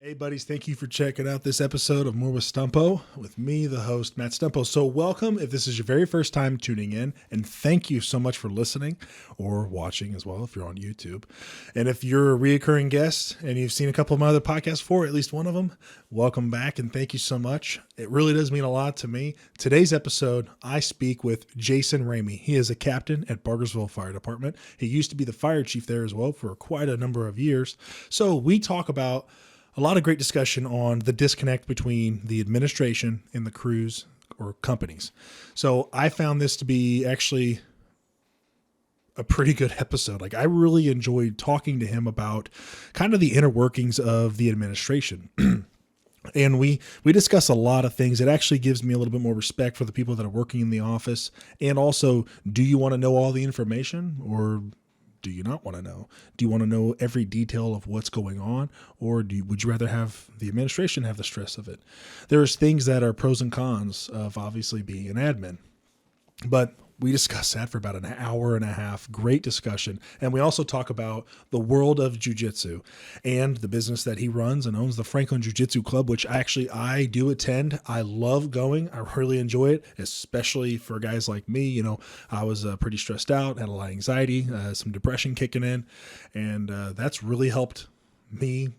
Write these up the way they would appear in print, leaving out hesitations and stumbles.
Hey buddies, thank you for checking out this episode of More with Stumpo with me, the host, Matt Stumpo. So welcome if this is your very first time tuning in, and thank you so much for listening or watching as well if you're on YouTube. And if you're a reoccurring guest and you've seen a couple of my other podcasts before, at least one of them, welcome back and thank you so much. It really does mean a lot to me. Today's episode, I speak with Jason Ramey. He is a captain at Bargersville Fire Dept. He used to be the fire chief there as well for quite a number of years. So we talk about a lot of great discussion on the disconnect between the administration and the crews or companies. So I found this to be actually a pretty good episode. Like I really enjoyed talking to him about kind of the inner workings of the administration. And we discuss a lot of things. It actually gives me a little bit more respect for the people that are working in the office. And also, do you want to know all the information, or do you not want to know? Do you want to know every detail of what's going on, or would you rather have the administration have the stress of it? There's things that are pros and cons of obviously being an admin, but we discussed that for about an hour and a half. Great discussion. And we also talk about the world of Jiu-Jitsu and the business that he runs and owns, the Franklin Jiu-Jitsu Club, which actually I do attend. I love going. I really enjoy it, especially for guys like me. You know, I was pretty stressed out, had a lot of anxiety, some depression kicking in, and that's really helped me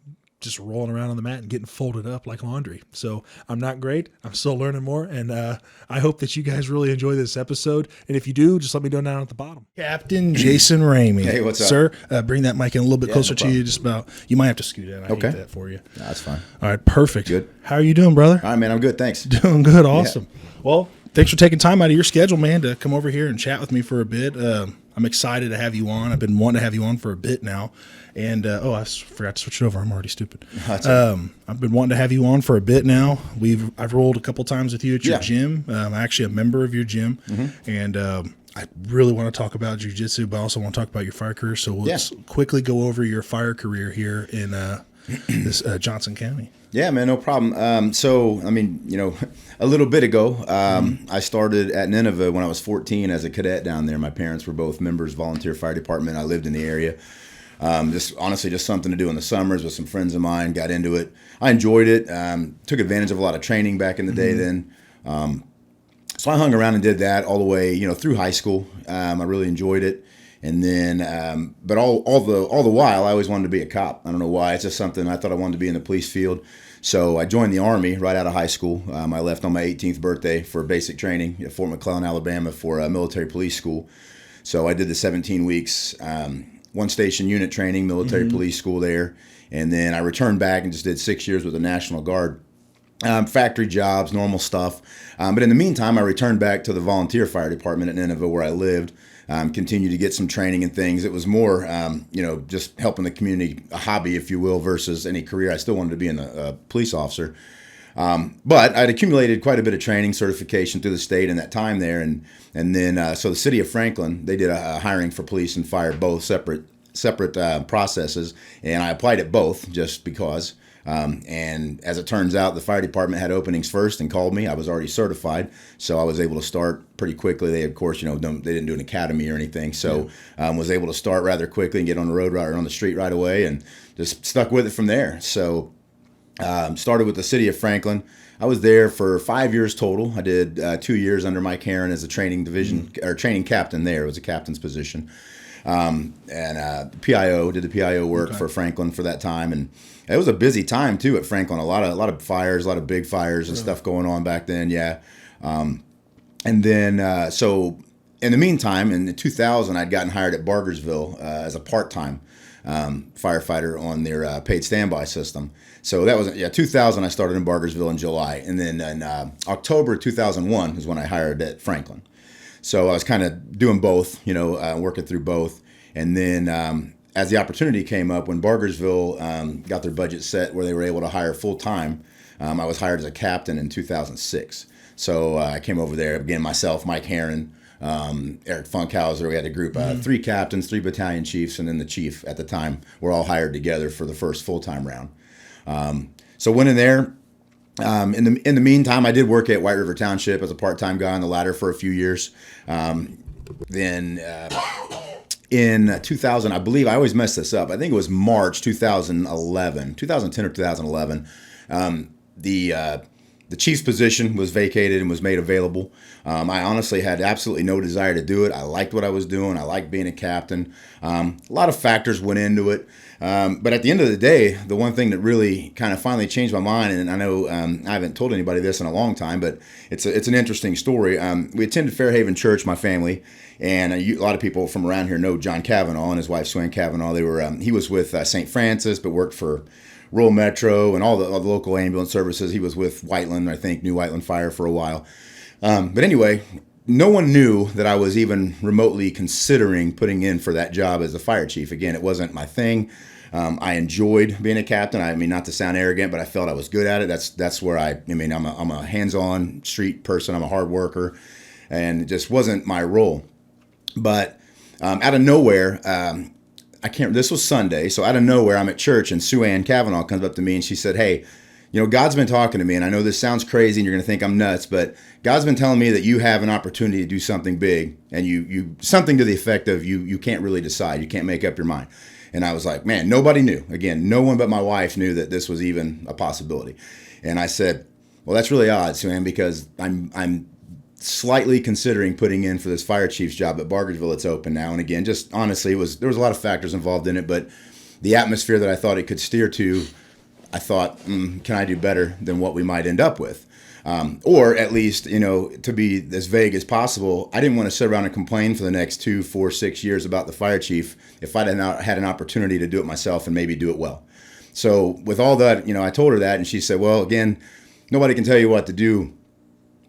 just rolling around on the mat and getting folded up like laundry. So I'm not great. I'm still learning more. And I hope that you guys really enjoy this episode. And if you do, just let me know down at the bottom. Captain Jason Ramey. Hey, what's up? Sir, bring that mic in a little bit closer to you. Just about, you might have to scoot in. I hate that for you. No, that's fine. All right, perfect. Good. How are you doing, brother? All right, man. I'm good. Thanks. Doing good. Awesome. Yeah. Well, thanks for taking time out of your schedule, man, to come over here and chat with me for a bit. I'm excited to have you on. I've been wanting to have you on for a bit now. And, I forgot to switch it over. I'm already stupid. I've been wanting to have you on for a bit now. I've rolled a couple times with you at your gym. I'm actually a member of your gym. Mm-hmm. And I really want to talk about jiu-jitsu, but I also want to talk about your fire career. So let's quickly go over your fire career here in this Johnson County. Yeah, man, no problem. So, I mean, a little bit ago, I started at Nineveh when I was 14 as a cadet down there. My parents were both members, volunteer fire department. I lived in the area. Just something to do in the summers with some friends of mine, got into it. I enjoyed it. Took advantage of a lot of training back in the day then. So I hung around and did that all the way, through high school. I really enjoyed it. And then, but all the while, I always wanted to be a cop. I don't know why. It's just something I thought I wanted to be in the police field. So I joined the Army right out of high school. I left on my 18th birthday for basic training at Fort McClellan, Alabama for a military police school. So I did the 17 weeks, one station unit training, military police school there. And then I returned back and just did 6 years with the National Guard. Factory jobs, normal stuff. But in the meantime, I returned back to the volunteer fire department at Nineveh where I lived. Continued to get some training and things. It was more, just helping the community, a hobby, if you will, versus any career. I still wanted to be a police officer. But I'd accumulated quite a bit of training, certification through the state in that time there. And then, so the city of Franklin, they did a hiring for police and fire, both separate processes. And I applied at both just because. And as it turns out, the fire department had openings first and called me. I was already certified, so I was able to start pretty quickly. They, of course, they didn't do an academy or anything, so was able to start rather quickly and get on the road or on the street right away, and just stuck with it from there. So started with the city of Franklin. I was there for 5 years total. I did 2 years under Mike Herron as a training division or training captain there. It was a captain's position. PIO, did the PIO work for Franklin for that time, and it was a busy time too at Franklin. A lot of fires, a lot of big fires and stuff going on back then. Yeah, and then so in the meantime, in 2000, I'd gotten hired at Bargersville as a part-time firefighter on their paid standby system. So that was 2000. I started in Bargersville in July, and then in October 2001 is when I hired at Franklin. So I was kind of doing both, working through both. And then as the opportunity came up, when Bargersville got their budget set where they were able to hire full-time, I was hired as a captain in 2006. So I came over there, again, myself, Mike Herron, Eric Funkhauser. We had a group, 3 captains, 3 battalion chiefs, and then the chief at the time were all hired together for the first full-time round. So went in there. In the meantime, I did work at White River Township as a part-time guy on the ladder for a few years. Then in 2000, I believe, I always mess this up. I think it was March 2010 or 2011. The chief's position was vacated and was made available. I honestly had absolutely no desire to do it. I liked what I was doing. I liked being a captain. A lot of factors went into it. But at the end of the day, the one thing that really kind of finally changed my mind, and I know I haven't told anybody this in a long time, but it's an interesting story. We attended Fairhaven Church, my family, and a lot of people from around here know John Kavanaugh and his wife, Swan Kavanaugh. He was with St. Francis, but worked for Rural Metro and all the local ambulance services. He was with Whiteland, I think, New Whiteland Fire for a while. But anyway, no one knew that I was even remotely considering putting in for that job as a fire chief. Again, it wasn't my thing. I enjoyed being a captain. I mean, not to sound arrogant, but I felt I was good at it. That's where I'm a hands-on street person. I'm a hard worker, and it just wasn't my role. But out of nowhere, this was Sunday, so out of nowhere, I'm at church, and Sue Ann Kavanaugh comes up to me, and she said, "Hey, God's been talking to me, and I know this sounds crazy, and you're going to think I'm nuts, but God's been telling me that you have an opportunity to do something big, and you something to the effect of you can't really decide, you can't make up your mind." And I was like, man, nobody knew. Again, no one but my wife knew that this was even a possibility. And I said, well, that's really odd, Sue Ann, because I'm slightly considering putting in for this fire chief's job at Bargersville. It's open now. And again, just honestly, there was a lot of factors involved in it, but the atmosphere that I thought it could steer to, I thought, can I do better than what we might end up with? Or at least, to be as vague as possible, I didn't want to sit around and complain for the next 2, 4, 6 years about the fire chief if I had an opportunity to do it myself and maybe do it well. So with all that, I told her that, and she said, well, again, nobody can tell you what to do,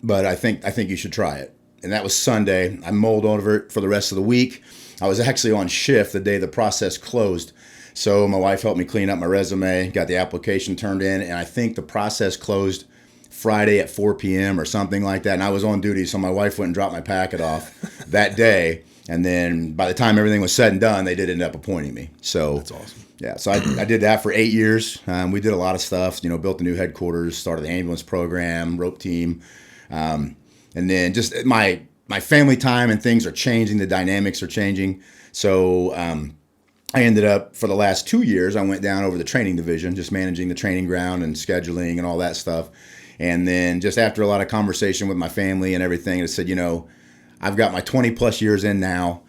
but I think you should try it. And that was Sunday. I mulled over it for the rest of the week. I was actually on shift the day the process closed. So my wife helped me clean up my resume, got the application turned in, and I think the process closed Friday at 4 p.m. or something like that. And I was on duty, so my wife went and dropped my packet off that day. And then by the time everything was said and done, they did end up appointing me. So that's awesome. Yeah, so I did that for 8 years. We did a lot of stuff, built a new headquarters, started the ambulance program, rope team. And then just my family time and things are changing. The dynamics are changing. So I ended up, for the last 2 years, I went down over the training division, just managing the training ground and scheduling and all that stuff. And then just after a lot of conversation with my family and everything, I said, I've got my 20 plus years in now.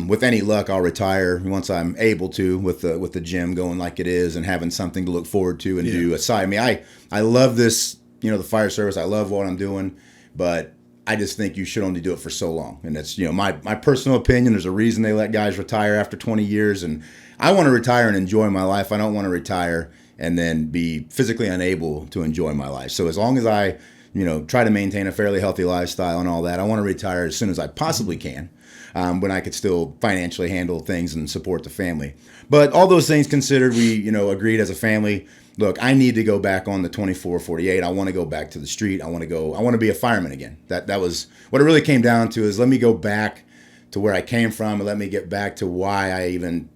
With any luck, I'll retire once I'm able to, with the gym going like it is and having something to look forward to and do aside. I mean, I love this, the fire service. I love what I'm doing, but I just think you should only do it for so long. And that's, my personal opinion. There's a reason they let guys retire after 20 years. And I want to retire and enjoy my life. I don't want to retire and then be physically unable to enjoy my life. So as long as I, try to maintain a fairly healthy lifestyle and all that, I want to retire as soon as I possibly can, when I could still financially handle things and support the family. But all those things considered, we, agreed as a family, look, I need to go back on the 24-48. I want to go back to the street. I want to be a fireman again. That was what it really came down to, is let me go back to where I came from and let me get back to why I even,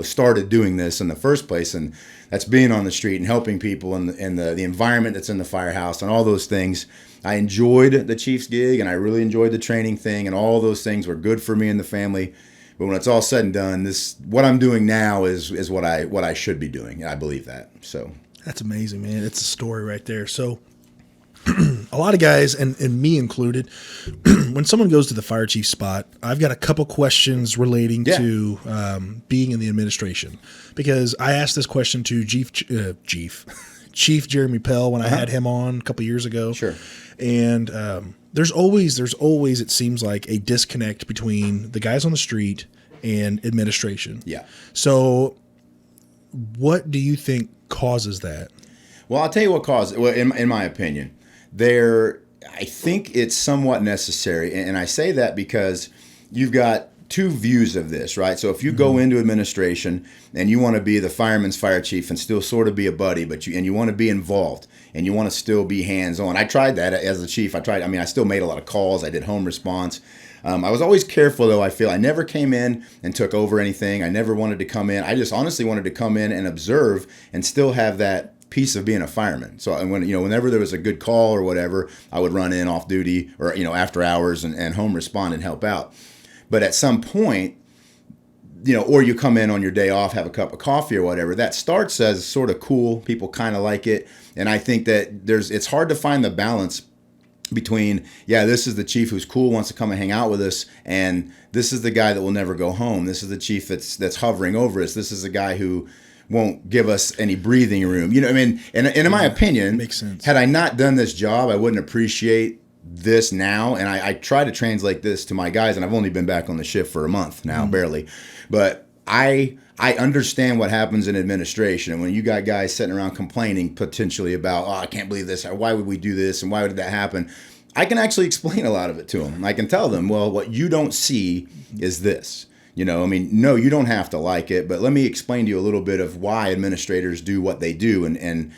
started doing this in the first place. And that's being on the street and helping people and the environment that's in the firehouse and all those things. I enjoyed the chief's gig and I really enjoyed the training thing, and all those things were good for me and the family. But when it's all said and done, what I'm doing now is what I should be doing. I believe that. So that's amazing, man. It's a story right there. So a lot of guys, and me included, when someone goes to the fire chief spot, I've got a couple questions relating to being in the administration, because I asked this question to Chief Jeremy Pell when I had him on a couple years ago. Sure. And there's always, it seems like, a disconnect between the guys on the street and administration. Yeah. So what do you think causes that? Well, I'll tell you what causes it. Well, in my opinion, I think it's somewhat necessary. And I say that because you've got two views of this, right? So if you go into administration and you want to be the fireman's fire chief and still sort of be a buddy, but you want to be involved and you want to still be hands-on. I tried that as the chief. I still made a lot of calls. I did home response. I was always careful, though. I never came in and took over anything. I never wanted to come in. I just honestly wanted to come in and observe and still have that piece of being a fireman. So whenever there was a good call or whatever, I would run in off duty or after hours and home respond and help out. But at some point, or you come in on your day off, have a cup of coffee or whatever. That starts as sort of cool. People kind of like it. And I think that it's hard to find the balance between, this is the chief who's cool, wants to come and hang out with us, and this is the guy that will never go home. This is the chief that's hovering over us. This is the guy who won't give us any breathing room. You know what I mean? And in my opinion, makes sense. Had I not done this job, I wouldn't appreciate this now. And I try to translate this to my guys, and I've only been back on the shift for a month now, barely. But I understand what happens in administration. And when you got guys sitting around complaining potentially about, I can't believe this, or why would we do this, and why would that happen? I can actually explain a lot of it to them. I can tell them, well, what you don't see is this. No, you don't have to like it, but let me explain to you a little bit of why administrators do what they do. And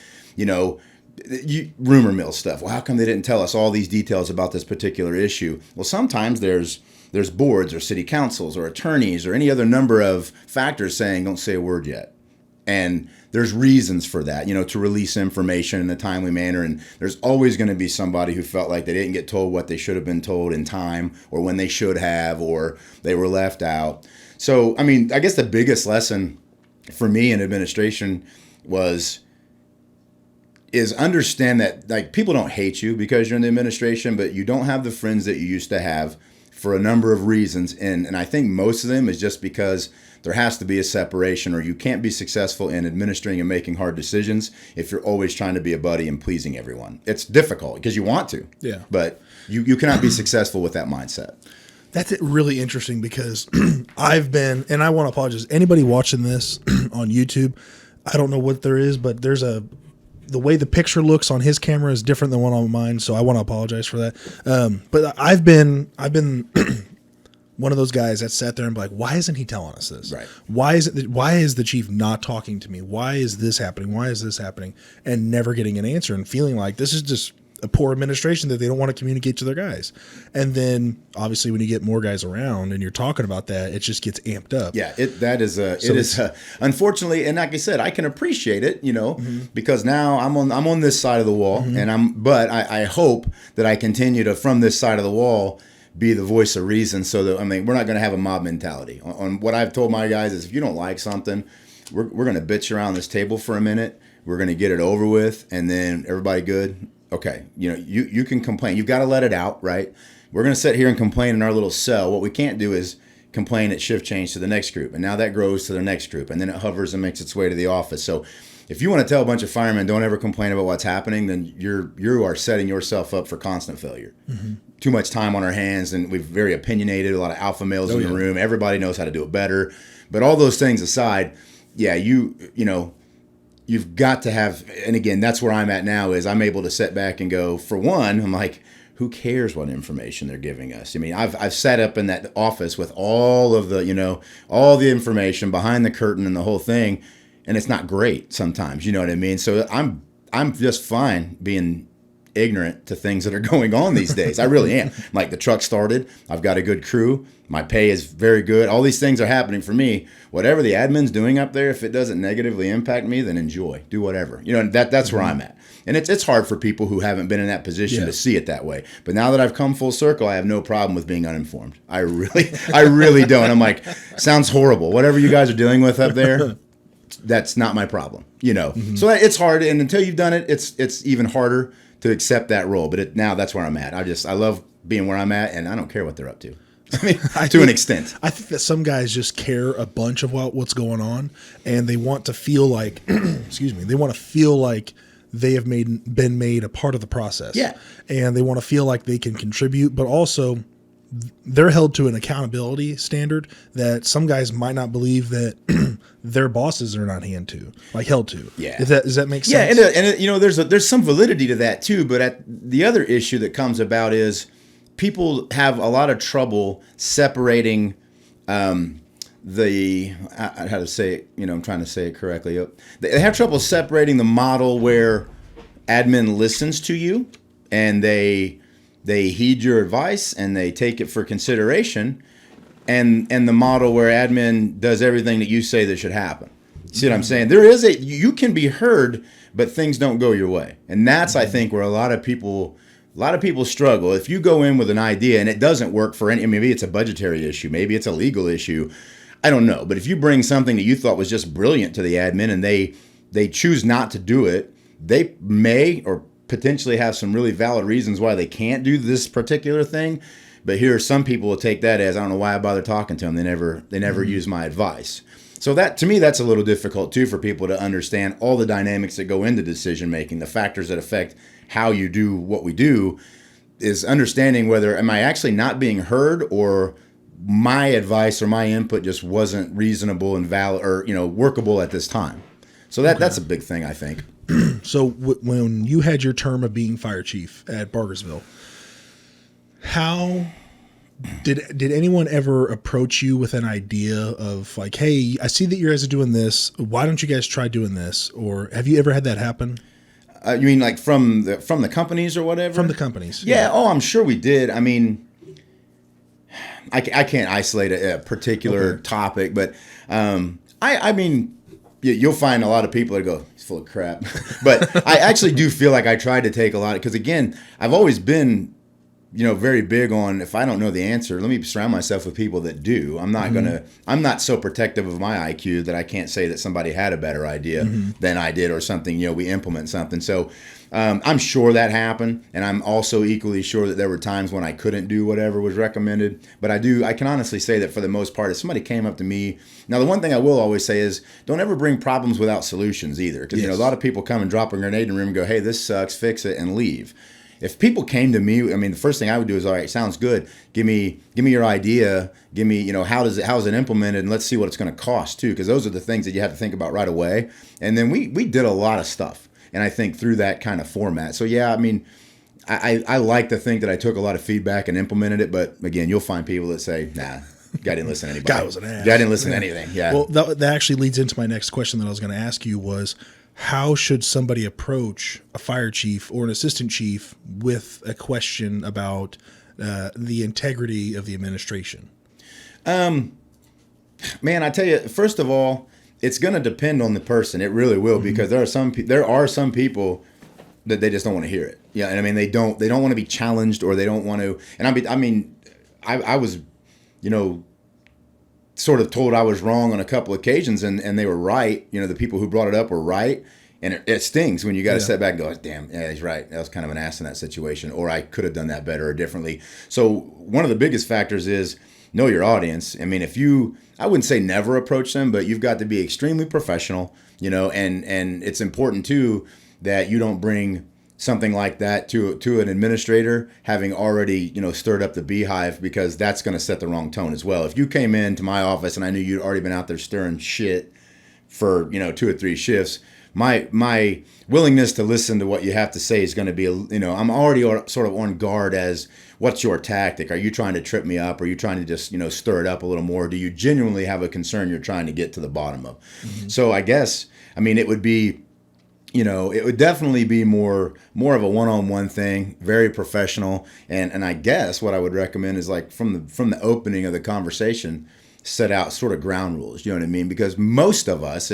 rumor mill stuff. Well, how come they didn't tell us all these details about this particular issue? Well, sometimes there's boards or city councils or attorneys or any other number of factors saying, don't say a word yet. And there's reasons for that, to release information in a timely manner. And there's always going to be somebody who felt like they didn't get told what they should have been told in time, or when they should have, or they were left out. So, I guess the biggest lesson for me in administration is understand that, like, people don't hate you because you're in the administration, but you don't have the friends that you used to have for a number of reasons. And I think most of them is just because there has to be a separation, or you can't be successful in administering and making hard decisions if you're always trying to be a buddy and pleasing everyone. It's difficult because you want to, but you cannot be successful with that mindset. That's really interesting because I've been, and I want to apologize, anybody watching this on YouTube, I don't know what there is, but the way the picture looks on his camera is different than one on mine, so I want to apologize for that. But I've been one of those guys that sat there and be like, why isn't he telling us this? Right. Why is the chief not talking to me? Why is this happening? Why is this happening? And never getting an answer and feeling like this is just a poor administration that they don't want to communicate to their guys. And then obviously when you get more guys around and you're talking about that, it just gets amped up. Yeah, it is unfortunately, and like I said, I can appreciate it, because now I'm on this side of the wall, and but I hope that I continue to, from this side of the wall, be the voice of reason, so that, we're not going to have a mob mentality. On what I've told my guys is, if you don't like something, we're going to bitch around this table for a minute. We're going to get it over with, and then everybody good. Okay, you can complain. You've got to let it out, right? We're going to sit here and complain in our little cell. What we can't do is complain at shift change to the next group, and now that grows to the next group, and then it hovers and makes its way to the office. So if you want to tell a bunch of firemen don't ever complain about what's happening, then you are setting yourself up for constant failure. Too much time on our hands, and we're very opinionated, a lot of alpha males in the room. Everybody knows how to do it better. But all those things aside, you've got to have, and again, that's where I'm at now, is I'm able to sit back and go, for one, I'm like, who cares what information they're giving us? I've sat up in that office with all of the, all the information behind the curtain and the whole thing, and it's not great sometimes, you know what I mean? So I'm just fine being ignorant to things that are going on these days. I really am. Like, the truck started, I've got a good crew, my pay is very good, all these things are happening for me. Whatever the admin's doing up there, if it doesn't negatively impact me, then enjoy, do whatever. That's where I'm at. And it's hard for people who haven't been in that position to see it that way. But now that I've come full circle, I have no problem with being uninformed. I really don't. I'm like, sounds horrible. Whatever you guys are dealing with up there, that's not my problem. So it's hard, and until you've done it, it's even harder to accept that role. But now that's where I'm at. I love being where I'm at, and I don't care what they're up to. To an extent. I think that some guys just care a bunch about what's going on, and they want to feel like, they want to feel like they have been made a part of the process. Yeah. And they want to feel like they can contribute, but also they're held to an accountability standard that some guys might not believe that their bosses are not held to. Yeah. Does that make sense? Yeah, and there's some validity to that too, but the other issue that comes about is people have a lot of trouble separating how to say it, I'm trying to say it correctly. They have trouble separating the model where admin listens to you and they heed your advice and they take it for consideration, and the model where admin does everything that you say that should happen. See what I'm saying? You can be heard, but things don't go your way. And that's, I think, where a lot of people struggle. If you go in with an idea and it doesn't work for maybe it's a budgetary issue, maybe it's a legal issue. I don't know. But if you bring something that you thought was just brilliant to the admin and they choose not to do it, they may or potentially have some really valid reasons why they can't do this particular thing. But here are some people will take that as, I don't know why I bother talking to them. They never use my advice. So that, to me, that's a little difficult too for people to understand all the dynamics that go into decision making, the factors that affect how you do what we do, is understanding whether am I actually not being heard, or my advice or my input just wasn't reasonable and valid or workable at this time. So that's a big thing, I think. So when you had your term of being fire chief at Bargersville, how did anyone ever approach you with an idea of like, hey, I see that you guys are doing this. Why don't you guys try doing this? Or have you ever had that happen? You mean like from the companies or whatever? From the companies. Yeah. Oh, I'm sure we did. I mean, I can't isolate a particular topic, but I mean, you'll find a lot of people that go, it's full of crap. But I actually do feel like I tried to take a lot because, again, I've always been very big on, if I don't know the answer, let me surround myself with people that do. I'm not so protective of my IQ that I can't say that somebody had a better idea than I did or something, we implement something. So I'm sure that happened. And I'm also equally sure that there were times when I couldn't do whatever was recommended. But I can honestly say that for the most part, if somebody came up to me, now the one thing I will always say is don't ever bring problems without solutions either. Because a lot of people come and drop a grenade in the room and go, hey, this sucks, fix it, and leave. If people came to me, I mean, the first thing I would do is, all right, sounds good. Give me your idea. Give me, how is it implemented, and let's see what it's going to cost too, because those are the things that you have to think about right away. And then we did a lot of stuff, and I think through that kind of format. So yeah, I mean, I like to think that I took a lot of feedback and implemented it, but again, you'll find people that say, nah, guy didn't listen to anybody. Guy was an ass. Guy didn't listen to anything. Yeah. Well, that actually leads into my next question that I was going to ask you was, how should somebody approach a fire chief or an assistant chief with a question about the integrity of the administration? Man, I tell you, first of all, it's going to depend on the person. It really will, because there are some people that they just don't want to hear it. Yeah, and I mean they don't want to be challenged, or they don't want to. And I was, sort of told I was wrong on a couple occasions, and they were right. The people who brought it up were right. And it stings when you got to step back and go, damn, yeah, he's right. That was kind of an ass in that situation, or I could have done that better or differently. So one of the biggest factors is know your audience. I mean, I wouldn't say never approach them, but you've got to be extremely professional, and it's important too that you don't bring something like that to an administrator having already, stirred up the beehive, because that's going to set the wrong tone as well. If you came into my office and I knew you'd already been out there stirring shit for, 2 or 3 shifts, my willingness to listen to what you have to say is going to be, I'm already sort of on guard as what's your tactic? Are you trying to trip me up? Are you trying to just, stir it up a little more? Do you genuinely have a concern you're trying to get to the bottom of? So I guess, it would be, it would definitely be more of a one-on-one thing, very professional. And I guess what I would recommend is, like, from the opening of the conversation, set out sort of ground rules. You know what I mean? Because most of us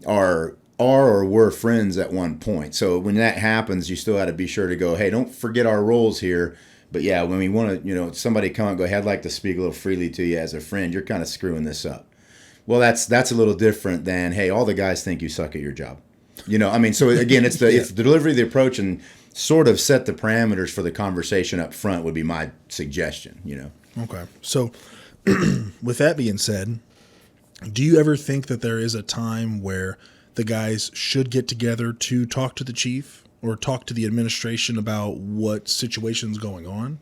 are or were friends at one point. So when that happens, you still got to be sure to go, hey, don't forget our roles here. But yeah, when we want to, somebody come and go, hey, I'd like to speak a little freely to you as a friend, you're kind of screwing this up. Well, that's a little different than, hey, all the guys think you suck at your job. So again, it's the delivery, the approach, and sort of set the parameters for the conversation up front would be my suggestion, Okay. So with that being said, do you ever think that there is a time where the guys should get together to talk to the chief or talk to the administration about what situation's going on?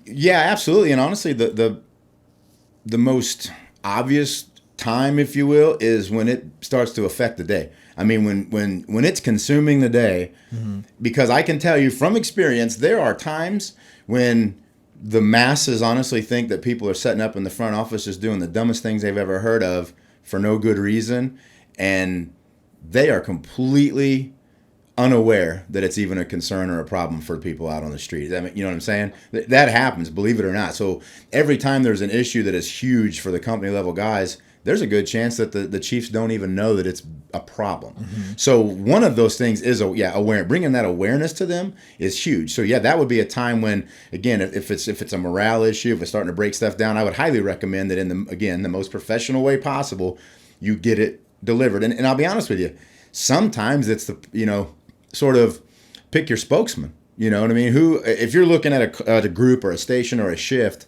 Yeah, absolutely. And honestly, the most obvious time, if you will, is when it starts to affect the day. I mean, when it's consuming the day, because I can tell you from experience, there are times when the masses honestly think that people are setting up in the front office just doing the dumbest things they've ever heard of for no good reason. And they are completely unaware that it's even a concern or a problem for people out on the street. I mean, you know what I'm saying? That happens, believe it or not. So every time there's an issue that is huge for the company level guys, there's a good chance that the chiefs don't even know that it's a problem. So one of those things is, bringing that awareness to them is huge. So yeah, that would be a time when, again, if it's a morale issue, if it's starting to break stuff down, I would highly recommend that the most professional way possible, you get it delivered. And I'll be honest with you, sometimes it's sort of pick your spokesman. You know what I mean? If you're looking at a group or a station or a shift,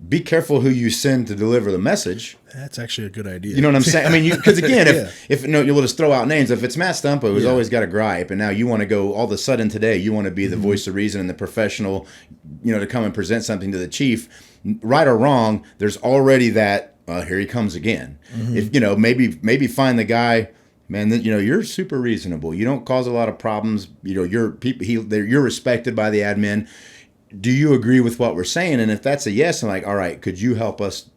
be careful who you send to deliver the message. That's actually a good idea. You know what I'm saying? I mean, because again, you'll just throw out names. If it's Matt Stumpo, who's always got a gripe, and now you want to go all of a sudden today, you want to be the voice of reason and the professional, to come and present something to the chief, right or wrong, there's already that, here he comes again. If, maybe find the guy, man, you're super reasonable. You don't cause a lot of problems. You're respected by the admin. Do you agree with what we're saying? And if that's a yes, I'm like, all right, could you help us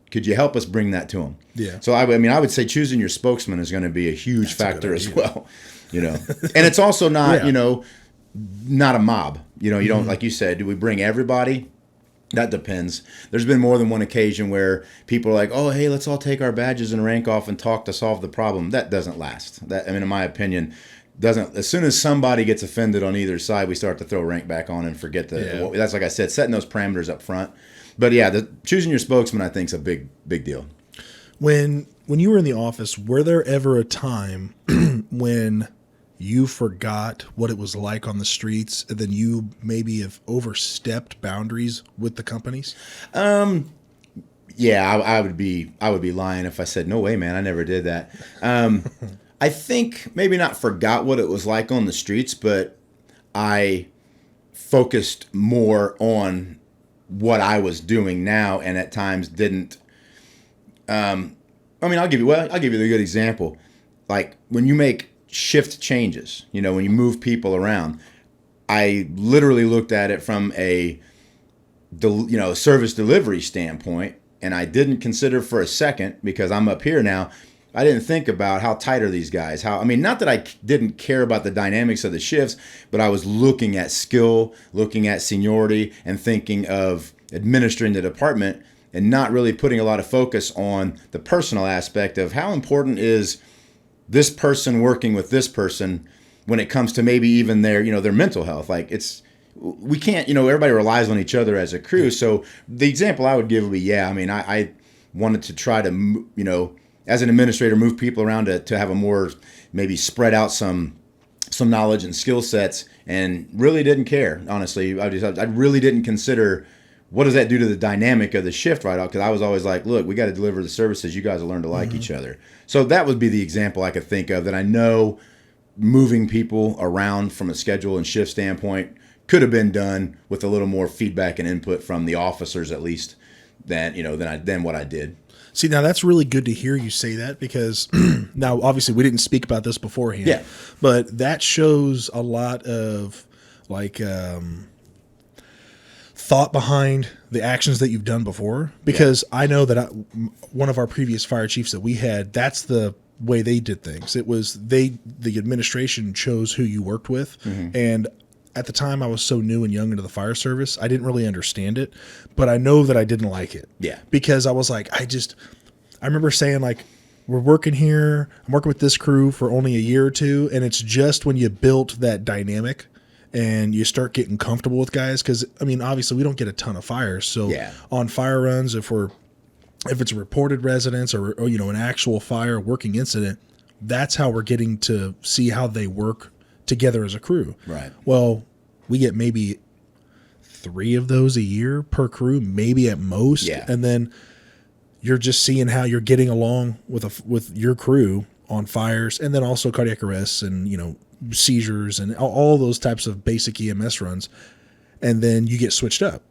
bring that to him? Yeah. So I would say choosing your spokesman is going to be a huge factor as well. And it's also not, not a mob. You don't, like you said, do we bring everybody? That depends. There's been more than one occasion where people are like, oh, hey, let's all take our badges and rank off and talk to solve the problem. That doesn't last. In my opinion, doesn't. As soon as somebody gets offended on either side, we start to throw rank back on and forget that's, like I said, setting those parameters up front. But yeah, choosing your spokesman, I think, is a big deal. When you were in the office, were there ever a time when you forgot what it was like on the streets, and then you maybe have overstepped boundaries with the companies? Yeah, I would be lying if I said, no way, man, I never did that. I think maybe not forgot what it was like on the streets, but I focused more on what I was doing now, and at times didn't. I'll give you a good example. Like when you make shift changes, when you move people around, I literally looked at it from a service delivery standpoint, and I didn't consider for a second, because I'm up here now, I didn't think about how tight are these guys. Not that I didn't care about the dynamics of the shifts, but I was looking at skill, looking at seniority, and thinking of administering the department, and not really putting a lot of focus on the personal aspect of how important is this person working with this person when it comes to maybe even their mental health. Like we can't, everybody relies on each other as a crew. So the example I would give would be, I wanted to try to, as an administrator, move people around to have a more, maybe spread out some knowledge and skill sets, and really didn't care, honestly. I really didn't consider what does that do to the dynamic of the shift right off, because I was always like, look, we got to deliver the services. You guys will learn to like each other. So that would be the example I could think of that I know moving people around from a schedule and shift standpoint could have been done with a little more feedback and input from the officers, at least, than what I did. See, now that's really good to hear you say that, because now obviously we didn't speak about this beforehand. Yeah. But that shows a lot of thought behind the actions that you've done before, because I know that one of our previous fire chiefs that we had, that's the way they did things. It was the administration chose who you worked with. And at the time I was so new and young into the fire service, I didn't really understand it, but I know that I didn't like it. Yeah. Because I was like, I remember saying, like, we're working here, I'm working with this crew for only a year or two. And it's just when you built that dynamic and you start getting comfortable with guys, because obviously we don't get a ton of fires. So on fire runs, if it's a reported residence or an actual fire working incident, that's how we're getting to see how they work together as a crew. Right. Well, we get maybe 3 of those a year per crew, maybe at most. Yeah. And then you're just seeing how you're getting along with your crew on fires, and then also cardiac arrests and, seizures and all those types of basic EMS runs. And then you get switched up,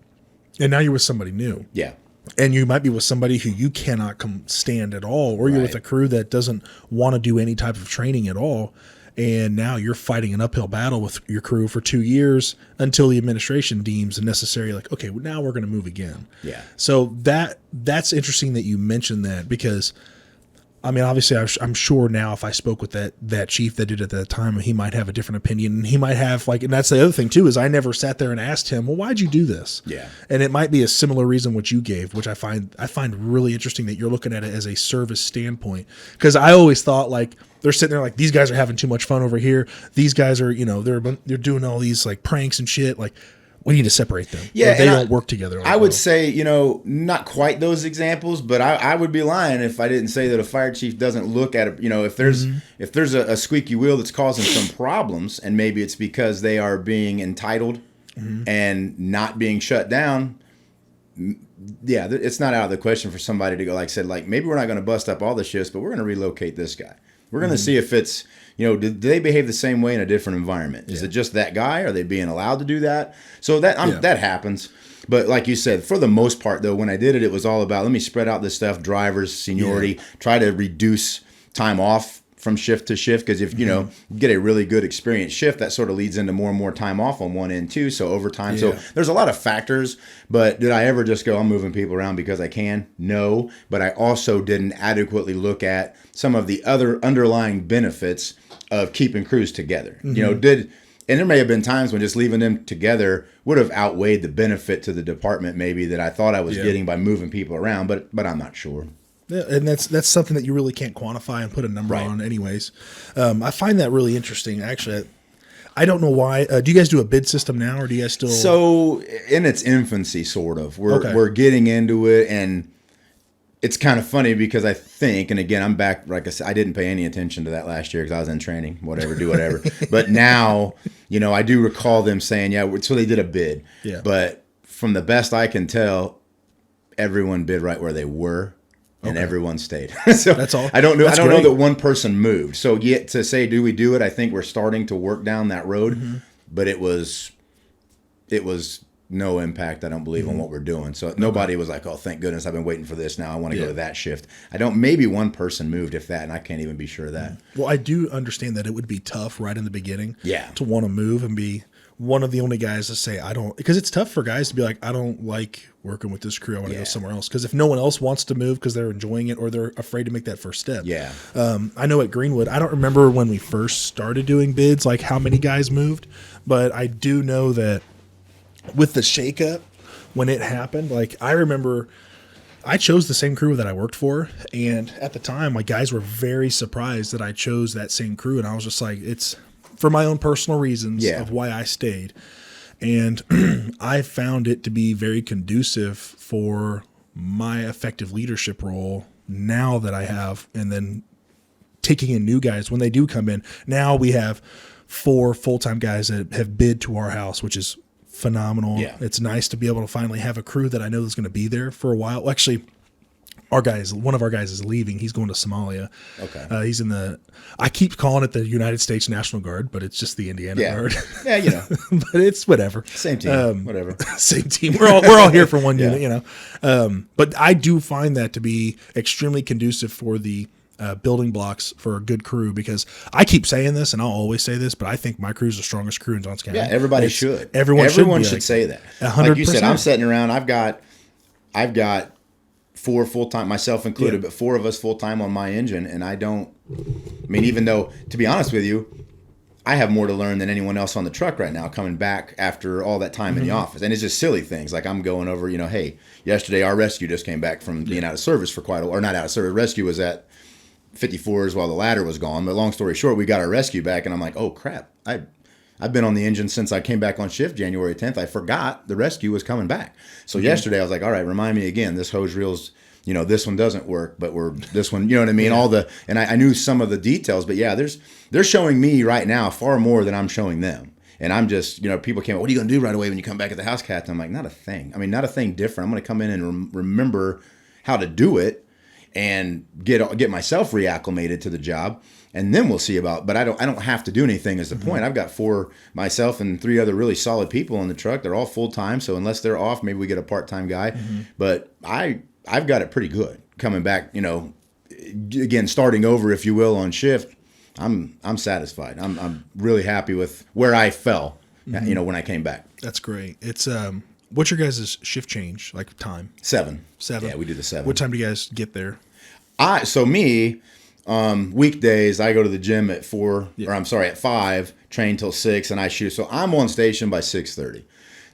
and now you're with somebody new. Yeah. And you might be with somebody who you cannot stand at all, or you're with a crew that doesn't want to do any type of training at all. And now you're fighting an uphill battle with your crew for 2 years until the administration deems it necessary, like, okay, now we're going to move again. Yeah. So that's interesting that you mentioned that, because I mean, obviously, I'm sure now if I spoke with that chief that did it at that time, he might have a different opinion. And he might have, like, and that's the other thing, too, is I never sat there and asked him, well, why'd you do this? Yeah. And it might be a similar reason which you gave, which I find really interesting that you're looking at it as a service standpoint. Because I always thought, like, they're sitting there like, these guys are having too much fun over here. These guys are, they're doing all these, like, pranks and shit. Like, we need to separate them. Yeah, they don't work together. I would say, not quite those examples, but I would be lying if I didn't say that a fire chief doesn't look at it. If there's a squeaky wheel that's causing some problems, and maybe it's because they are being entitled and not being shut down. Yeah, it's not out of the question for somebody to go, like I said, like, maybe we're not going to bust up all the shifts, but we're going to relocate this guy. We're going to see if it's, do they behave the same way in a different environment? Is it just that guy? Are they being allowed to do that? So that happens. But like you said, for the most part, though, when I did it, it was all about, let me spread out this stuff, drivers, seniority, try to reduce time off from shift to shift. Because if, you get a really good experienced shift, that sort of leads into more and more time off on one end, too. So overtime. Yeah. So there's a lot of factors. But did I ever just go, I'm moving people around because I can? No. But I also didn't adequately look at some of the other underlying benefits of keeping crews together. And there may have been times when just leaving them together would have outweighed the benefit to the department maybe that I thought I was getting by moving people around, but I'm not sure. Yeah, and that's something that you really can't quantify and put a number on anyways. I find that really interesting. Actually, I don't know why. Do you guys do a bid system now, or do you guys still? So in its infancy, sort of. We're getting into it, and it's kind of funny because I think, and again, I'm back, like I said, I didn't pay any attention to that last year because I was in training, do whatever. But now, I do recall them saying, so they did a bid. Yeah. But from the best I can tell, everyone bid right where they were. And everyone stayed. So that's all. I don't know. I don't know that one person moved. So yet to say, do we do it? I think we're starting to work down that road, but it was no impact. I don't believe on what we're doing. So nobody was like, oh, thank goodness, I've been waiting for this. Now I want to go to that shift. Maybe one person moved, if that, and I can't even be sure of that. Well, I do understand that it would be tough right in the beginning. Yeah. To want to move and be one of the only guys to say, I don't, because it's tough for guys to be like, I don't like working with this crew. I want to go somewhere else. Because if no one else wants to move because they're enjoying it or they're afraid to make that first step. Yeah. I know at Greenwood, I don't remember when we first started doing bids, like how many guys moved, but I do know that with the shakeup, when it happened, like I remember I chose the same crew that I worked for. And at the time, my guys were very surprised that I chose that same crew. And I was just like, it's for my own personal reasons of why I stayed. And I found it to be very conducive for my effective leadership role now that I have, and then taking in new guys when they do come in. Now we have 4 full-time guys that have bid to our house, which is phenomenal. Yeah. It's nice to be able to finally have a crew that I know is going to be there for a while. Actually, one of our guys is leaving. He's going to Somalia. Okay. He's in I keep calling it the United States National Guard, but it's just the Indiana Guard. Yeah, but it's whatever. Same team. Whatever. Same team. We're all here for one unit, But I do find that to be extremely conducive for the building blocks for a good crew, because I keep saying this and I'll always say this, but I think my crew is the strongest crew in Johnson County. Yeah, everybody should. Everyone should say that. 100%. Like you said, I'm sitting around. I've got 4 full-time, myself included, but 4 of us full-time on my engine. And even though, to be honest with you, I have more to learn than anyone else on the truck right now, coming back after all that time in the office. And it's just silly things. Like I'm going over, hey, yesterday our rescue just came back from being out of service for quite a while. Or not out of service. Rescue was at 54s while the ladder was gone. But long story short, we got our rescue back. And I'm like, oh, crap. I've been on the engine since I came back on shift January 10th. I forgot the rescue was coming back. So yesterday I was like, all right, remind me again, this hose reel's, this one doesn't work, but this one, you know what I mean? And I knew some of the details, but they're showing me right now far more than I'm showing them. And I'm just, people came up, what are you going to do right away when you come back at the house, Capt? I'm like, not a thing. Not a thing different. I'm going to come in and remember how to do it and get myself reacclimated to the job. And then we'll see but I don't have to do anything is the point. I've got 4, myself and 3 other really solid people in the truck. They're all full-time. So unless they're off, maybe we get a part-time guy. But I've got it pretty good coming back, again, starting over, if you will, on shift. I'm satisfied. I'm really happy with where I fell, when I came back. That's great. It's, what's your guys' shift change, like time? 7. 7. Yeah, we do the 7. What time do you guys get there? Weekdays I go to the gym at 4, Yeah. or I'm sorry, at 5, train till 6, and I shoot. So I'm on station by 6:30.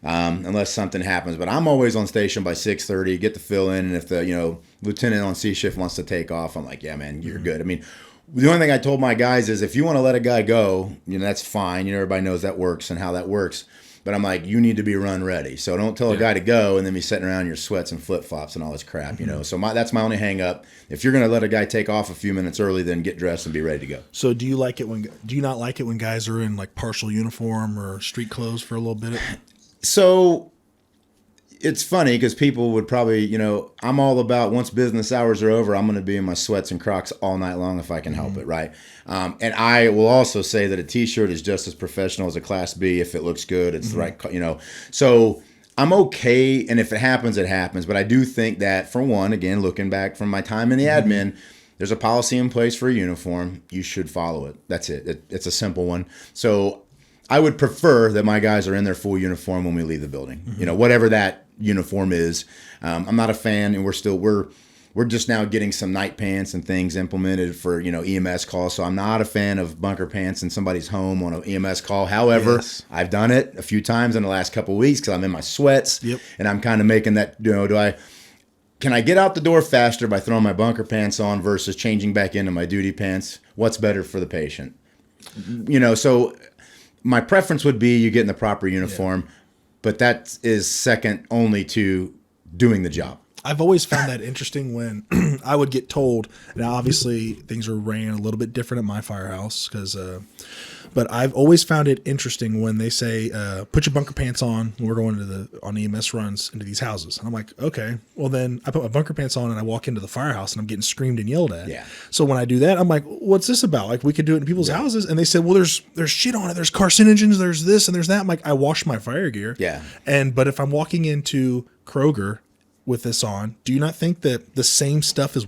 Unless something happens, but I'm always on station by 6:30, get the fill in. And if the, lieutenant on C shift wants to take off, I'm like, yeah, man, you're good. I mean, the only thing I told my guys is if you want to let a guy go, that's fine. Everybody knows that works and how that works. But I'm like, you need to be run ready. So don't tell a guy to go and then be sitting around in your sweats and flip flops and all this crap, So that's my only hang up. If you're going to let a guy take off a few minutes early, then get dressed and be ready to go. So do you not like it when guys are in like partial uniform or street clothes for a little bit? So it's funny because people would probably, I'm all about once business hours are over, I'm going to be in my sweats and Crocs all night long if I can help it, right? And I will also say that a T-shirt is just as professional as a Class B if it looks good. It's the right, So I'm okay, and if it happens, it happens. But I do think that, for one, again, looking back from my time in the admin, there's a policy in place for a uniform. You should follow it. That's it. It's a simple one. So I would prefer that my guys are in their full uniform when we leave the building. Whatever that uniform is. I'm not a fan, and we're just now getting some night pants and things implemented for EMS calls. So I'm not a fan of bunker pants in somebody's home on an EMS call. However, I've done it a few times in the last couple of weeks because I'm in my sweats, and I'm kind of making that. Can I get out the door faster by throwing my bunker pants on versus changing back into my duty pants? What's better for the patient? So my preference would be you get in the proper uniform, but that is second only to doing the job. I've always found that interesting when I would get told, and obviously things are ran a little bit different at my firehouse, but I've always found it interesting when they say, put your bunker pants on when we're going on EMS runs into these houses. And I'm like, okay, well then I put my bunker pants on and I walk into the firehouse and I'm getting screamed and yelled at. Yeah. So when I do that, I'm like, what's this about? Like we could do it in people's houses. And they said, well, there's shit on it. There's carcinogens, there's this and there's that. I'm like, I wash my fire gear. Yeah. But if I'm walking into Kroger with this on, do you not think that the same stuff is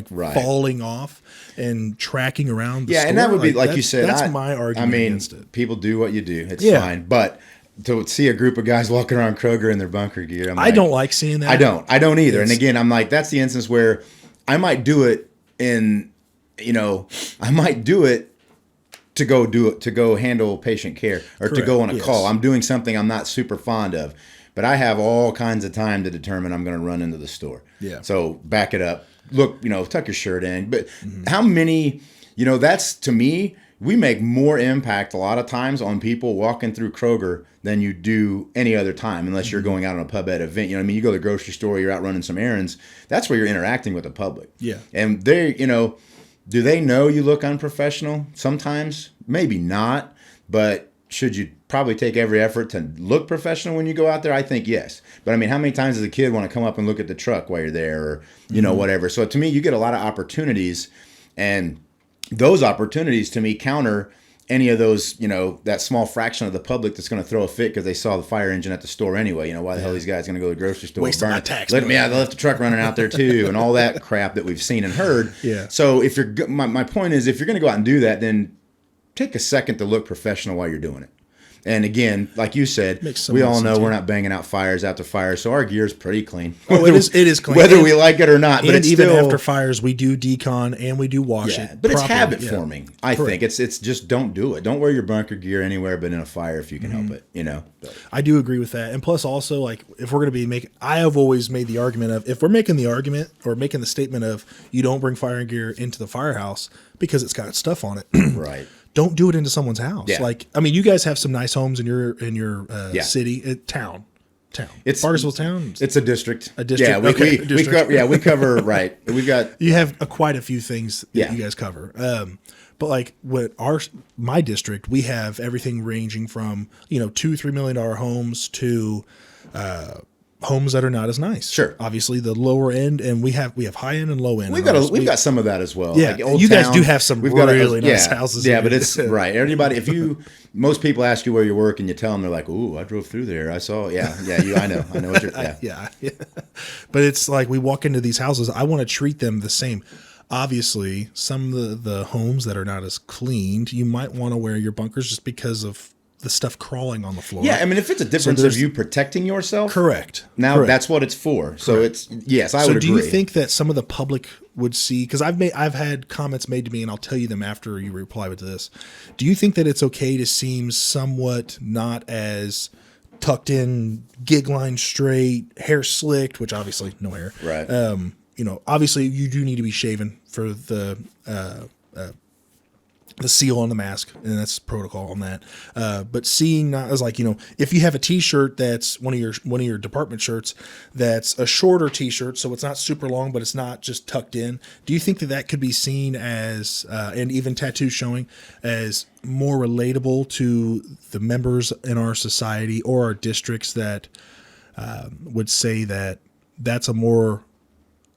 falling off and tracking around the store? And that would be like you said. That's my argument against it. People do what you do. It's fine. But to see a group of guys walking around Kroger in their bunker gear, I don't like seeing that. I don't either. And again, I'm like, that's the instance where I might do it I might do it to go handle patient care or to go on a call. I'm doing something I'm not super fond of. But I have all kinds of time to determine I'm going to run into the store. Yeah. So back it up. Look, tuck your shirt in. But how many, that's to me, we make more impact a lot of times on people walking through Kroger than you do any other time, unless you're going out on a pub ed event. You go to the grocery store, you're out running some errands. That's where you're interacting with the public. Yeah. And they, do they know you look unprofessional? Sometimes, maybe not, but should you probably take every effort to look professional when you go out there? I think yes. But how many times does a kid want to come up and look at the truck while you're there or, whatever? So to me, you get a lot of opportunities, and those opportunities to me counter any of those, that small fraction of the public that's going to throw a fit because they saw the fire engine at the store anyway. Why the hell these guys going to go to the grocery store? Wasting my tax. They left the truck running out there too, and all that crap that we've seen and heard. Yeah. So if my point is, if you're going to go out and do that, then take a second to look professional while you're doing it. And again, like you said, we all know we're not banging out fires after fire, so our gear is pretty clean. Oh, it is clean. Whether we like it or not. But and even after fires, we do decon and we do wash it. But it's habit forming, I think. It's just don't do it. Don't wear your bunker gear anywhere but in a fire if you can help it, I do agree with that. And plus also, if we're going to be I have always made the argument of, if we're making the argument or making the statement of you don't bring fire gear into the firehouse because it's got stuff on it. Right. Don't do it into someone's house. Yeah. You guys have some nice homes in your city, town. It's Bargersville town. It's a district. A district. Yeah, we cover right. We've got you have quite a few things that you guys cover. But my district, we have everything ranging from $2-3 million homes to homes that are not as nice. Sure. Obviously the lower end, and we have high end and low end. We've got some of that as well. Yeah. You guys do have some really nice houses. Yeah, but it's right. Everybody, most people ask you where you work and you tell them, they're like, "Ooh, I drove through there. I saw." I know what you're. Yeah. But it's like we walk into these houses. I want to treat them the same. Obviously, some of the homes that are not as cleaned, you might want to wear your bunkers just because of the stuff crawling on the floor. Yeah, I mean, if it's a difference of you protecting yourself, correct. Now Correct. that's what it's for. So Correct. it's yes, I would agree. So do you think that some of the public would see? Because I've had comments made to me, and I'll tell you them after you reply to this. Do you think that it's okay to seem somewhat not as tucked in, gig line straight, hair slicked, which obviously no hair, right? Obviously you do need to be shaven for the seal on the mask, and that's protocol on that. But seeing not as like, if you have a t-shirt that's one of your department shirts, that's a shorter t-shirt, so it's not super long, but it's not just tucked in. Do you think that could be seen as, and even tattoos showing, as more relatable to the members in our society or our districts that would say that that's a more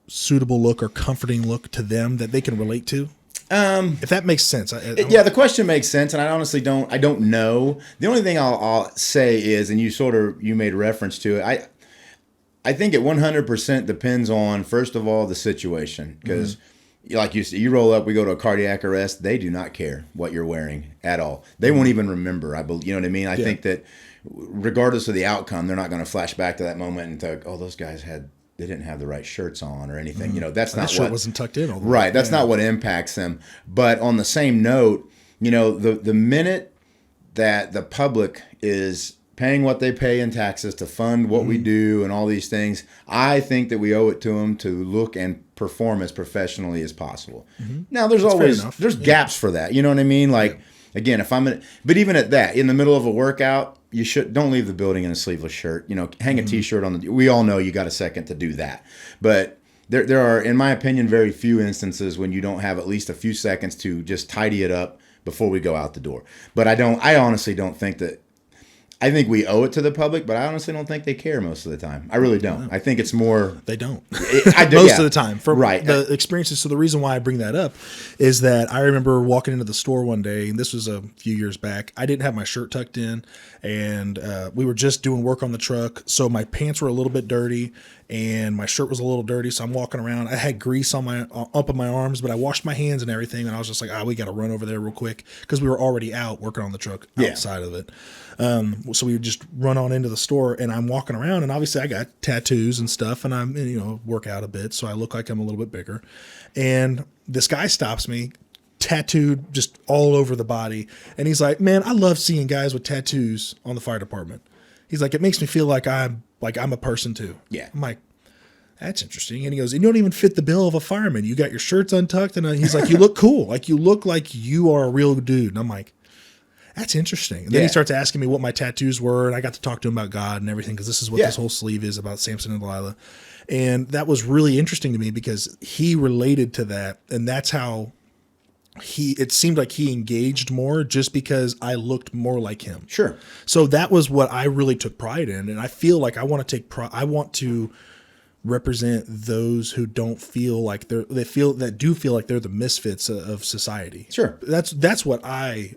suitable look or comforting look to them that they can relate to? If that makes sense. Yeah, the question makes sense, and I honestly don't know. The only thing I'll say is, and you made reference to it, I think it 100% depends on, first of all, the situation. Because like you said, you roll up, we go to a cardiac arrest, they do not care what you're wearing at all. They won't even remember. You know what I mean? I think that regardless of the outcome, they're not going to flash back to that moment and think, oh, those guys they didn't have the right shirts on or anything. That's not that shirt wasn't tucked in all the way. Right. That's not what impacts them. But on the same note, the minute that the public is paying what they pay in taxes to fund what we do and all these things, I think that we owe it to them to look and perform as professionally as possible. Now, there's gaps for that. You know what I mean? Like, again, but even at that, in the middle of a workout, don't leave the building in a sleeveless shirt. Hang a t-shirt on we all know you got a second to do that. But there are, in my opinion, very few instances when you don't have at least a few seconds to just tidy it up before we go out the door. But I honestly don't think that. I think we owe it to the public, but I honestly don't think they care most of the time. I really don't. I think it's more... They don't. Most of the time. From right. The experiences. So the reason why I bring that up is that I remember walking into the store one day, and this was a few years back. I didn't have my shirt tucked in, and we were just doing work on the truck. So my pants were a little bit dirty, and my shirt was a little dirty. So I'm walking around. I had grease on up on my arms, but I washed my hands and everything. And I was just like, we got to run over there real quick because we were already out working on the truck outside of it. So we would just run on into the store, and I'm walking around, and obviously I got tattoos and stuff, and I'm, work out a bit. So I look like I'm a little bit bigger. And this guy stops me, tattooed just all over the body. And he's like, man, I love seeing guys with tattoos on the fire department. He's like, it makes me feel like I'm a person too. Yeah. I'm like, that's interesting. And he goes, you don't even fit the bill of a fireman. You got your shirts untucked. And he's like, you look cool. Like you look like you are a real dude. And I'm like, that's interesting. And then he starts asking me what my tattoos were. And I got to talk to him about God and everything, because this is what this whole sleeve is about, Samson and Delilah. And that was really interesting to me because he related to that. And that's how it seemed like he engaged more just because I looked more like him. Sure. So that was what I really took pride in. And I feel like I want to take pride. I want to represent those who don't feel like they feel like they're the misfits of society. Sure. That's what I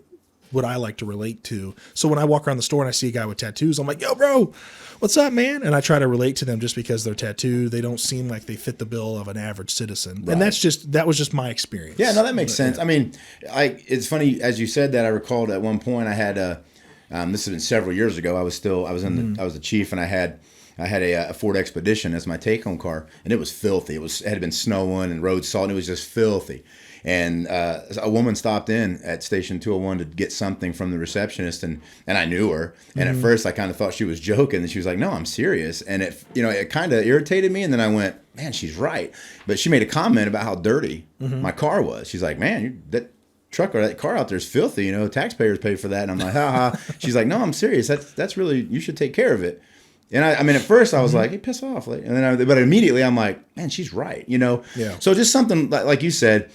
like to relate to. So when I walk around the store and I see a guy with tattoos, I'm like, yo, bro, what's up, man? And I try to relate to them just because they're tattooed. They don't seem like they fit the bill of an average citizen. Right. And that was just my experience. Yeah, no, that makes sense. Yeah. I mean, it's funny, as you said that, I recalled at one point I had this has been several years ago. I was the chief, and I had a Ford Expedition as my take-home car, and it was filthy. It had been snowing and road salt, and it was just filthy. And a woman stopped in at Station 201 to get something from the receptionist, and I knew her. And at first, I kind of thought she was joking, and she was like, "No, I'm serious." And it kind of irritated me. And then I went, "Man, she's right." But she made a comment about how dirty my car was. She's like, "Man, that truck or that car out there is filthy. Taxpayers pay for that." And I'm like, "Ha ha." She's like, "No, I'm serious. That's really, you should take care of it." And I mean, at first I was like, "Hey, piss off!" But immediately I'm like, "Man, she's right." Yeah. So just something like you said.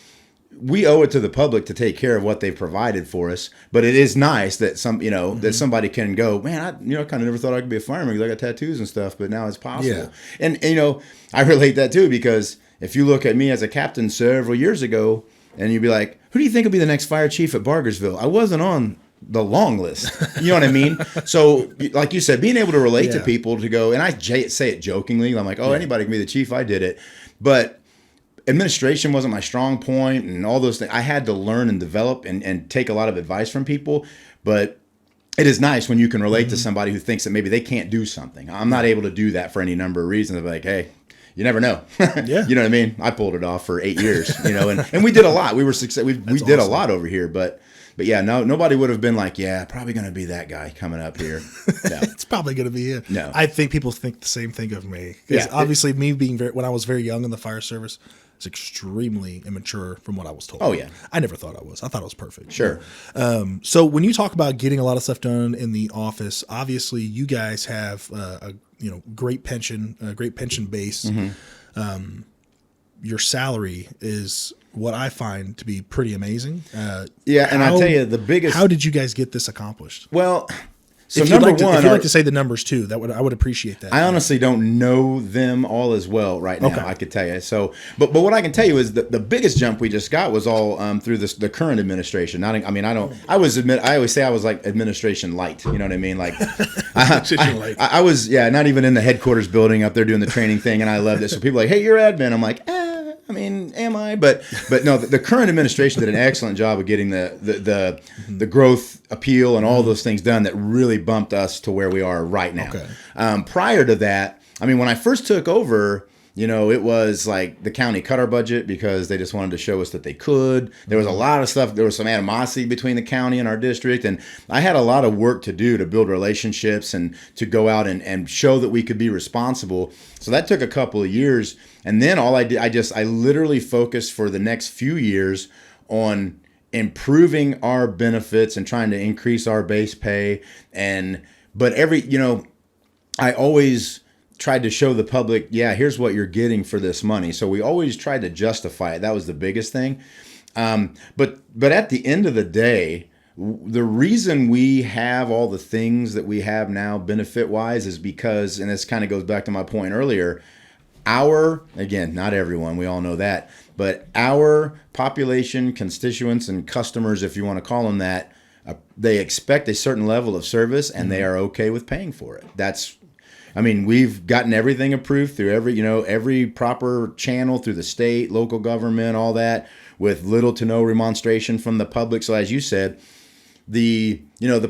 We owe it to the public to take care of what they've provided for us, but it is nice that that somebody can go, "Man, I kind of never thought I could be a fireman because I got tattoos and stuff, but now it's possible." Yeah. And I relate that too, because if you look at me as a captain several years ago, and you'd be like, "Who do you think will be the next fire chief at Bargersville?" I wasn't on the long list. You know what I mean? So, like you said, being able to relate to people to go, and I say it jokingly. I'm like, "Oh, anybody can be the chief. I did it," but administration wasn't my strong point, and all those things. I had to learn and develop and take a lot of advice from people. But it is nice when you can relate to somebody who thinks that maybe they can't do something. I'm not able to do that for any number of reasons. I'm like, hey, you never know. Yeah. You know what I mean? I pulled it off for 8 years, and we did a lot. We were we did a lot over here, but yeah, nobody would have been like, yeah, probably going to be that guy coming up here. No. It's probably going to be him. No. I think people think the same thing of me. Yeah. Obviously, me being when I was very young in the fire service, it's extremely immature from what I was told. Oh, yeah. I never thought I was. I thought I was perfect. Sure. So when you talk about getting a lot of stuff done in the office, obviously you guys have a great pension base. Mm-hmm. Your salary is what I find to be pretty amazing. Yeah, and I tell you, the biggest. How did you guys get this accomplished? Well, so if number you'd one, if you'd like to say the numbers too, I would appreciate that. I honestly don't know them all as well right now. Okay. I could tell you. So, but what I can tell you is that the biggest jump we just got was all through the current administration. I always say I was like administration light. You know what I mean? Like, I was not even in the headquarters building up there doing the training thing, and I loved it. So people are like, hey, you're admin. I'm like, I mean, am I? But no, the current administration did an excellent job of getting the growth appeal and all those things done that really bumped us to where we are right now. Okay. Prior to that, I mean, when I first took over, it was like the county cut our budget because they just wanted to show us that they could. There was a lot of stuff. There was some animosity between the county and our district. And I had a lot of work to do to build relationships and to go out and show that we could be responsible. So that took a couple of years. And then all I did, I literally focused for the next few years on improving our benefits and trying to increase our base pay. But I always tried to show the public, here's what you're getting for this money. So we always tried to justify it. That was the biggest thing. But at the end of the day, the reason we have all the things that we have now benefit-wise is because, and this kind of goes back to my point earlier, again, not everyone, we all know that, but our population, constituents, and customers, if you want to call them that, they expect a certain level of service and they are okay with paying for it. We've gotten everything approved through every proper channel through the state, local government, all that, with little to no remonstration from the public. So as you said, the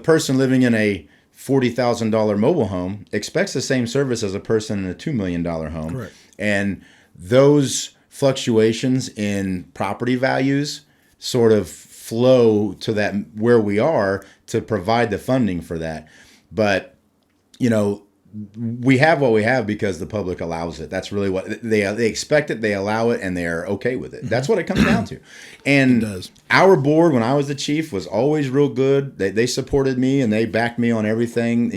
person living in a $40,000 mobile home expects the same service as a person in a $2 million home. Correct. And those fluctuations in property values sort of flow to that where we are to provide the funding for that. But, we have what we have because the public allows it. That's really what they expect it, they allow it, and they're okay with it. That's what it comes down to. And It does. Our board, when I was the chief, was always real good. They supported me and they backed me on everything,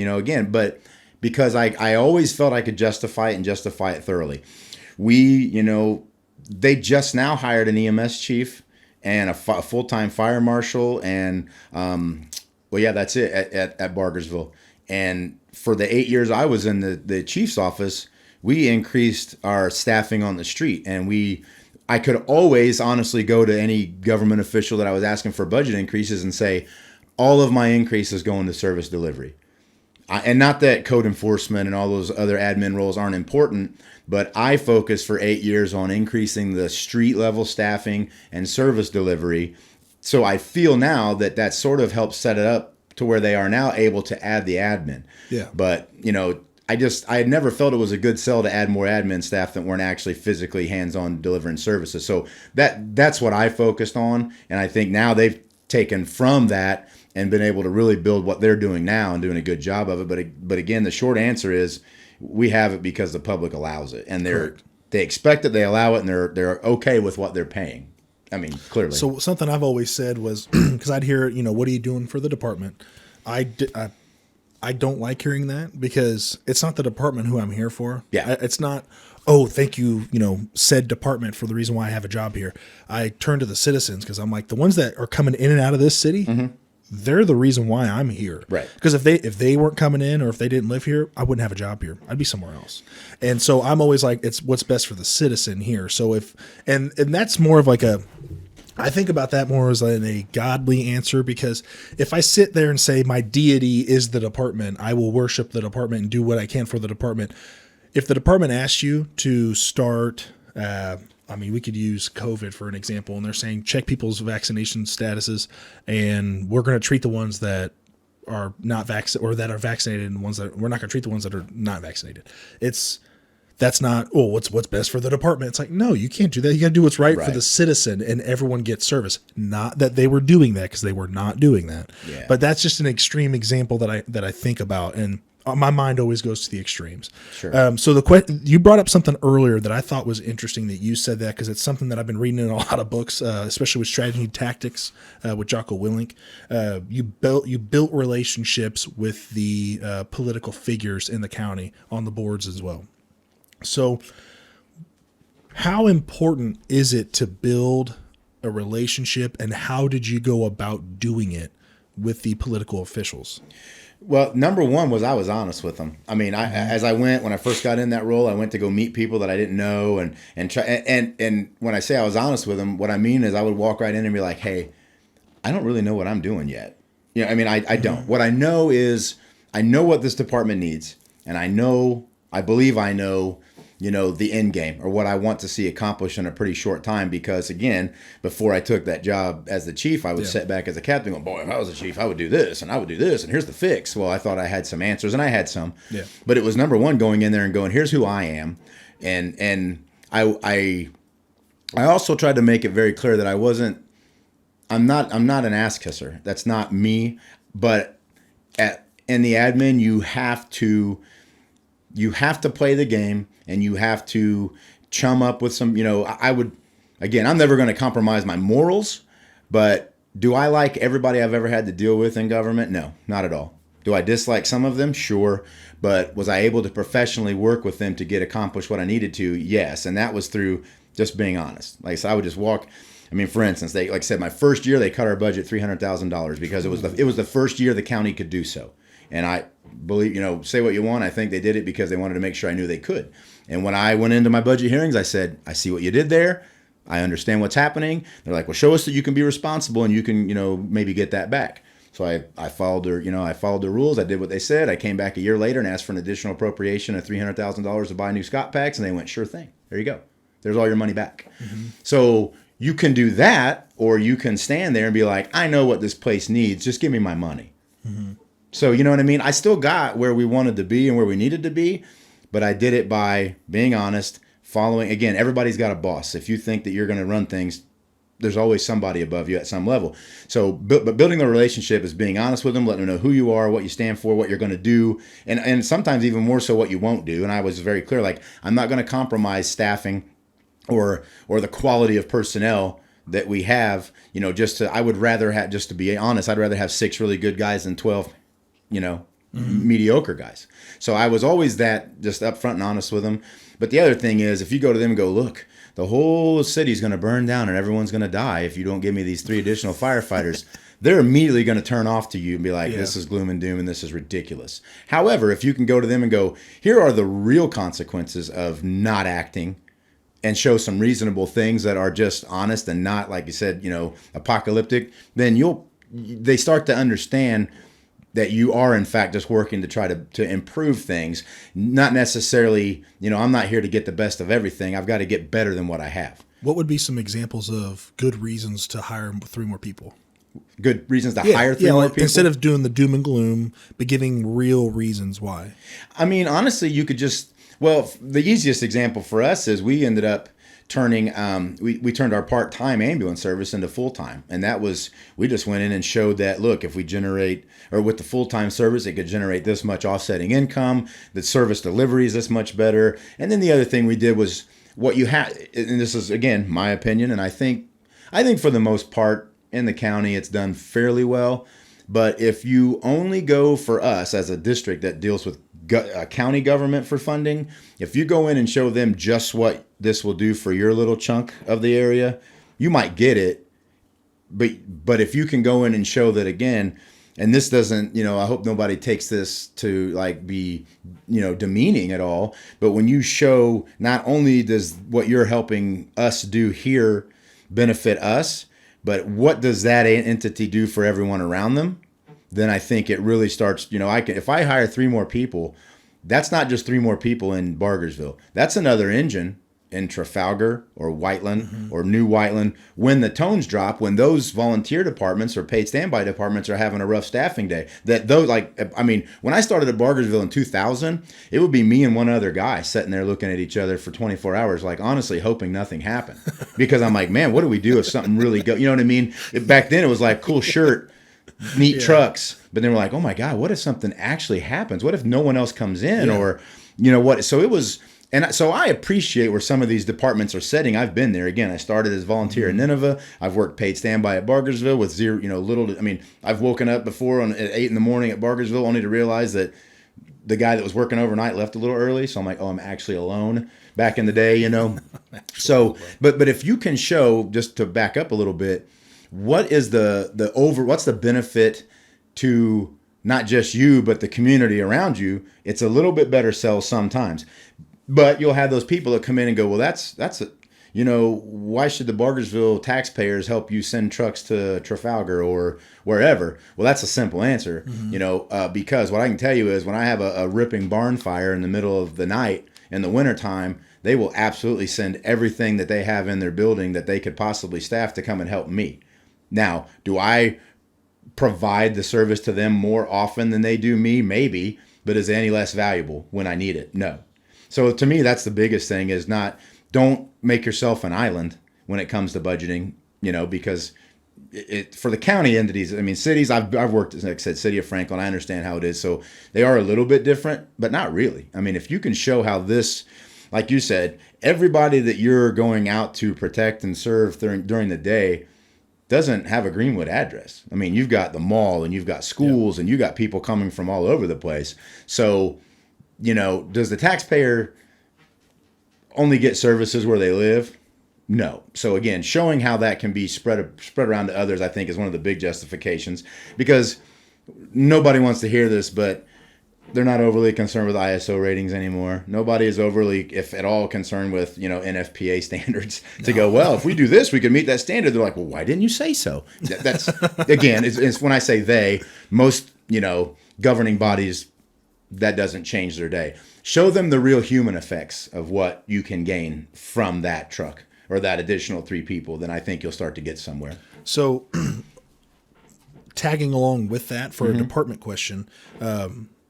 but because I always felt I could justify it and justify it thoroughly. They just now hired an EMS chief and a full-time fire marshal and, that's it at Bargersville. And for the 8 years I was in the chief's office, we increased our staffing on the street. And I could always honestly go to any government official that I was asking for budget increases and say, all of my increases go into service delivery. And not that code enforcement and all those other admin roles aren't important, but I focused for 8 years on increasing the street level staffing and service delivery. So I feel now that sort of helps set it up to where they are now able to add the admin. Yeah. But, I had never felt it was a good sell to add more admin staff that weren't actually physically hands-on delivering services. So that's what I focused on. And I think now they've taken from that and been able to really build what they're doing now and doing a good job of it. But again, the short answer is we have it because the public allows it. And they expect it, they allow it, and they're okay with what they're paying. Clearly. So something I've always said was, because I'd hear, what are you doing for the department? I don't like hearing that because it's not the department who I'm here for. Yeah. It's not, oh, thank you, said department for the reason why I have a job here. I turn to the citizens because I'm like, the ones that are coming in and out of this city, they're the reason why I'm here. Right. Because if they weren't coming in or if they didn't live here, I wouldn't have a job here. I'd be somewhere else. And so I'm always like, it's what's best for the citizen here. So and that's more of like I think about that more as a godly answer, because if I sit there and say my deity is the department, I will worship the department and do what I can for the department. If the department asks you to start, we could use COVID for an example, and they're saying check people's vaccination statuses, and we're going to treat the ones that are not vaccinated or that are vaccinated and ones that we're not going to treat the ones that are not vaccinated. That's not, oh, what's best for the department. It's like, no, you can't do that. You got to do what's right for the citizen, and everyone gets service. Not that they were doing that, because they were not doing that. Yeah. But that's just an extreme example that I think about, and my mind always goes to the extremes. Sure. So you brought up something earlier that I thought was interesting that you said that, because it's something that I've been reading in a lot of books, especially with strategy and tactics with Jocko Willink. You built relationships with the political figures in the county on the boards as well. So how important is it to build a relationship, and how did you go about doing it with the political officials? Well, number one was I was honest with them. I mean, when I first got in that role, I went to go meet people that I didn't know, and try, and when I say I was honest with them, what I mean is I would walk right in and be like, hey, I don't really know what I'm doing yet. You know, I mean, I don't. What I know is I know what this department needs, and I believe I know, the end game, or what I want to see accomplished in a pretty short time. Because again, before I took that job as the chief, I would sit back as a captain going, boy, if I was a chief, I would do this and I would do this, and here's the fix. Well, I thought I had some answers, and I had some, but it was number one, going in there and going, here's who I am. And I also tried to make it very clear that I'm not an ass kisser. That's not me. But in the admin, you have to play the game, and you have to chum up with some, I'm never going to compromise my morals, but do I like everybody I've ever had to deal with in government? No, not at all. Do I dislike some of them? Sure. But was I able to professionally work with them to get accomplished what I needed to? Yes. And that was through just being honest. Like I said, I would just walk. I mean, for instance, like I said, my first year, they cut our budget $300,000 because it was the first year the county could do so. And I believe, say what you want, I think they did it because they wanted to make sure I knew they could. And when I went into my budget hearings, I said, I see what you did there. I understand what's happening. They're like, well, show us that you can be responsible and you can, maybe get that back. So I followed their rules. I did what they said. I came back a year later and asked for an additional appropriation of $300,000 to buy new Scott packs. And they went, sure thing. There you go. There's all your money back. Mm-hmm. So you can do that, or you can stand there and be like, I know what this place needs. Just give me my money. Mm-hmm. So, you know what I mean? I still got where we wanted to be and where we needed to be, but I did it by being honest, following. Again, everybody's got a boss. If you think that you're going to run things, there's always somebody above you at some level. So, but building the relationship is being honest with them, letting them know who you are, what you stand for, what you're going to do, and sometimes even more so what you won't do. And I was very clear, like, I'm not going to compromise staffing or the quality of personnel that we have. I would rather have, just to be honest, I'd rather have 6 really good guys than 12 mediocre guys. So I was always that, just upfront and honest with them. But the other thing is, if you go to them and go, look, the whole city's going to burn down and everyone's going to die if you don't give me these 3 additional firefighters, they're immediately going to turn off to you and be like, this is gloom and doom and this is ridiculous. However, if you can go to them and go, here are the real consequences of not acting, and show some reasonable things that are just honest and not, like you said, apocalyptic, then they start to understand that you are, in fact, just working to try to improve things. Not necessarily, I'm not here to get the best of everything. I've got to get better than what I have. What would be some examples of good reasons to hire 3 more people? Good reasons to hire 3 more people? Instead of doing the doom and gloom, but giving real reasons why. I mean, honestly, you could the easiest example for us is we ended up turning, we turned our part-time ambulance service into full-time. And that was, we just went in and showed that, look, if we generate, or with the full-time service, it could generate this much offsetting income, the service delivery is this much better. And then the other thing we did was what you had, and this is, again, my opinion, and I think for the most part in the county, it's done fairly well. But if you only go for us as a district that deals with county government for funding, if you go in and show them just what this will do for your little chunk of the area, you might get it. But if you can go in and show that, again, and this doesn't, I hope nobody takes this to like be, demeaning at all, but when you show not only does what you're helping us do here benefit us, but what does that entity do for everyone around them? Then I think it really starts, if I hire 3 more people, that's not just 3 more people in Bargersville. That's another engine in Trafalgar or Whiteland or New Whiteland, when the tones drop, when those volunteer departments or paid standby departments are having a rough staffing day, that those, like, I mean, when I started at Bargersville in 2000, it would be me and one other guy sitting there looking at each other for 24 hours, like honestly hoping nothing happened, because I'm like, man, what do we do if something really go, you know what I mean? Back then it was like, cool shirt, neat trucks, but then we're like, oh my God, what if something actually happens? What if no one else comes in, or you know what? So it was. And so I appreciate where some of these departments are setting. I've been there. Again, I started as volunteer in Nineveh. I've worked paid standby at Bargersville with zero, little. I mean, I've woken up before at 8 in the morning at Bargersville only to realize that the guy that was working overnight left a little early. So I'm like, oh, I'm actually alone back in the day, So, but if you can show, just to back up a little bit, what is what's the benefit to not just you, but the community around you? It's a little bit better sell sometimes. But you'll have those people that come in and go, well, that's why should the Bargersville taxpayers help you send trucks to Trafalgar or wherever? Well, that's a simple answer, because what I can tell you is when I have a ripping barn fire in the middle of the night in the wintertime, they will absolutely send everything that they have in their building that they could possibly staff to come and help me. Now, do I provide the service to them more often than they do me? Maybe, but is it any less valuable when I need it? No. So to me, that's the biggest thing, is don't make yourself an island when it comes to budgeting, because for the county entities, I mean, cities, I've worked, like I said, City of Franklin, I understand how it is. So they are a little bit different, but not really. I mean, if you can show how this, like you said, everybody that you're going out to protect and serve during the day doesn't have a Greenwood address. I mean, you've got the mall and you've got schools and you got people coming from all over the place. So, does the taxpayer only get services where they live? No. So again, showing how that can be spread around to others, I think, is one of the big justifications, because nobody wants to hear this, but they're not overly concerned with ISO ratings anymore. Nobody is overly, if at all, concerned with, NFPA standards to go, well, if we do this, we can meet that standard. They're like, well, why didn't you say so? That's, again, it's when I say they, most, governing bodies, that doesn't change their day. Show them the real human effects of what you can gain from that truck or that additional 3 people, then I think you'll start to get somewhere. So tagging along with that for a department question,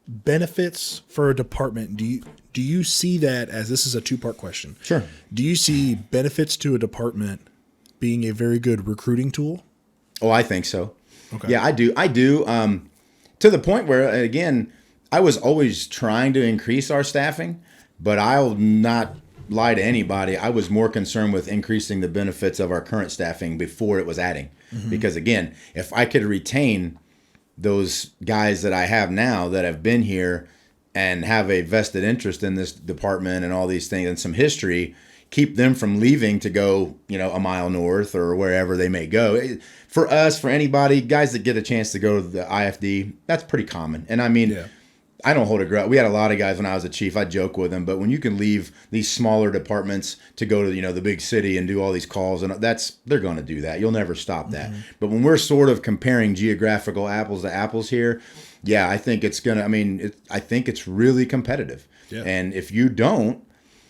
benefits for a department, do you see that as, this is a 2-part question. Sure. Do you see benefits to a department being a very good recruiting tool? Oh, I think so. Okay. Yeah, I do. To the point where, again, I was always trying to increase our staffing, but I'll not lie to anybody. I was more concerned with increasing the benefits of our current staffing before it was adding. Because again, if I could retain those guys that I have now that have been here and have a vested interest in this department and all these things and some history, keep them from leaving to go, a mile north or wherever they may go. For us, for anybody, guys that get a chance to go to the IFD, that's pretty common. And I mean, I don't hold a grudge. We had a lot of guys when I was a chief. I joke with them, but when you can leave these smaller departments to go to the big city and do all these calls, and they're going to do that. You'll never stop that. But when we're sort of comparing geographical apples to apples here, yeah, I think it's gonna. I mean, I think it's really competitive. Yeah. And if you don't,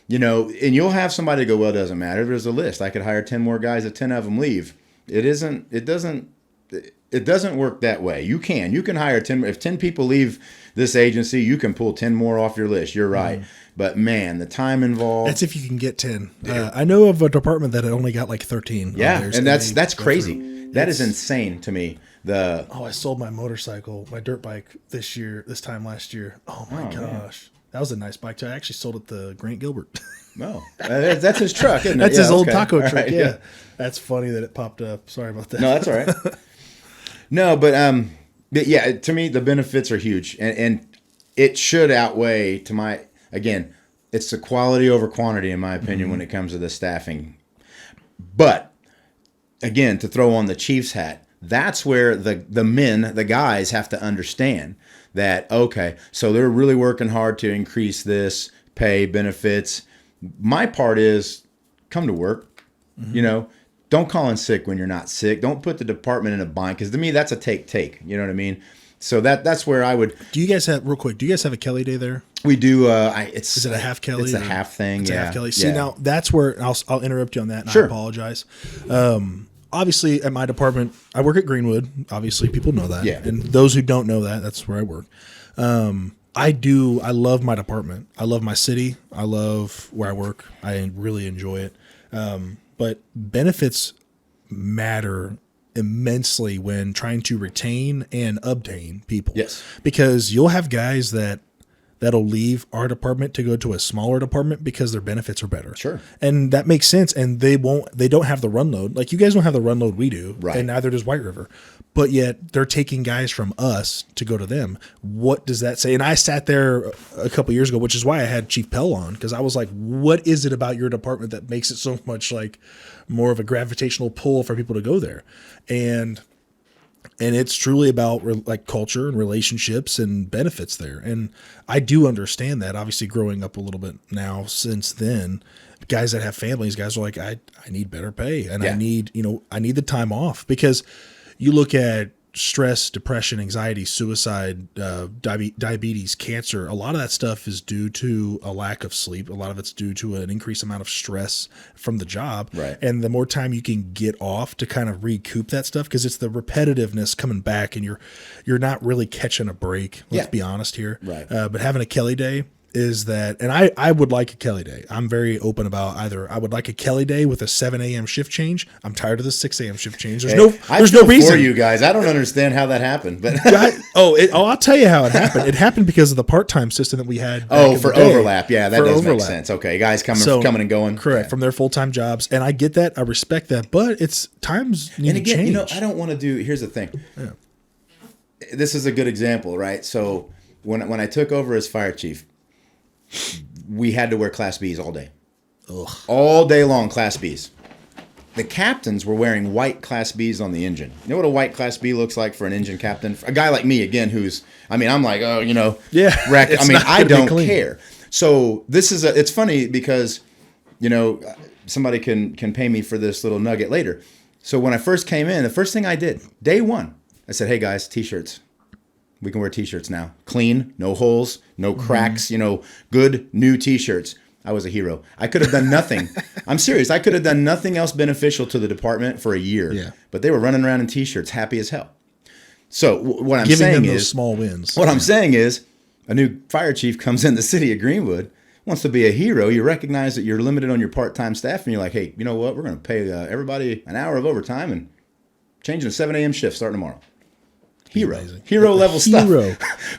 and you'll have somebody go, well, it doesn't matter. There's a list. I could hire 10 more guys if 10 of them leave. It doesn't work that way. You can hire 10. If 10 people leave this agency, you can pull 10 more off your list. You're right. But man, the time involved. That's if you can get 10. I know of a department that only got like 13. Yeah. And that's crazy. That is insane to me. I sold my motorcycle, my dirt bike this time last year. Oh my gosh. Man. That was a nice bike too. I actually sold it to Grant Gilbert. No, that's his truck, isn't it? That's his old taco truck. Right, yeah. That's funny that it popped up. Sorry about that. No, that's all right. No, but yeah, to me, the benefits are huge, and it should outweigh it's the quality over quantity, in my opinion, when it comes to the staffing. But again, to throw on the Chiefs hat, that's where the guys have to understand that, okay, so they're really working hard to increase this pay, benefits. My part is come to work, don't call in sick when you're not sick. Don't put the department in a bind, because to me, that's a take. You know what I mean? So that's where I would. Do you guys have a Kelly day there? We do. Is it a half Kelly? It's a half thing. It's yeah. a half Kelly. See, Yeah. now that's where I'll interrupt you on that. And Sure. I apologize. Obviously, at my department, I work at Greenwood. Obviously, people know that. Yeah. And those who don't know that, that's where I work. I love my department. I love my city. I love where I work. I really enjoy it. But benefits matter immensely when trying to retain and obtain people. Yes. Because you'll have guys that'll leave our department to go to a smaller department because their benefits are better. Sure. And that makes sense. And they don't have the run load. Like, you guys don't have the run load we do. Right. And neither does White River. But yet they're taking guys from us to go to them. What does that say? And I sat there a couple years ago, which is why I had Chief Pell on, because I was like, what is it about your department that makes it so much like more of a gravitational pull for people to go there? And it's truly about like culture and relationships and benefits there. And I do understand that. Obviously, growing up a little bit now since then, guys that have families, guys are like, I need better pay, and I need the time off, because you look at stress, depression, anxiety, suicide, diabetes, cancer. A lot of that stuff is due to a lack of sleep. A lot of it's due to an increased amount of stress from the job. Right. And the more time you can get off to kind of recoup that stuff, because it's the repetitiveness coming back, and you're not really catching a break. Let's be honest here. Right. But having a Kelly day is that, and I would like a Kelly day. I'm very open about either. I would like a Kelly day with a 7 a.m. shift change. I'm tired of the 6 a.m. shift change. There's no reason for you guys. I don't understand how that happened, but I'll tell you how it happened. It happened because of the part-time system that we had. For overlap. Yeah, that does make sense. Okay, guys coming and going. Correct, from their full-time jobs, and I get that. I respect that, but it's times need to change. I don't want to do. Here's the thing. Yeah. This is a good example, right? So when I took over as fire chief, we had to wear Class Bs all day. Ugh. All day long, Class Bs. The captains were wearing white Class Bs on the engine. You know what a white Class B looks like for an engine captain? A guy like me, again, I'm like, wreck. I don't care. So it's funny because, somebody can pay me for this little nugget later. So when I first came in, the first thing I did, day one, I said, hey guys, t-shirts. We can wear t-shirts now. Clean, no holes, no cracks, good new t-shirts. I was a hero. I could have done nothing. I'm serious. I could have done nothing else beneficial to the department for a year. Yeah. But they were running around in t-shirts, happy as hell. So what I'm saying is small wins. What I'm saying is a new fire chief comes in the city of Greenwood, wants to be a hero. You recognize that you're limited on your part-time staff, and you're like, hey, you know what? We're going to pay everybody an hour of overtime and changing a 7 a.m. shift starting tomorrow. Hero level stuff.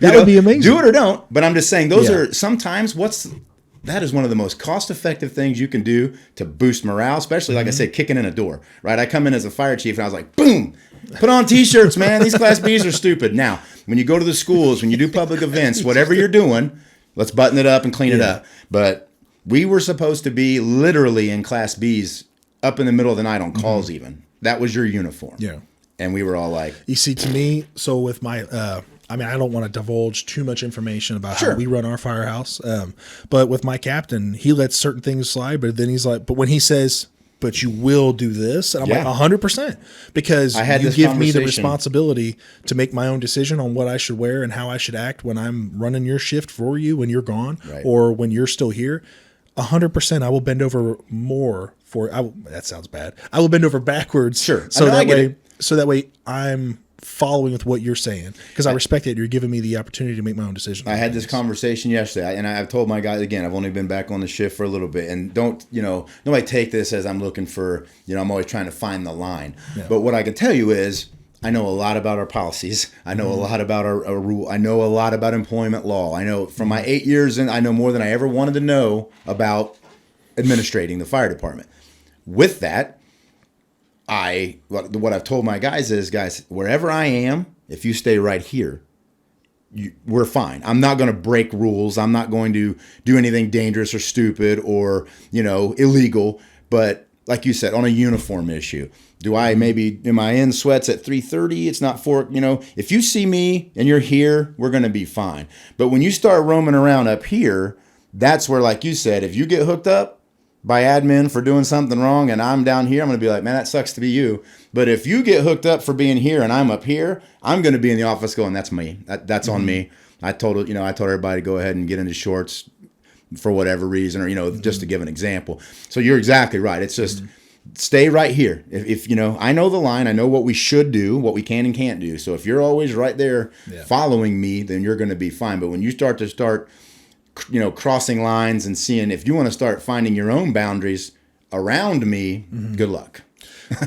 That would be amazing. Do it or don't. But I'm just saying those are sometimes that is one of the most cost-effective things you can do to boost morale, especially, like I said, kicking in a door, right? I come in as a fire chief and I was like, boom, put on t-shirts, man. These Class Bs are stupid. Now, when you go to the schools, when you do public events, whatever you're doing, let's button it up and clean it up. But we were supposed to be literally in Class Bs up in the middle of the night on calls even. That was your uniform. Yeah. And we were all like, you see, to me, so with my, I don't want to divulge too much information about how we run our firehouse. But with my captain, he lets certain things slide, but then he's like, but when he says, but you will do this, and I'm like 100%, because you give me the responsibility to make my own decision on what I should wear and how I should act when I'm running your shift for you when you're gone or when you're still here. 100%, I will bend over more that sounds bad. I will bend over backwards. Sure. So that way I'm following with what you're saying, because I respect that you're giving me the opportunity to make my own decision. I had this conversation yesterday, and I've told my guys, again, I've only been back on the shift for a little bit, and nobody take this as I'm looking for, I'm always trying to find the line. Yeah. But what I can tell you is I know a lot about our policies. I know a lot about our rule. I know a lot about employment law. I know from my 8 years in, I know more than I ever wanted to know about administrating the fire department. With that, what I've told my guys is, guys, wherever I am, if you stay right here, we're fine. I'm not going to break rules. I'm not going to do anything dangerous or stupid or, illegal. But like you said, on a uniform issue, am I in sweats at 3:30? It's not 4, if you see me and you're here, we're going to be fine. But when you start roaming around up here, that's where, like you said, if you get hooked up by admin for doing something wrong and I'm down here, I'm going to be like, man, that sucks to be you. But if you get hooked up for being here and I'm up here, I'm going to be in the office going, that's me. That's on me. I told everybody to go ahead and get into shorts for whatever reason, or, just to give an example. So you're exactly right. It's just stay right here. If I know the line, I know what we should do, what we can and can't do. So if you're always right there following me, then you're going to be fine. But when you start crossing lines and seeing, if you want to start finding your own boundaries around me, good luck.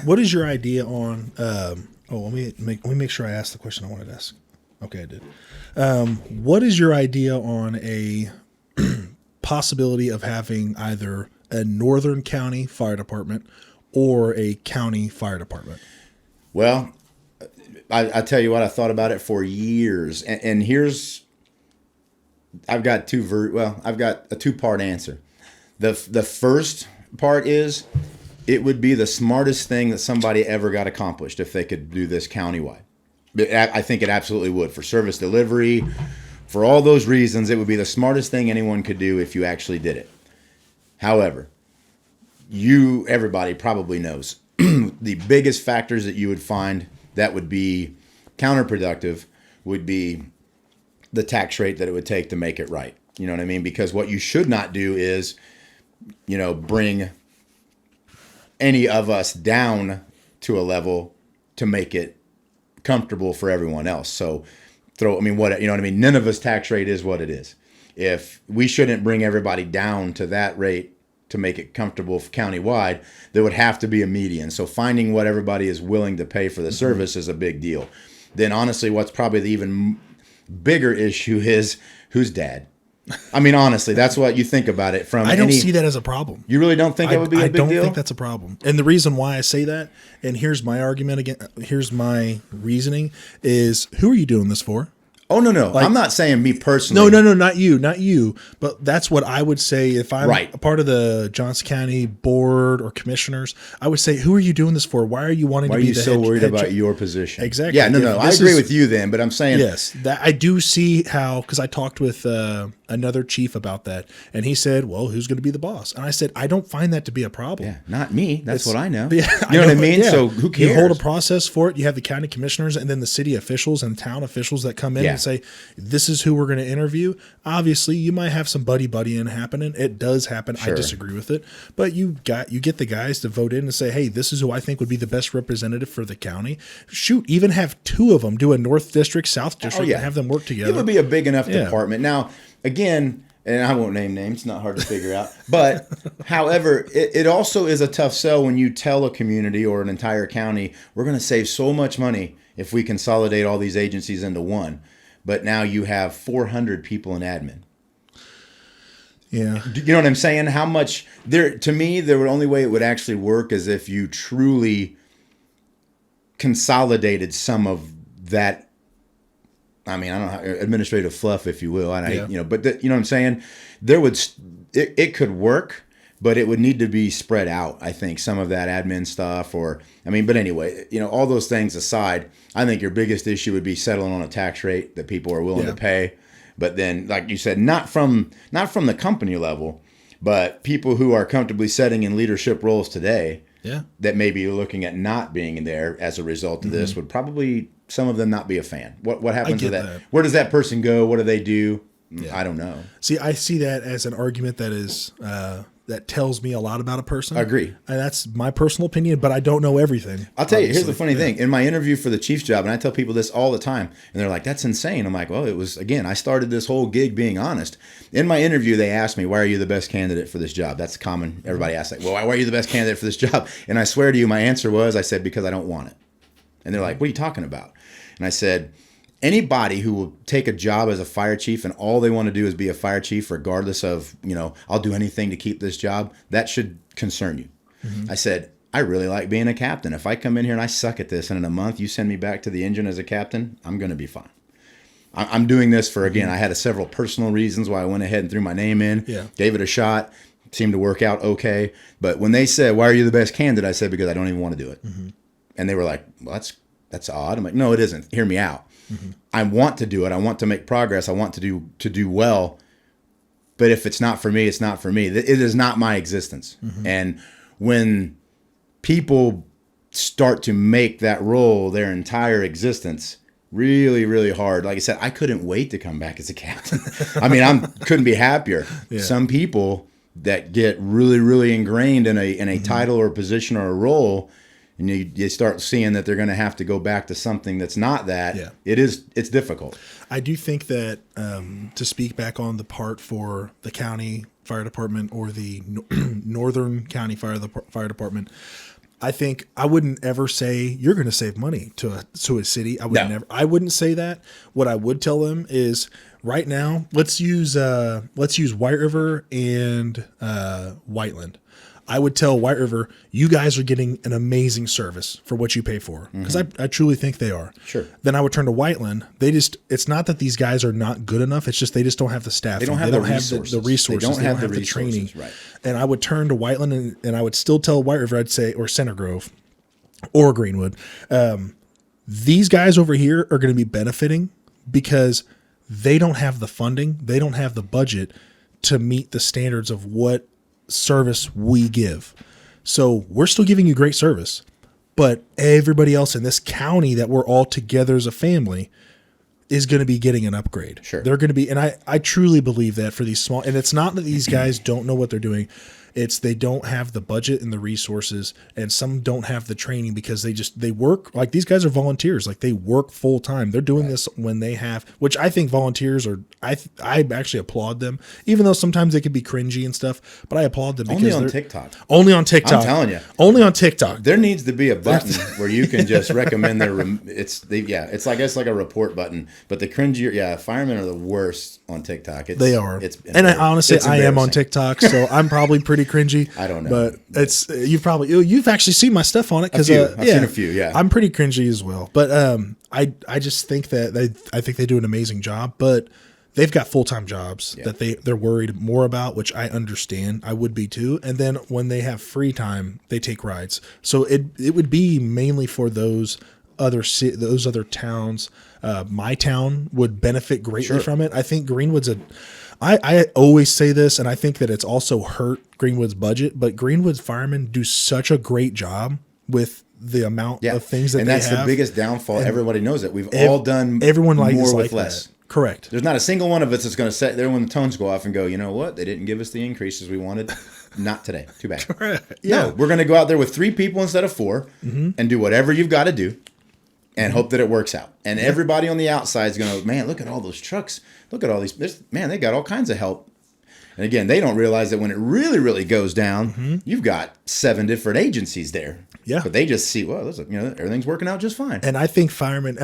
What is your idea on, let me make sure I asked the question I wanted to ask. Okay, I did. What is your idea on a possibility of having either a northern county fire department or a county fire department? Well, I tell you what, I thought about it for years, and here's, I've got a two-part answer. The first part is, it would be the smartest thing that somebody ever got accomplished if they could do this countywide. I think it absolutely would, for service delivery, for all those reasons. It would be the smartest thing anyone could do if you actually did it. However, everybody probably knows the biggest factors that you would find that would be counterproductive would be the tax rate that it would take to make it right. You know what I mean? Because what you should not do is, bring any of us down to a level to make it comfortable for everyone else. So Nineveh's tax rate is what it is. If we shouldn't bring everybody down to that rate to make it comfortable countywide, there would have to be a median. So finding what everybody is willing to pay for the service is a big deal. Then honestly, what's probably the even bigger issue is who's dad. I mean, honestly, that's what you think about it from. I don't see that as a problem. You really don't think it would be a big deal? I don't think that's a problem. And the reason why I say that, and here's my argument again, here's my reasoning, is who are you doing this for? Oh, no. I'm not saying me personally. No, not you. But that's what I would say if I'm a part of the Johnson County board or commissioners. I would say, who are you doing this for? Why are you wanting to be the head? Why are you so worried about your position? Exactly. Yeah, no. I agree with you then, but I'm saying. Yes, that I do see how, because I talked with another chief about that, and he said, well, who's going to be the boss? And I said, I don't find that to be a problem. Yeah, not me. That's what I know. Yeah, you know what I mean? Yeah. So who cares? You hold a process for it. You have the county commissioners and then the city officials and town officials that come in and say, this is who we're going to interview. Obviously, you might have some buddying happening. It does happen. Sure. I disagree with it. But you get the guys to vote in and say, hey, this is who I think would be the best representative for the county. Shoot, even have two of them do a North District, South District, and have them work together. It would be a big enough department. Now, again, and I won't name names, it's not hard to figure out. But however, it also is a tough sell when you tell a community or an entire county, we're going to save so much money if we consolidate all these agencies into one. But now you have 400 people in admin. Yeah. You know what I'm saying? How much to me, the only way it would actually work is if you truly consolidated some of that. I mean, I don't know, administrative fluff, if you will. And you know what I'm saying? It could work, but it would need to be spread out. I think some of that admin stuff, but anyway, all those things aside, I think your biggest issue would be settling on a tax rate that people are willing to pay. But then, like you said, not from the company level, but people who are comfortably sitting in leadership roles today, that may be looking at not being there as a result of this would probably, some of them, not be a fan. What happens to that? Where does that person go? What do they do? I don't know. See, I see that as an argument that is that tells me a lot about a person. I agree. And that's my personal opinion, but I don't know everything. I'll tell you, here's the funny thing. In my interview for the chief's job, and I tell people this all the time, and they're like, that's insane. I'm like, well, it was, again, I started this whole gig being honest. In my interview, they asked me, why are you the best candidate for this job? That's common. Everybody asks, like, well, why are you the best candidate for this job? And I swear to you, my answer was, I said, because I don't want it. And they're like, what are you talking about? And I said, anybody who will take a job as a fire chief and all they want to do is be a fire chief, regardless of, I'll do anything to keep this job, that should concern you. I said, I really like being a captain. If I come in here and I suck at this and in a month you send me back to the engine as a captain, I'm going to be fine. I'm doing this for, again, I had several personal reasons why I went ahead and threw my name in, gave it a shot, seemed to work out okay. But when they said, why are you the best candidate? I said, because I don't even want to do it. And they were like, well, that's odd. I'm like, no, it isn't. Hear me out. I want to do it. I want to make progress. I want to do well. But if it's not for me, it's not for me. It is not my existence. And when people start to make that role their entire existence, really, really hard. Like I said, I couldn't wait to come back as a captain. I mean, couldn't be happier. Yeah. Some people that get really, really ingrained in a title or a position or a role, and you start seeing that they're going to have to go back to something that's not that. Yeah. It's difficult. I do think that to speak back on the part for the county fire department or the Northern County Fire Department, I think I wouldn't ever say you're going to save money to a city. I would never. I wouldn't say that. What I would tell them is right now, let's use White River and Whiteland. I would tell White River, you guys are getting an amazing service for what you pay for, because I truly think they are. Sure. Then I would turn to Whiteland. It's not that these guys are not good enough. It's just they just don't have the staff. They don't have the resources. The resources. They don't have the training. Right. And I would turn to Whiteland and I would still tell White River, I'd say, or Center Grove or Greenwood. These guys over here are going to be benefiting because they don't have the funding. They don't have the budget to meet the standards of what service we give. So we're still giving you great service, but everybody else in this county that we're all together as a family is going to be getting an upgrade. Sure. They're going to be, and I truly believe that for these small, and it's not that these guys don't know what they're doing. It's they don't have the budget and the resources, and some don't have the training because they work, like these guys are volunteers. Like they work full time. They're doing this when they have, which I think volunteers are, I actually applaud them, even though sometimes they can be cringy and stuff, but I applaud them because only on TikTok. Only on TikTok. I'm telling you. Only on TikTok. There needs to be a button where you can just recommend it's like a report button, but the cringier, firemen are the worst on TikTok. They are. I am on TikTok, so I'm probably pretty cringy. I don't know, but it's you've actually seen my stuff on it because I've seen a few. Yeah, I'm pretty cringy as well. But I just think that they do an amazing job, but they've got full-time jobs that they're worried more about, which I understand. I would be too. And then when they have free time, they take rides. So it would be mainly for those other towns. My town would benefit greatly from it. I think Greenwood's I always say this, and I think that it's also hurt Greenwood's budget, but Greenwood's firemen do such a great job with the amount of things that they have. And that's the biggest downfall. Everybody knows that. We've all done more with less. That. Correct. There's not a single one of us that's going to sit there when the tones go off and go, you know what? They didn't give us the increases we wanted. Not today. Too bad. Correct. Yeah. No, we're going to go out there with 3 people instead of 4 and do whatever you've got to do and hope that it works out. And everybody on the outside is going to, man, look at all those trucks. Look at all these. Man, they got all kinds of help. And again, they don't realize that when it really, really goes down, you've got 7 different agencies there. Yeah. But they just see, well, everything's working out just fine. And I think firemen,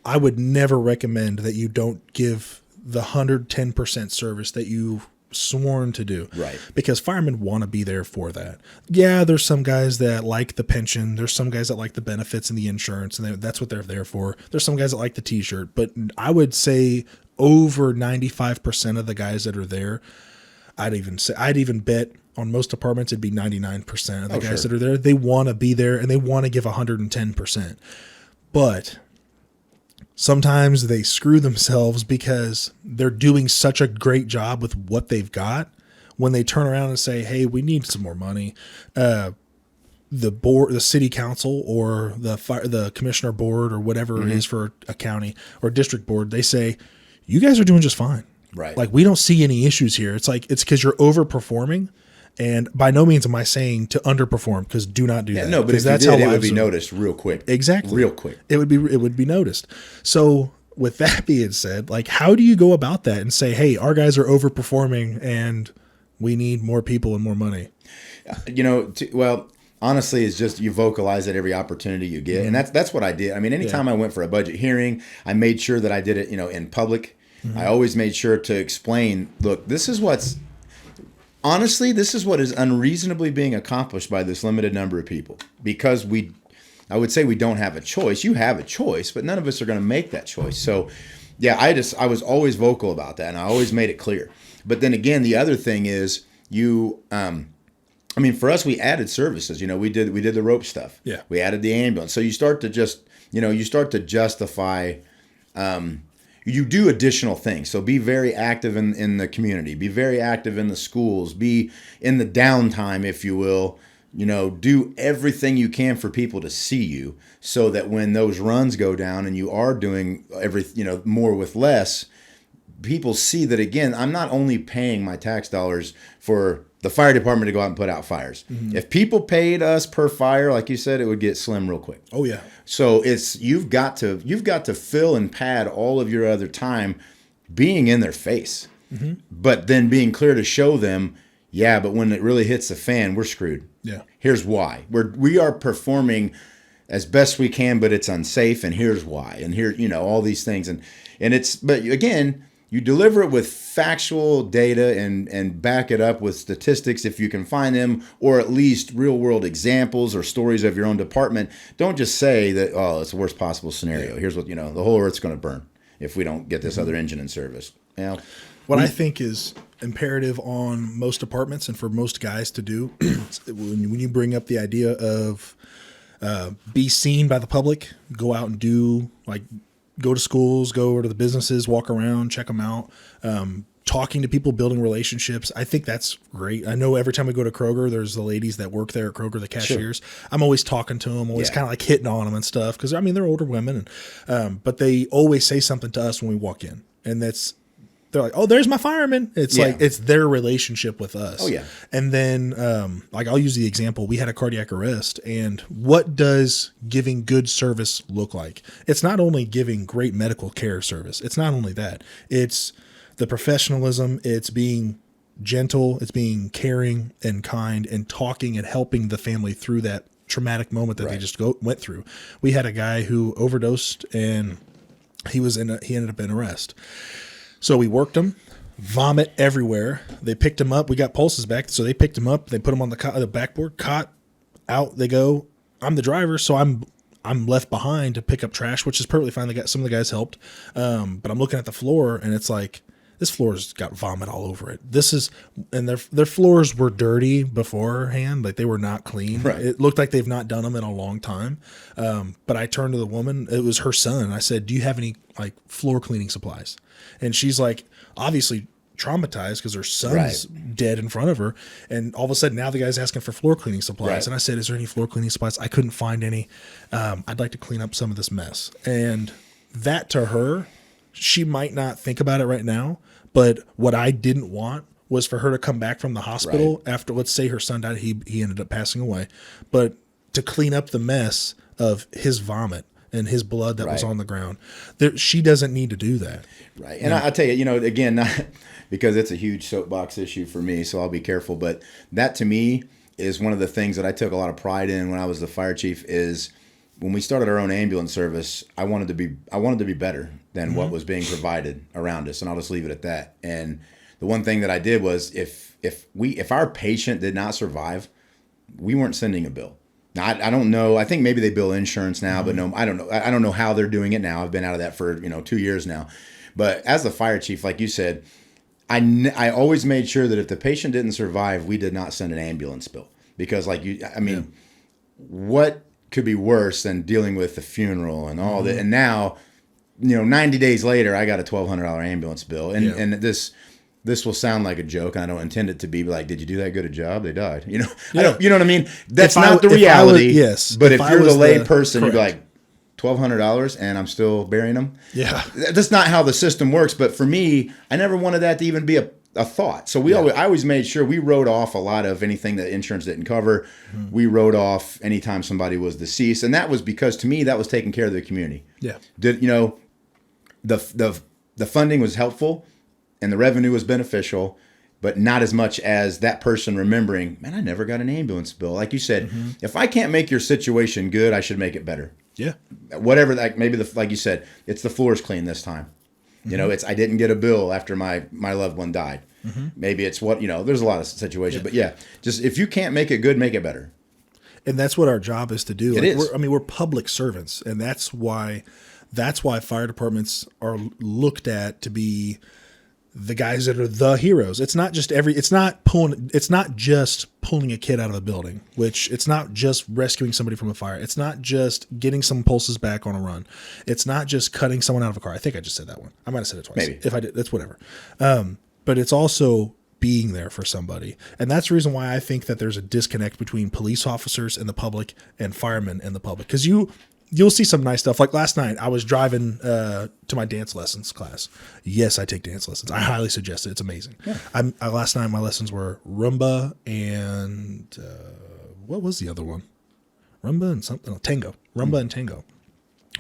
I would never recommend that you don't give the 110% service that you've sworn to do. Right. Because firemen want to be there for that. Yeah, there's some guys that like the pension. There's some guys that like the benefits and the insurance, and that's what they're there for. There's some guys that like the T-shirt. But I would say over 95% of the guys that are there, I'd even bet on most departments it'd be 99% of the guys that are there. They want to be there and they want to give 110%. But sometimes they screw themselves because they're doing such a great job with what they've got. When they turn around and say, hey, we need some more money, the city council or the commissioner board or whatever it is for a county or district board, they say, you guys are doing just fine. Right. Like, we don't see any issues here. It's like, it's because you're overperforming. And by no means am I saying to underperform, because do not do that. No, but if that's it would be noticed real quick. Exactly. Real quick. It would be noticed. So with that being said, like, how do you go about that and say, hey, our guys are overperforming and we need more people and more money? Honestly, it's just you vocalize at every opportunity you get. And that's what I did. I mean, anytime I went for a budget hearing, I made sure that I did it, in public. I always made sure to explain, look, this is what is unreasonably being accomplished by this limited number of people, because I would say we don't have a choice. You have a choice, but none of us are going to make that choice. So yeah, I was always vocal about that, and I always made it clear. But then again, the other thing is for us, we added services. We did the rope stuff. Yeah. We added the ambulance. So you start to justify, you do additional things. So be very active in the community, be very active in the schools, be in the downtime, if you will, do everything you can for people to see you, so that when those runs go down and you are doing more with less, people see that, again, I'm not only paying my tax dollars for the fire department to go out and put out fires. Mm-hmm. If people paid us per fire, like you said, it would get slim real quick. Oh yeah. So you've got to fill and pad all of your other time being in their face, mm-hmm. but then being clear to show them, yeah, but when it really hits the fan, we're screwed. Yeah. Here's why. We are performing as best we can, but it's unsafe, and here's why. And here, all these things. But again, you deliver it with factual data and back it up with statistics if you can find them, or at least real world examples or stories of your own department. Don't just say that, oh, it's the worst possible scenario. Here's what, the whole earth's going to burn if we don't get this mm-hmm. other engine in service. What I think is imperative on most departments and for most guys to do when you bring up the idea of be seen by the public, go out and do, like, go to schools, go over to the businesses, walk around, check them out, talking to people, building relationships. I think that's great. I know every time we go to Kroger, there's the ladies that work there at Kroger, the cashiers. Sure. I'm always talking to them, always kind of like hitting on them and stuff, because, they're older women, but they always say something to us when we walk in, and they're like, oh, there's my fireman. It's like, it's their relationship with us. Oh, yeah. And then, I'll use the example. We had a cardiac arrest, and what does giving good service look like? It's not only giving great medical care service. It's not only that. It's the professionalism. It's being gentle. It's being caring and kind and talking and helping the family through that traumatic moment that they just went through. We had a guy who overdosed, and he ended up in arrest. So we worked him, vomit everywhere. They picked him up. We got pulses back. So they picked him up. They put him on the backboard, cot, out they go. I'm the driver, so I'm left behind to pick up trash, which is perfectly fine. Some of the guys helped. But I'm looking at the floor, and it's like, this floor's got vomit all over it. And their floors were dirty beforehand. Like, they were not clean. Right. It looked like they've not done them in a long time. But I turned to the woman. It was her son. I said, do you have any, like, floor cleaning supplies? And she's like, obviously traumatized because her son's dead in front of her. And all of a sudden now the guy's asking for floor cleaning supplies. Right. And I said, is there any floor cleaning supplies? I couldn't find any. I'd like to clean up some of this mess. And that, to her, she might not think about it right now, but what I didn't want was for her to come back from the hospital after, let's say her son died, he ended up passing away, but to clean up the mess of his vomit and his blood that was on the ground. She doesn't need to do that. Right. And I'll tell you, again, not because it's a huge soapbox issue for me, so I'll be careful, but that to me is one of the things that I took a lot of pride in when I was the fire chief. Is when we started our own ambulance service, I wanted to be better than mm-hmm. what was being provided around us, and I'll just leave it at that. And the one thing that I did was, if our patient did not survive, we weren't sending a bill. Now, I don't know. I think maybe they bill insurance now, mm-hmm. but no, I don't know. I don't know how they're doing it now. I've been out of that for 2 years now. But as the fire chief, like you said, I always made sure that if the patient didn't survive, we did not send an ambulance bill, because what could be worse than dealing with the funeral and all mm-hmm. that? And now, 90 days later, I got a $1,200 ambulance bill, and this will sound like a joke, and I don't intend it to be, like, did you do that good a job? They died. I don't. You know what I mean? That's not the reality. Yes. But if you're the lay person, you'd be like, $1,200 and I'm still burying them. Yeah. That's not how the system works. But for me, I never wanted that to even be a thought. So I always made sure we wrote off a lot of anything that insurance didn't cover. Mm-hmm. We wrote off anytime somebody was deceased, and that was because, to me, that was taking care of the community. Yeah. The funding was helpful and the revenue was beneficial, but not as much as that person remembering, man, I never got an ambulance bill. Like you said, mm-hmm. if I can't make your situation good, I should make it better. Yeah. Whatever that, maybe like you said, it's the floor's clean this time. Mm-hmm. I didn't get a bill after my loved one died. Mm-hmm. Maybe it's there's a lot of situations, but just if you can't make it good, make it better. And that's what our job is to do. It is. We're public servants, and that's why fire departments are looked at to be the guys that are the heroes. It's not just pulling a kid out of a building, which it's not just rescuing somebody from a fire. It's not just getting some pulses back on a run. It's not just cutting someone out of a car. I think I just said that one. I might have said it twice. Maybe. If I did, that's whatever. But it's also being there for somebody. And that's the reason why I think that there's a disconnect between police officers and the public and firemen and the public. Because you'll see some nice stuff. Like last night, I was driving to my dance lessons class. Yes, I take dance lessons. I highly suggest it. It's amazing. Yeah. Last night, my lessons were Rumba and what was the other one? Rumba and something. Oh, Tango. Rumba and Tango.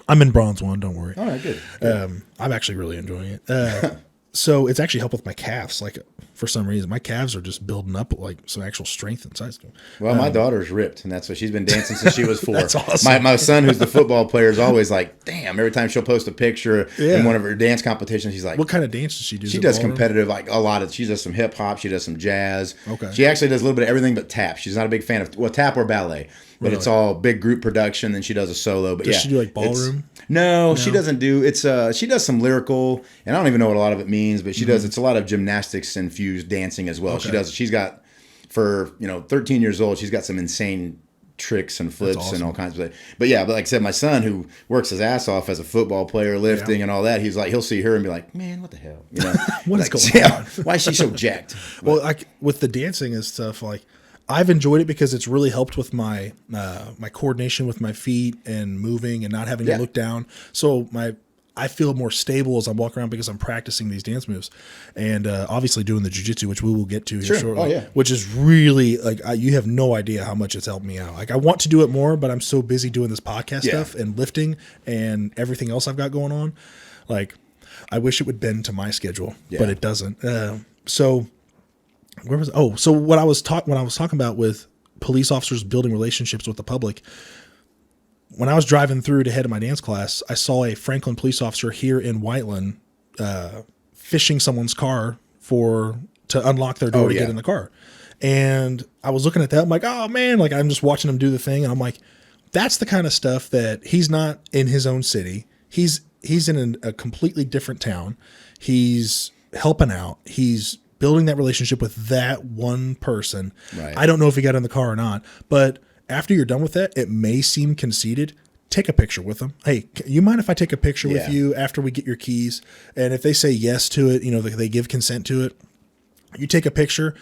I'm in bronze one. Don't worry. All right, good. I'm actually really enjoying it. So it's actually helped with my calves. Like for some reason, my calves are just building up like some actual strength and size. Well, my daughter's ripped, and that's what she's been dancing since she was 4. That's awesome. My son, who's the football player, is always like, damn, every time she'll post a picture in one of her dance competitions, she's like, what kind of dance does she do? She does competitive, like a lot of, she does some hip hop, she does some jazz. Okay. She actually does a little bit of everything but tap. She's not a big fan of, tap or ballet. But it's all big group production, then she does a solo. But does she do like ballroom? No, she doesn't do. She does some lyrical, and I don't even know what a lot of it means, but she does. It's a lot of gymnastics infused dancing as well. Okay. She's got, for 13 years old, she's got some insane tricks and flips and all kinds of. But like I said, my son, who works his ass off as a football player, lifting and all that, he's like, he'll see her and be like, man, what the hell, what is going on? Why is she so jacked? Well, like with the dancing and stuff, like I've enjoyed it because it's really helped with my my coordination with my feet and moving and not having to look down. So I feel more stable as I'm walking around because I'm practicing these dance moves, and obviously doing the jiu-jitsu, which we will get to here shortly. Which is really like you have no idea how much it's helped me out. Like I want to do it more, but I'm so busy doing this podcast stuff and lifting and everything else I've got going on. Like I wish it would bend to my schedule, but it doesn't. So. Where was so what I was talking about with police officers building relationships with the public. When I was driving through to head to my dance class, I saw a Franklin police officer here in Whiteland fishing someone's car to unlock their door to get in the car. And I was looking at that. I'm like, oh man, like I'm just watching him do the thing, and I'm like, that's the kind of stuff that he's not in his own city. He's in a completely different town. He's helping out. He's building that relationship with that one person. Right. I don't know if he got in the car or not, but after you're done with that, it may seem conceited. Take a picture with them. Hey, you mind if I take a picture with you after we get your keys? And if they say yes to it, they give consent to it, you take a picture.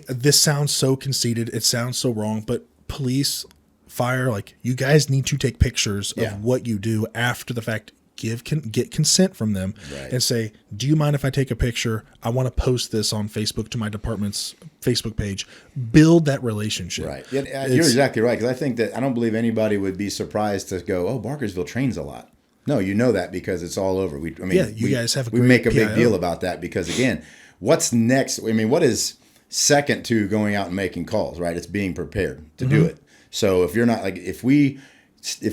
This sounds so conceited. It sounds so wrong, but police, fire, like you guys need to take pictures of what you do after the fact. Get consent from them and say, do you mind if I take a picture? I want to post this on Facebook to my department's Facebook page. Build that relationship. Right. Yeah, you're exactly right. Because I think that I don't believe anybody would be surprised to go, oh, Bargersville trains a lot. No, you know that because it's all over. You guys have we make a big deal about that because again, what's next? I mean, what is second to going out and making calls, right? It's being prepared to do it. So if you're not like, if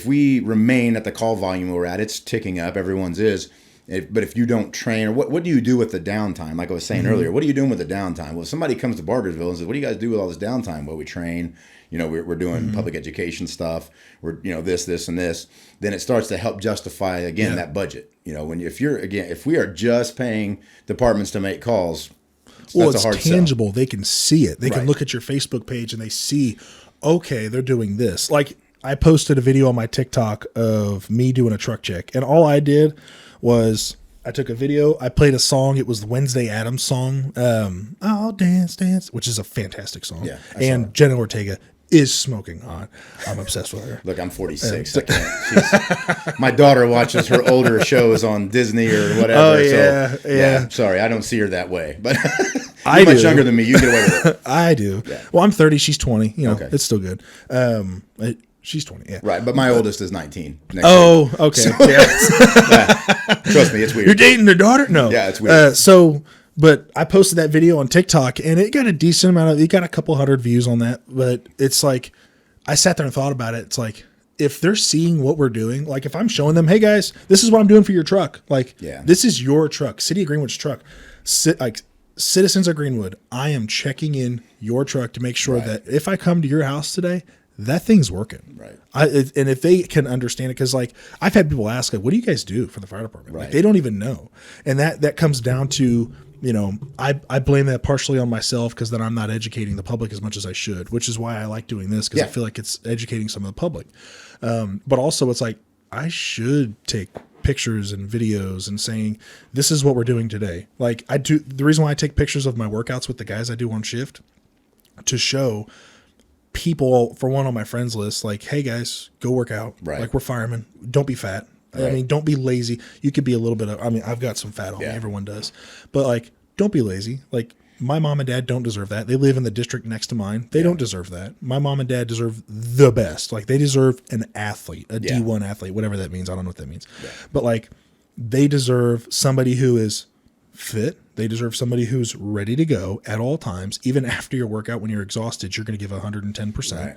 we remain at the call volume we're at, it's ticking up. Everyone's is. But if you don't train, or what do you do with the downtime? Like I was saying earlier, what are you doing with the downtime? Well, if somebody comes to Bargersville and says, what do you guys do with all this downtime? Well, we train, we're doing public education stuff. We're, this and this. Then it starts to help justify, again, that budget. If we are just paying departments to make calls, that's a hard tangible. Sell. They can see it. They can look at your Facebook page and they see, okay, they're doing this. Like, I posted a video on my TikTok of me doing a truck check, and all I did was I took a video. I played a song. It was the Wednesday Addams song, "I'll Dance, Dance," which is a fantastic song. Yeah, and Jenna Ortega is smoking hot. I'm obsessed with her. Look, I'm 46. I can't. My daughter watches her older shows on Disney or whatever. Oh yeah, so, yeah. Sorry, I don't see her that way, but. You're much younger than me. You get away with it. I do. Yeah. Well, I'm 30. She's 20. It's still good. She's 20. Yeah. Right. But my oldest is 19. Okay. So, trust me, it's weird. You're dating their daughter? No. Yeah, it's weird. But I posted that video on TikTok and it got a decent amount it got a couple hundred views on that. But it's like, I sat there and thought about it. It's like, if they're seeing what we're doing, like if I'm showing them, hey guys, this is what I'm doing for your truck. Like, this is your truck, City of Greenwood's truck. Citizens of Greenwood, I am checking in your truck to make sure that if I come to your house today, that thing's working. Right. And if they can understand it, because like I've had people ask, like, what do you guys do for the fire department? Right. Like, they don't even know. And that comes down to, I blame that partially on myself because then I'm not educating the public as much as I should, which is why I like doing this because I feel like it's educating some of the public. But also it's like, I should take pictures and videos and saying, this is what we're doing today. Like the reason why I take pictures of my workouts with the guys I do on shift to show people, for one, on my friends list, like, hey guys, go work out. Right. Like, we're firemen. Don't be fat. Right. I mean, don't be lazy. You could be a little bit of, I mean, I've got some fat on me. Everyone does. But like, don't be lazy. Like, my mom and dad don't deserve that. They live in the district next to mine. They don't deserve that. My mom and dad deserve the best. Like, they deserve an athlete, a D1 athlete, whatever that means. I don't know what that means. Yeah. But like, they deserve somebody who is fit. They deserve somebody who's ready to go at all times. Even after your workout, when you're exhausted, you're going to give 110%. Right.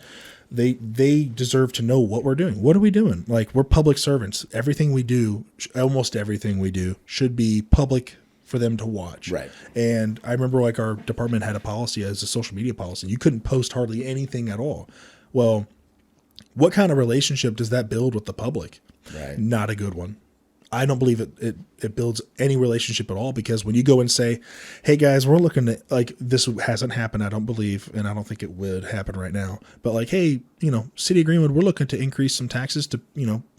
They deserve to know what we're doing. What are we doing? Like, we're public servants. Everything we do, almost everything we do, should be public for them to watch. Right. And I remember, like, our department had a policy as a social media policy. You couldn't post hardly anything at all. Well, what kind of relationship does that build with the public? Right. Not a good one. I don't believe it builds any relationship at all, because when you go and say, hey guys, we're looking at, like, this hasn't happened, I don't believe, and I don't think it would happen right now, but like, hey, City of Greenwood, we're looking to increase some taxes to,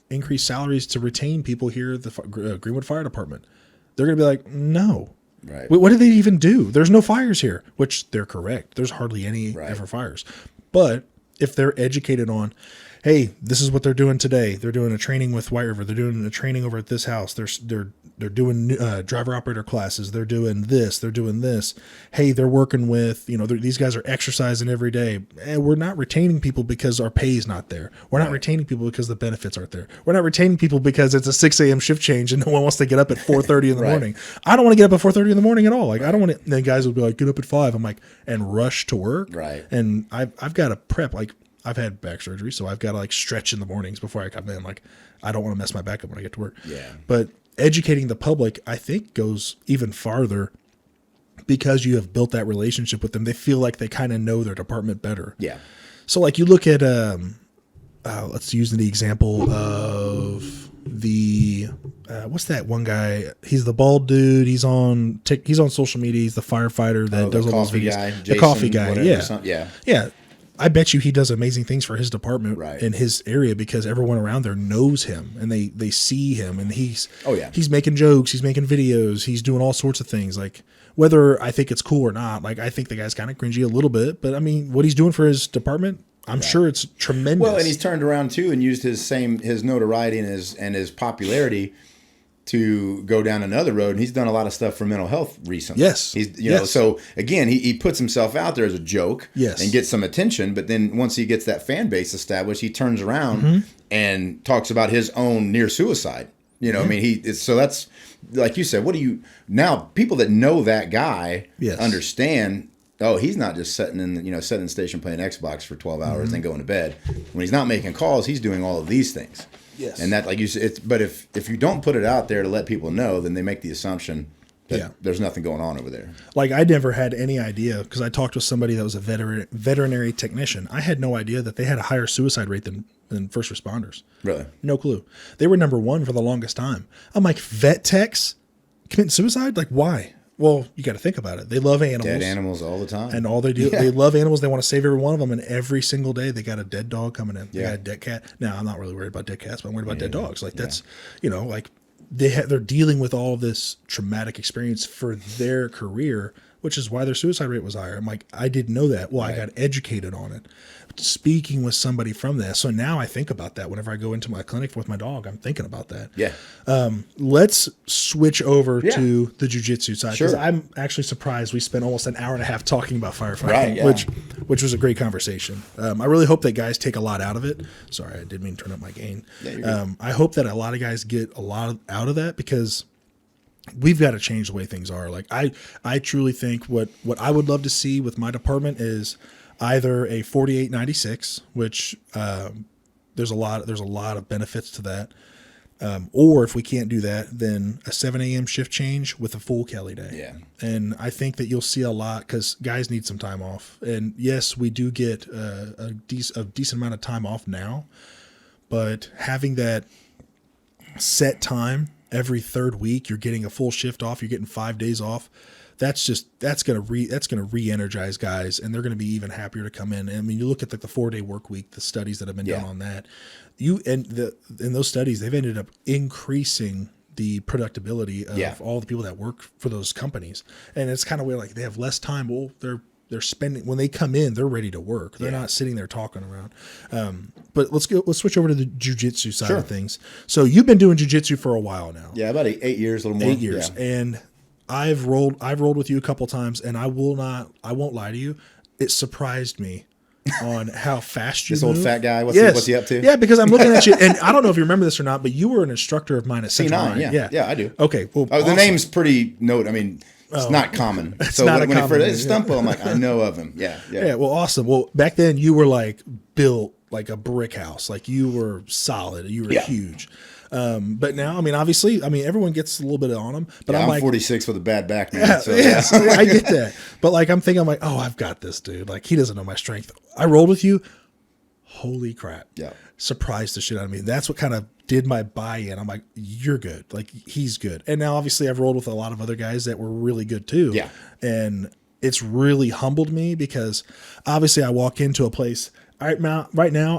increase salaries to retain people here at the Greenwood Fire Department. They're going to be like, no. Right. What do they even do? There's no fires here, which they're correct. There's hardly any ever fires. But if they're educated on, hey, this is what they're doing today. They're doing a training with White River. They're doing a training over at this house. They're doing driver operator classes. They're doing this. They're doing this. Hey, they're working with, these guys are exercising every day. And we're not retaining people because our pay is not there. We're not retaining people because the benefits aren't there. We're not retaining people because it's a 6 a.m. shift change and no one wants to get up at 4:30 in the morning. I don't want to get up at 4:30 in the morning at all. Like, I don't want to. Then guys will be like, get up at 5. I'm like, and rush to work. Right. And I've got to prep. Like, I've had back surgery, so I've got to like stretch in the mornings before I come in. Like, I don't want to mess my back up when I get to work. Yeah. But educating the public, I think, goes even farther, because you have built that relationship with them. They feel like they kind of know their department better. Yeah. So like, you look at, let's use the example of the, what's that one guy? He's the bald dude. He's on social media. He's the firefighter that does all those videos. Jason, the coffee guy. Yeah. Yeah. I bet you he does amazing things for his department in his area, because everyone around there knows him and they see him, and he's making jokes, he's making videos, he's doing all sorts of things. Like, whether I think it's cool or not, like, I think the guy's kind of cringy a little bit, but I mean, what he's doing for his department, I'm sure it's tremendous. Well, and he's turned around too and used his notoriety and his popularity to go down another road, and he's done a lot of stuff for mental health recently. Yes. He's know, so again, he puts himself out there as a joke and gets some attention, but then once he gets that fan base established, he turns around and talks about his own near suicide. I mean, so that's, like you said, now people that know that guy understand, oh, he's not just sitting in the station playing Xbox for 12 hours and going to bed. When he's not making calls, he's doing all of these things. Yes. And that, like you said, but if you don't put it out there to let people know, then they make the assumption that there's nothing going on over there. Like, I never had any idea, because I talked with somebody that was a veterinary technician. I had no idea that they had a higher suicide rate than first responders. Really? No clue. They were number one for the longest time. I'm like, vet techs committing suicide? Like, why? Well, you got to think about it. They love animals. Dead animals all the time. And all they do, they love animals. They want to save every one of them. And every single day, they got a dead dog coming in. They got a dead cat. Now, I'm not really worried about dead cats, but I'm worried about dead dogs. Like, that's, like, they're dealing with all this traumatic experience for their career, which is why their suicide rate was higher. I'm like, I didn't know that. Well, I got educated on it. Speaking with somebody from that. So now I think about that whenever I go into my clinic with my dog. I'm thinking about that. Yeah. Let's switch over to the jiu-jitsu side, because Sure. I'm actually surprised we spent almost an hour and a half talking about firefighting, which was a great conversation. I really hope that guys take a lot out of it. Sorry, I didn't mean to turn up my gain. I hope that a lot of guys get a lot out of that, because we've got to change the way things are. Like, I truly think what I would love to see with my department is either a 4896, which there's a lot of benefits to that, or if we can't do that, then a 7 a.m. shift change with a full Kelly day. Yeah. And I think that you'll see a lot, because guys need some time off. And yes, we do get a decent amount of time off now, but having that set time every third week you're getting a full shift off, you're getting 5 days off. That's going to re-energize guys, and they're going to be even happier to come in. I mean, you look at like the 4-day work week, the studies that have been done on that. In those studies, they've ended up increasing the productability of all the people that work for those companies. And it's kind of where like they have less time. Well, they're spending, when they come in, they're ready to work. They're not sitting there talking around. But let's switch over to the jiu-jitsu side of things. So you've been doing jiu-jitsu for a while now. Yeah, about 8 years, a little more. 8 years. Yeah. And I've rolled with you a couple times, and I won't lie to you. It surprised me on how fast you This move. old fat guy, what's he up to? Yeah, because I'm looking at you, and I don't know if you remember this or not, but you were an instructor of mine at Central C9, yeah, I do. Okay, well, the name's pretty it's not common. It's not when it first Stumpo, I'm like, I know of him. Yeah. Well, awesome. Well, back then you were like built like a brick house. Like you were solid. You were huge. But now, I mean, obviously, everyone gets a little bit on them. But I'm like 46 with a bad back, man. So I get that. But like, I'm thinking, I'm like, oh, I've got this dude. Like, he doesn't know my strength. I rolled with you. Holy crap. Yeah. Surprised the shit out of me. That's what kind of did my buy-in. I'm like, you're good. Like, he's good. And now, obviously, I've rolled with a lot of other guys that were really good too. Yeah. And it's really humbled me because obviously I walk into a place. Right now,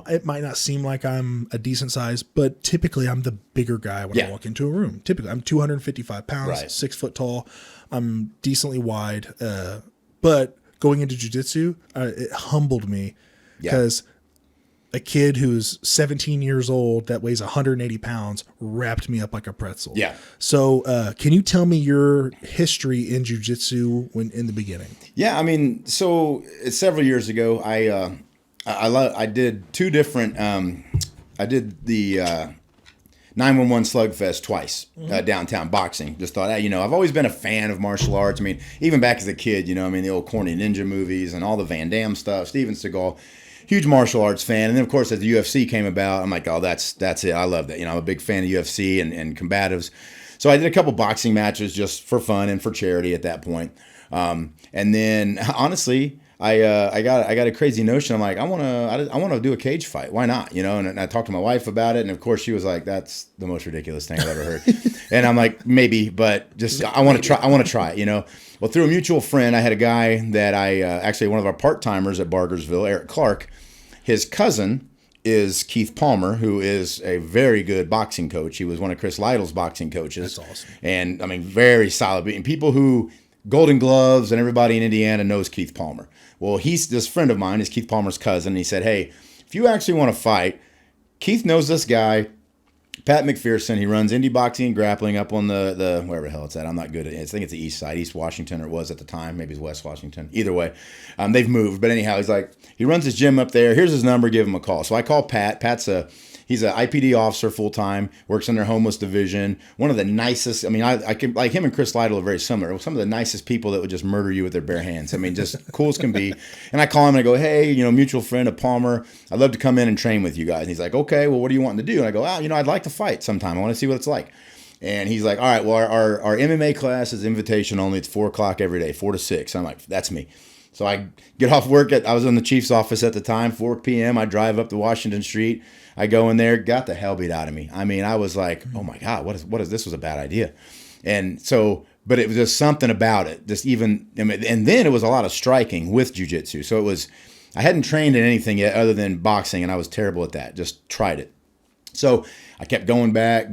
it might not seem like I'm a decent size, but typically I'm the bigger guy when I walk into a room. Typically, I'm 255 pounds, 6 foot tall. I'm decently wide. But going into jiu-jitsu, it humbled me because a kid who's 17 years old that weighs 180 pounds wrapped me up like a pretzel. Yeah. So can you tell me your history in jiu-jitsu in the beginning? Yeah, so several years ago, I did two different. I did the 911 Slugfest twice downtown boxing. Just thought, I've always been a fan of martial arts. Even back as a kid, the old corny ninja movies and all the Van Damme stuff. Steven Seagal, huge martial arts fan. And then of course, as the UFC came about, I'm like, oh, that's it. I love that. I'm a big fan of UFC and combatives. So I did a couple boxing matches just for fun and for charity at that point. And then honestly, I got a crazy notion. I'm like, I want to do a cage fight. Why not? And I talked to my wife about it, and of course she was like, that's the most ridiculous thing I've ever heard. And I'm like, maybe, but just I want to try it. Well, through a mutual friend, I had a guy that actually one of our part-timers at Bargersville, Eric Clark. His cousin is Keith Palmer, who is a very good boxing coach. He was one of Chris Lytle's boxing coaches. That's awesome. And very solid. And people who Golden Gloves and everybody in Indiana knows Keith Palmer. Well, this friend of mine is Keith Palmer's cousin. And he said, hey, if you actually want to fight, Keith knows this guy, Pat McPherson. He runs indie boxing and grappling up on the wherever the hell it's at. I'm not good at it. I think it's the east side, East Washington, or it was at the time. Maybe it's West Washington. Either way, they've moved. But anyhow, he's like, he runs his gym up there. Here's his number. Give him a call. So I call Pat. He's an IPD officer full-time, works in their homeless division. One of the nicest, I can, like him and Chris Lytle are very similar. Some of the nicest people that would just murder you with their bare hands. Just cool as can be. And I call him and I go, hey, mutual friend of Palmer, I'd love to come in and train with you guys. And he's like, okay, well, what are you wanting to do? And I go, I'd like to fight sometime. I want to see what it's like. And he's like, all right, well, our MMA class is invitation only. It's 4 o'clock every day, 4 to 6. I'm like, that's me. So I get off work I was in the chief's office at the time, 4 p.m. I drive up to Washington Street. I go in there, got the hell beat out of me. I was like, oh my God, what is this was a bad idea. And so, but it was just something about it. And then it was a lot of striking with jiu-jitsu. So I hadn't trained in anything yet other than boxing, and I was terrible at that. Just tried it. So I kept going back.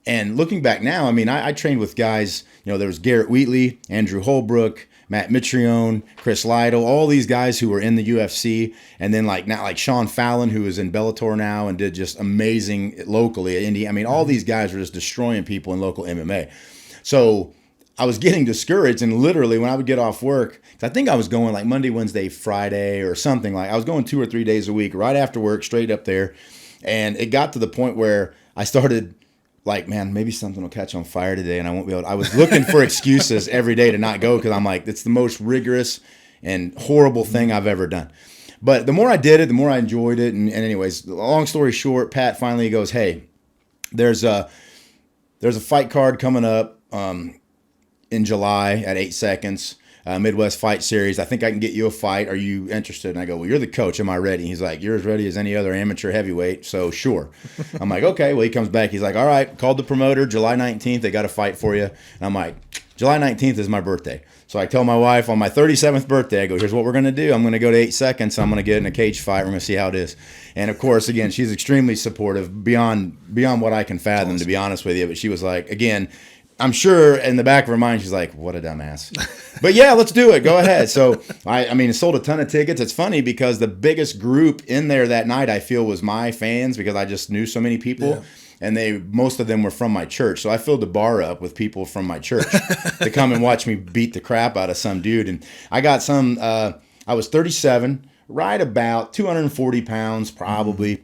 And looking back now, I trained with guys, there was Garrett Wheatley, Andrew Holbrook, Matt Mitrione, Chris Lytle, all these guys who were in the UFC, and then like Sean Fallon, who is in Bellator now and did just amazing locally at Indy. All these guys were just destroying people in local MMA. So I was getting discouraged, and literally when I would get off work, I think I was going like Monday, Wednesday, Friday or something, like I was going 2 or 3 days a week right after work, straight up there. And it got to the point where I started like, man, maybe something will catch on fire today and I won't be able to. I was looking for excuses every day to not go because I'm like, it's the most rigorous and horrible thing I've ever done. But the more I did it, the more I enjoyed it. And anyways, long story short, Pat finally goes, hey, there's a fight card coming up in July at 8 seconds. Midwest Fight Series. I think I can get you a fight. Are you interested? And I go, well, you're the coach. Am I ready? He's like, you're as ready as any other amateur heavyweight. So sure. I'm like, okay. Well, he comes back. He's like, all right, called the promoter July 19th. They got a fight for you. And I'm like, July 19th is my birthday. So I tell my wife on my 37th birthday, I go, here's what we're going to do. I'm going to go to 8 seconds. I'm going to get in a cage fight. We're going to see how it is. And of course, again, she's extremely supportive beyond what I can fathom, to be honest with you. But she was like, again, I'm sure in the back of her mind, she's like, what a dumbass. But yeah, let's do it. Go ahead. So, I mean, it sold a ton of tickets. It's funny because the biggest group in there that night, I feel, was my fans because I just knew so many people. Yeah. And most of them were from my church. So I filled the bar up with people from my church to come and watch me beat the crap out of some dude. And I got I was 37, right about 240 pounds probably.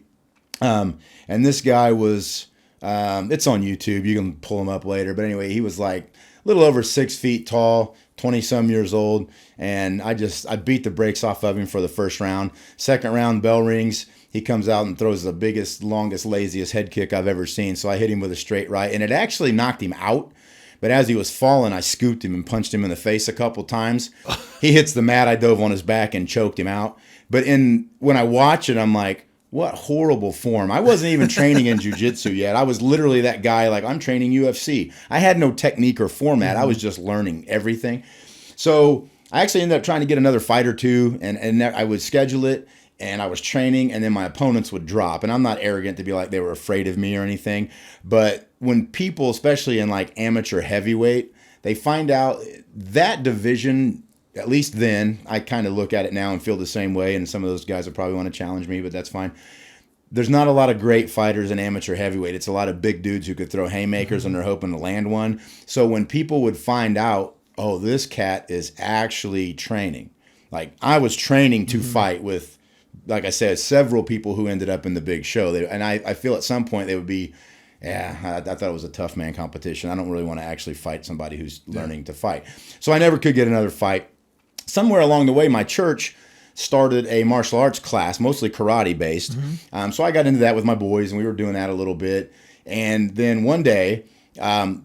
And this guy was, it's on YouTube. You can pull him up later. But anyway, he was like a little over 6 feet tall, 20 some years old. And I beat the brakes off of him for the first round. Second round, bell rings. He comes out and throws the biggest, longest, laziest head kick I've ever seen. So I hit him with a straight right, and it actually knocked him out. But as he was falling, I scooped him and punched him in the face a couple times. He hits the mat. I dove on his back and choked him out. But when I watch it, I'm like, what horrible form. I wasn't even training in jiu-jitsu yet. I was literally that guy, like, I'm training UFC. I had no technique or format. I was just learning everything. So I actually ended up trying to get another fight or two, and I would schedule it. And I was training, and then my opponents would drop. And I'm not arrogant to be like they were afraid of me or anything. But when people, especially in like amateur heavyweight, they find out that division, at least then, I kind of look at it now and feel the same way. And some of those guys will probably want to challenge me, but that's fine. There's not a lot of great fighters in amateur heavyweight. It's a lot of big dudes who could throw haymakers and they're hoping to land one. So when people would find out, oh, this cat is actually training. Like I was training to fight with, like I said, several people who ended up in the big show. I feel at some point they would be, I thought it was a tough man competition. I don't really want to actually fight somebody who's learning to fight. So I never could get another fight. Somewhere along the way, my church started a martial arts class, mostly karate based. So I got into that with my boys, and we were doing that a little bit. And then one day,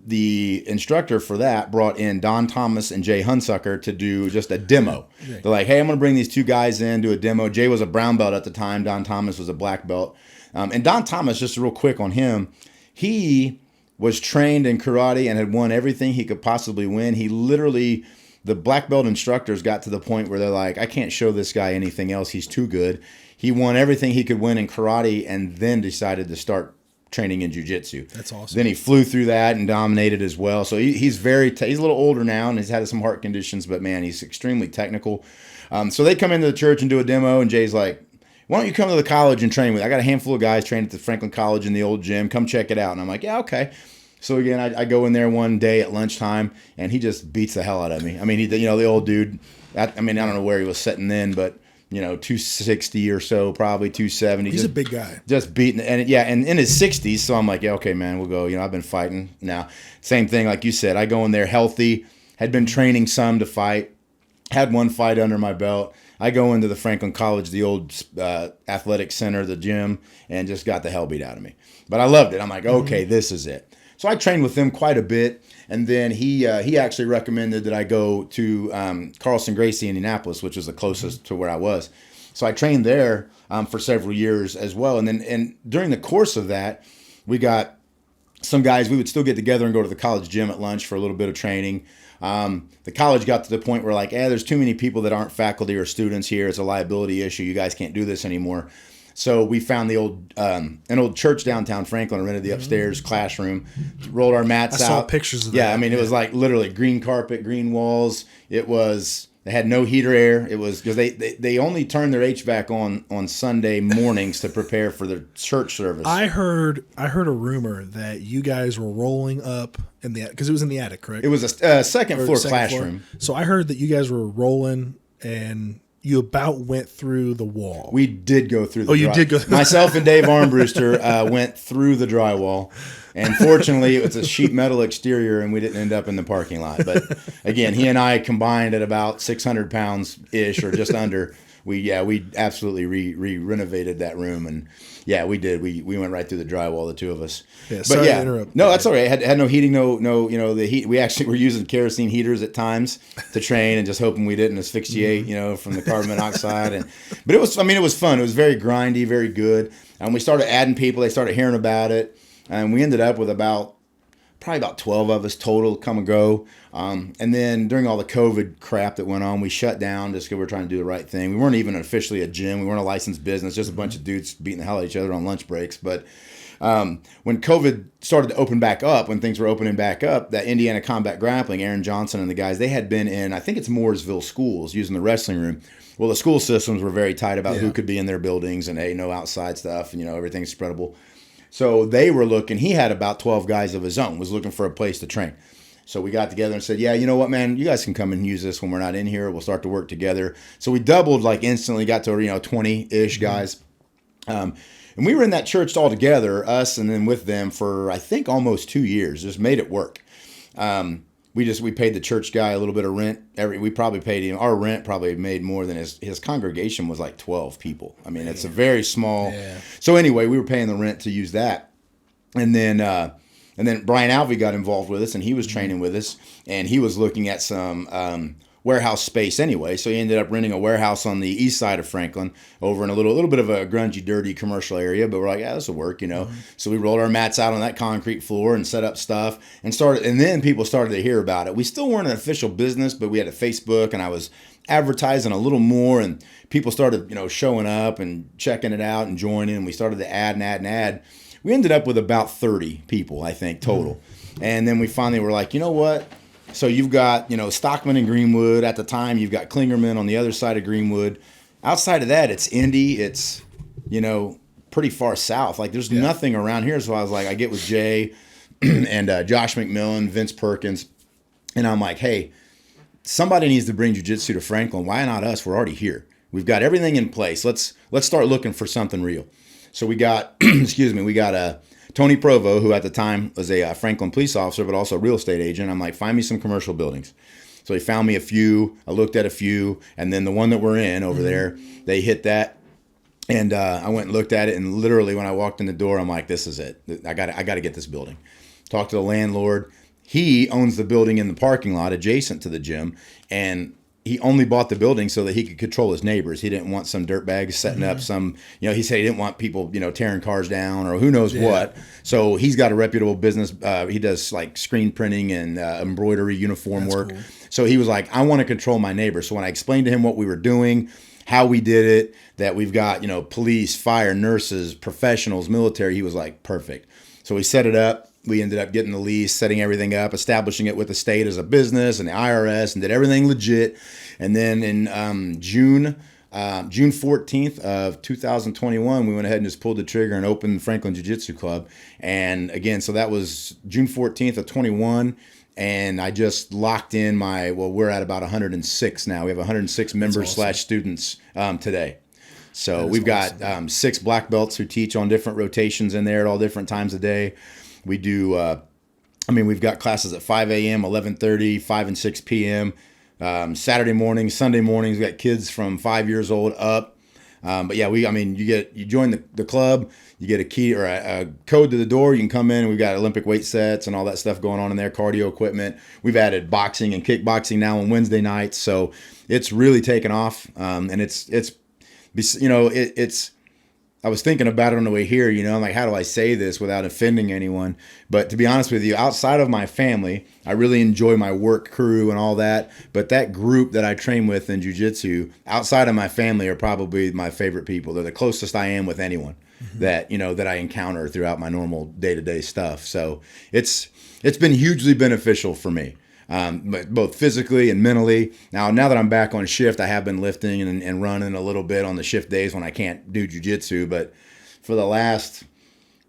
the instructor for that brought in Don Thomas and Jay Hunsucker to do just a demo. They're like, hey, I'm going to bring these two guys in, do a demo. Jay was a brown belt at the time. Don Thomas was a black belt. And Don Thomas, just real quick on him, he was trained in karate and had won everything he could possibly win. He literally, the black belt instructors got to the point where they're like, I can't show this guy anything else. He's too good. He won everything he could win in karate and then decided to start training in jiu-jitsu. That's awesome. Then he flew through that and dominated as well. So he's he's a little older now and he's had some heart conditions, but man, he's extremely technical. So they come into the church and do a demo, and Jay's like, why don't you come to the college and train with me? I got a handful of guys trained at the Franklin College in the old gym. Come check it out. And I'm like, yeah, okay. So again, I go in there one day at lunchtime, and he just beats the hell out of me. I mean, the old dude, I don't know where he was sitting then, but 260 or so, probably 270. He's a big guy. Just beating, and in his 60s. So I'm like, yeah, okay, man, we'll go. I've been fighting now. Same thing, like you said. I go in there healthy, had been training some to fight, had one fight under my belt. I go into the Franklin College, the old athletic center, the gym, and just got the hell beat out of me. But I loved it. I'm like, okay, this is it. So I trained with them quite a bit. And then he actually recommended that I go to Carlson Gracie, Indianapolis, which is the closest to where I was. So I trained there for several years as well. And during the course of that, we got some guys, we would still get together and go to the college gym at lunch for a little bit of training. The college got to the point where there's too many people that aren't faculty or students here. It's a liability issue. You guys can't do this anymore. So we found an old church downtown Franklin, rented the upstairs classroom, rolled our mats out. I saw pictures of that. Yeah, I mean, it was like literally green carpet, green walls. They had no heater air. It was because they only turned their HVAC on Sunday mornings to prepare for the church service. I heard a rumor that you guys were rolling up in the, because it was in the attic, correct? It was a second floor classroom. Floor. So I heard that you guys were rolling and you about went through the wall. We did go through the you did go through. Myself and Dave Armbruster went through the drywall. And fortunately, it was a sheet metal exterior, and we didn't end up in the parking lot. But again, he and I combined at about 600 pounds-ish or just under we absolutely renovated that room, and yeah, we did. We went right through the drywall, the two of us. Yeah, sorry to interrupt. No, that's all right. Had no heating, no, the heat. We actually were using kerosene heaters at times to train, and just hoping we didn't asphyxiate, from the carbon monoxide. But it was fun. It was very grindy, very good. And we started adding people. They started hearing about it, and we ended up with probably about 12 of us total come and go. And then during all the COVID crap that went on, we shut down just because we were trying to do the right thing. We weren't even officially a gym. We weren't a licensed business, just a bunch of dudes beating the hell out of each other on lunch breaks. But when COVID started to open back up, when things were opening back up, that Indiana Combat Grappling, Aaron Johnson and the guys, they had been in, I think it's Mooresville schools, using the wrestling room. Well, the school systems were very tight about who could be in their buildings, and hey, no outside stuff, and everything's spreadable. So they were looking, he had about 12 guys of his own, was looking for a place to train. So we got together and said, yeah, you know what, man, you guys can come and use this when we're not in here. We'll start to work together. So we doubled instantly, got to, 20-ish guys. And we were in that church all together, us and then with them for, I think, almost 2 years, just made it work. We paid the church guy a little bit of rent. We probably paid him, our rent probably made more than his congregation was like 12 people. I mean, it's a very small. Yeah. So anyway, we were paying the rent to use that. And then Brian Alvey got involved with us, and he was training with us, and he was looking at some warehouse space anyway. So he ended up renting a warehouse on the east side of Franklin, over in a little bit of a grungy, dirty commercial area. But we're like, yeah, this will work, Mm-hmm. So we rolled our mats out on that concrete floor and set up stuff and then people started to hear about it. We still weren't an official business, but we had a Facebook, and I was advertising a little more, and people started, showing up and checking it out and joining, and we started to add. We ended up with about 30 people, I think, total. Mm-hmm. And then we finally were like, you know what? So you've got, Stockman and Greenwood. At the time, you've got Klingerman on the other side of Greenwood. Outside of that, it's Indy. It's, pretty far south. Like, there's nothing around here. So I was like, I get with Jay and Josh McMillan, Vince Perkins. And I'm like, hey, somebody needs to bring jiu-jitsu to Franklin. Why not us? We're already here. We've got everything in place. Let's start looking for something real. So we got, Tony Provo, who at the time was a Franklin police officer, but also a real estate agent. I'm like, find me some commercial buildings. So he found me a few. I looked at a few, and then the one that we're in over there, they hit that. And I went and looked at it, and literally when I walked in the door, I'm like, this is it. I got to get this building. Talked to the landlord. He owns the building in the parking lot adjacent to the gym, and he only bought the building so that he could control his neighbors. He didn't want some dirtbags setting up some, he said he didn't want people, tearing cars down or who knows what. So he's got a reputable business. He does like screen printing and embroidery, uniform work. Cool. So he was like, I want to control my neighbors. So when I explained to him what we were doing, how we did it, that we've got, police, fire, nurses, professionals, military, he was like, perfect. So we set it up. We ended up getting the lease, setting everything up, establishing it with the state as a business and the IRS, and did everything legit. And then in June 14th of 2021, we went ahead and just pulled the trigger and opened Franklin Jiu-Jitsu Club. And again, so that was June 14th of 21. And I just locked in we're at about 106 now. We have 106 members / students today. So we've got 6 black belts who teach on different rotations in there at all different times of day. We do, we've got classes at 5 a.m., 11:30, 5 and 6 p.m., Saturday mornings, Sunday mornings. We got kids from 5 years old up. But yeah, you join the club, you get a key or a code to the door. You can come in, and we've got Olympic weight sets and all that stuff going on in there, cardio equipment. We've added boxing and kickboxing now on Wednesday nights. So it's really taken off. And it's I was thinking about it on the way here, I'm like, how do I say this without offending anyone? But to be honest with you, outside of my family, I really enjoy my work crew and all that. But that group that I train with in jiu-jitsu, outside of my family, are probably my favorite people. They're the closest I am with anyone that I encounter throughout my normal day-to-day stuff. So it's been hugely beneficial for me. Both physically and mentally. Now that I'm back on shift, I have been lifting and running a little bit on the shift days when I can't do jiu-jitsu. But for the last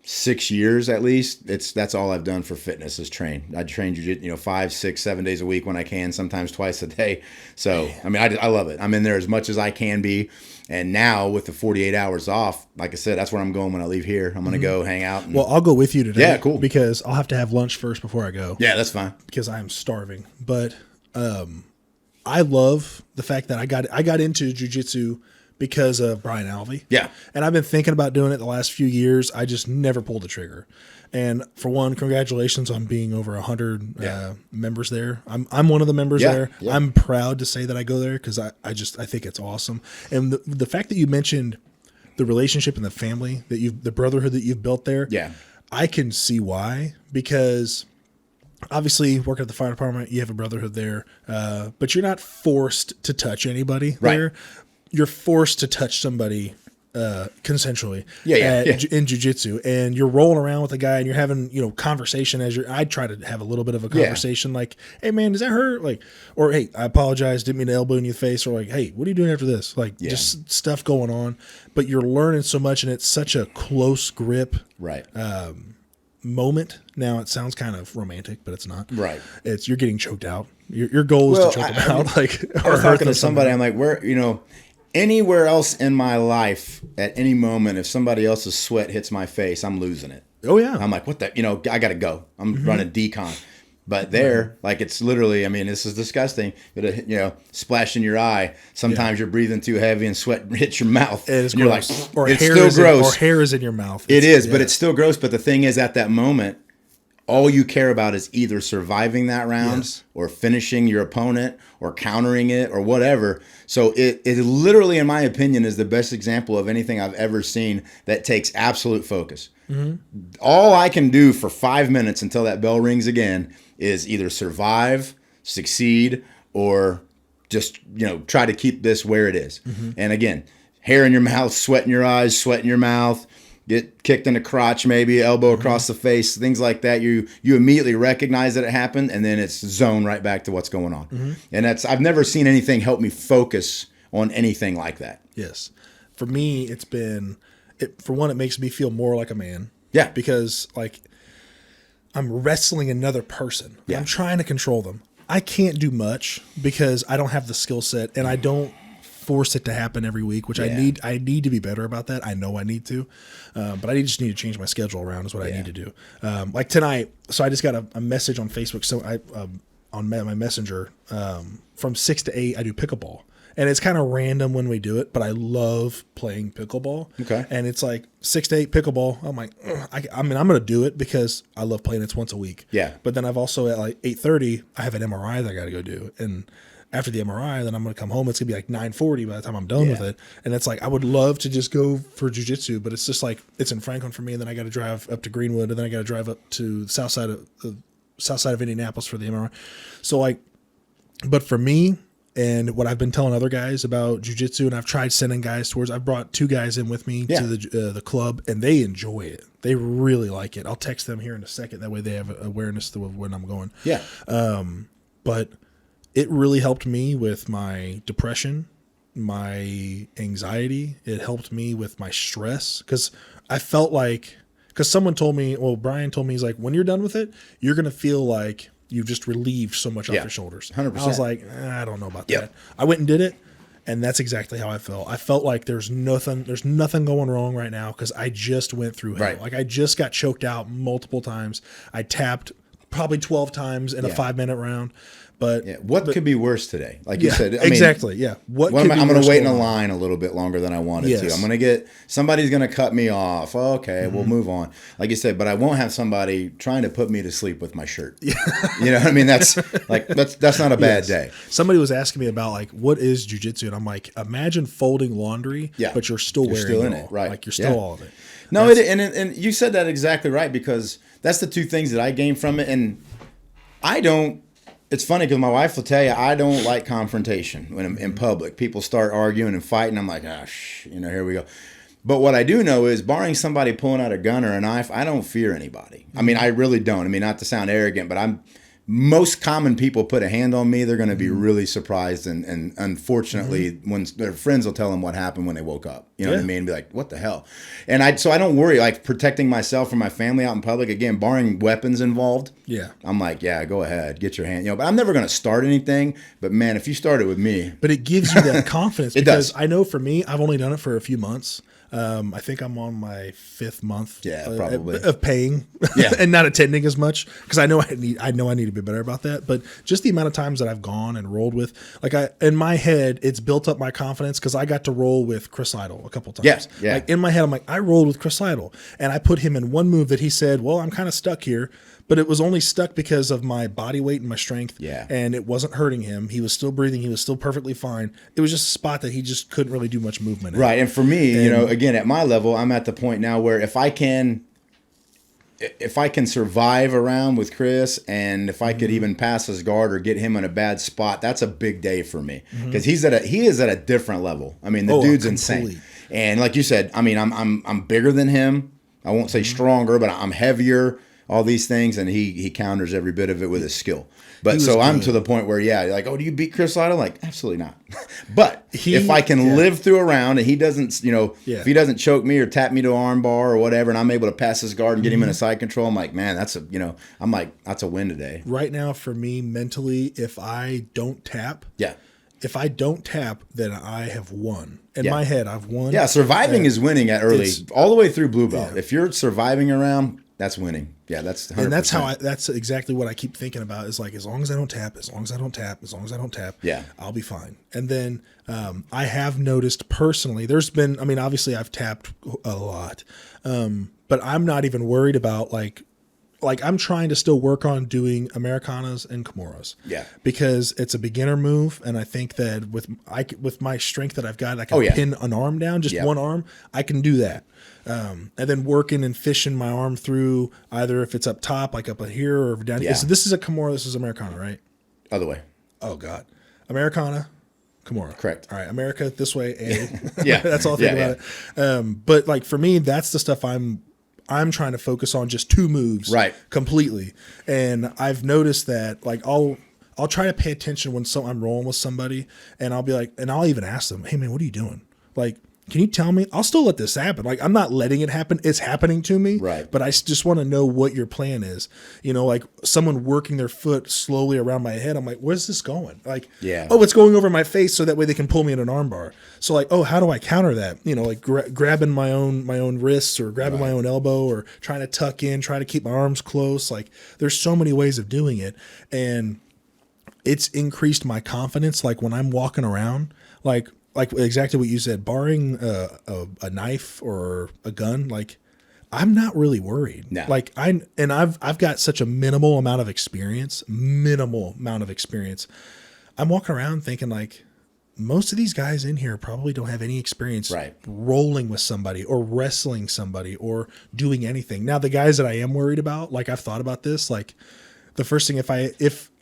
6 years at least, that's all I've done for fitness is train. I train jiu-jitsu, 5, 6, 7 days a week when I can, sometimes twice a day. So, I love it. I'm in there as much as I can be. And now with the 48 hours off, like I said, that's where I'm going when I leave here. I'm going to go hang out. Well, I'll go with you today. Yeah, cool. Because I'll have to have lunch first before I go. Yeah, that's fine. Because I am starving. But I love the fact that I got into jiu-jitsu because of Brian Alvey. Yeah. And I've been thinking about doing it the last few years. I just never pulled the trigger. And for one, congratulations on being over 100 members there. I'm one of the members there. Yeah. I'm proud to say that I go there because I think it's awesome. And the fact that you mentioned the relationship and the family the brotherhood that you've built there. Yeah. I can see why, because obviously working at the fire department, you have a brotherhood there, but you're not forced to touch anybody there. You're forced to touch somebody consensually in jiu-jitsu, and you're rolling around with a guy and you're having, conversation I try to have a little bit of a conversation like, hey man, does that hurt? Like, or, hey, I apologize, didn't mean to elbow in your face, or like, hey, what are you doing after this? Like just stuff going on, but you're learning so much and it's such a close grip moment. Now it sounds kind of romantic, but it's not. Right. It's, you're getting choked out. Your goal is to choke them out. I was talking to somebody, I'm like, anywhere else in my life, at any moment, if somebody else's sweat hits my face, I'm losing it. Oh, yeah. I'm like, what the, I got to go. I'm running decon. But there, like, it's literally, this is disgusting. Splash in your eye. Sometimes you're breathing too heavy and sweat hits your mouth. It is and gross. You're like, or it's hair still gross. Or hair is in your mouth. It is, but it's still gross. But the thing is, at that moment, all you care about is either surviving that round or finishing your opponent or countering it or whatever. So it literally, in my opinion, is the best example of anything I've ever seen that takes absolute focus. Mm-hmm. All I can do for 5 minutes until that bell rings again is either survive, succeed, or just, try to keep this where it is. Mm-hmm. And again, hair in your mouth, sweat in your eyes, sweat in your mouth, get kicked in the crotch, maybe elbow across the face, things like that. You immediately recognize that it happened, and then it's zone right back to what's going on. Mm-hmm. And I've never seen anything help me focus on anything like that. Yes. For me, it's been, for one, it makes me feel more like a man. Yeah. Because I'm wrestling another person. Yeah. I'm trying to control them. I can't do much because I don't have the skill set, and I don't force it to happen every week, which I need to be better about that. I know I need to, but I just need to change my schedule around is what I need to do. Like tonight, so I just got a message on Facebook. So on my messenger, from 6 to 8, I do pickleball, and it's kind of random when we do it, but I love playing pickleball. Okay. And it's like 6 to 8 pickleball. I'm like, I'm going to do it because I love playing it once a week. Yeah. But then I've also at like 8:30, I have an MRI that I got to go do. And after the MRI, then I'm going to come home. It's going to be like 9:40 by the time I'm done with it. And it's like, I would love to just go for jiu-jitsu, but it's just like, it's in Franklin for me. And then I got to drive up to Greenwood, and then I got to drive up to the south side of Indianapolis for the MRI. So but for me, and what I've been telling other guys about jiu-jitsu, and I've tried sending guys towards, I've brought 2 guys in with me to the club, and they enjoy it. They really like it. I'll text them here in a second. That way they have awareness of when I'm going. Yeah. But it really helped me with my depression, my anxiety. It helped me with my stress, because I felt like, because someone told me, Brian told me, he's like, when you're done with it, you're going to feel like you've just relieved so much off your shoulders. 100%. I was like, I don't know about that. I went and did it, and that's exactly how I felt. I felt like there's nothing going wrong right now, because I just went through hell. Like, I just got choked out multiple times. I tapped probably 12 times in a 5-minute round. But what could be worse today? Like you said, exactly. Yeah. I'm going to wait in a line a little bit longer than I wanted to. I'm going to somebody's going to cut me off. Okay, we'll move on. Like you said, but I won't have somebody trying to put me to sleep with my shirt. You know what I mean? That's not a bad day. Somebody was asking me about like, what is jiu-jitsu? And I'm like, imagine folding laundry, but you're still wearing it all. Right. Like, you're still all of it. No, and you said that exactly right, because that's the 2 things that I gained from it. And it's funny because my wife will tell you, I don't like confrontation when I'm in public. People start arguing and fighting. I'm like, here we go. But what I do know is, barring somebody pulling out a gun or a knife, I don't fear anybody. I mean, I really don't. I mean, not to sound arrogant, but most common people put a hand on me, they're going to be really surprised. And unfortunately, when their friends will tell them what happened when they woke up, you know what I mean? Be like, what the hell? And so I don't worry, like protecting myself or my family out in public, again, barring weapons involved. Yeah. I'm like, go ahead, get your hand, but I'm never going to start anything. But man, if you start it with me. But it gives you that confidence. It because does. I know for me, I've only done it for a few months. I think I'm on my 5th month probably of paying and not attending as much because I know I need to be better about that. But just the amount of times that I've gone and rolled with, like in my head, it's built up my confidence because I got to roll with Chris Idol a couple times. Yeah. Like in my head, I'm like, I rolled with Chris Idol and I put him in one move that he said, well, I'm kind of stuck here. But it was only stuck because of my body weight and my strength. Yeah. And it wasn't hurting him. He was still breathing. He was still perfectly fine. It was just a spot that he just couldn't really do much movement in. Right. And for me, again, at my level, I'm at the point now where if I can survive around with Chris and if I could even pass his guard or get him in a bad spot, that's a big day for me because he is at a different level. I mean, the dude's insane. And like you said, I mean, I'm bigger than him. I won't say stronger, but I'm heavier. All these things, and he counters every bit of it with his skill. But so I'm to the point where, like, oh, do you beat Chris Idol? Like, absolutely not. But if I can live through a round and he doesn't, if he doesn't choke me or tap me to an arm bar or whatever, and I'm able to pass his guard and get him in a side control, I'm like, man, that's a win today. Right now, for me, mentally, if I don't tap, then I have won. In my head, I've won. Yeah, surviving is winning at early, all the way through blue belt. Yeah. If you're surviving around, that's winning. Yeah, that's 100%. And that's exactly what I keep thinking about is like, as long as I don't tap, I'll be fine. And then I have noticed personally, there's been, I mean, obviously I've tapped a lot, but I'm not even worried about like I'm trying to still work on doing Americanas and Kimuras. Yeah. Because it's a beginner move. And I think that with my strength that I've got, I can pin an arm down, just one arm. I can do that. And then working and fishing my arm through either if it's up top, like up here or down here. So this is a Kimura, this is Americana, right? Other way. Oh, God. Americana, Kimura. Correct. All right. America this way, A. Yeah. That's all I think about it. But like for me, that's the stuff I'm trying to focus on, just 2 moves completely. And I've noticed that like I'll try to pay attention when I'm rolling with somebody and I'll be like, and I'll even ask them, hey man, what are you doing? Like, can you tell me? I'll still let this happen. Like, I'm not letting it happen. It's happening to me. Right. But I just want to know what your plan is. Like someone working their foot slowly around my head. I'm like, where's this going? Like, oh, it's going over my face so that way they can pull me in an arm bar. So like, oh, how do I counter that? Like grabbing my own wrists or grabbing my own elbow or trying to tuck in, trying to keep my arms close. Like, there's so many ways of doing it. And it's increased my confidence. Like when I'm walking around, like exactly what you said, barring a knife or a gun, like I'm not really worried. No. Like I've got such a minimal amount of experience. I'm walking around thinking like most of these guys in here probably don't have any experience rolling with somebody or wrestling somebody or doing anything. Now the guys that I am worried about, like I've thought about this, like the first thing if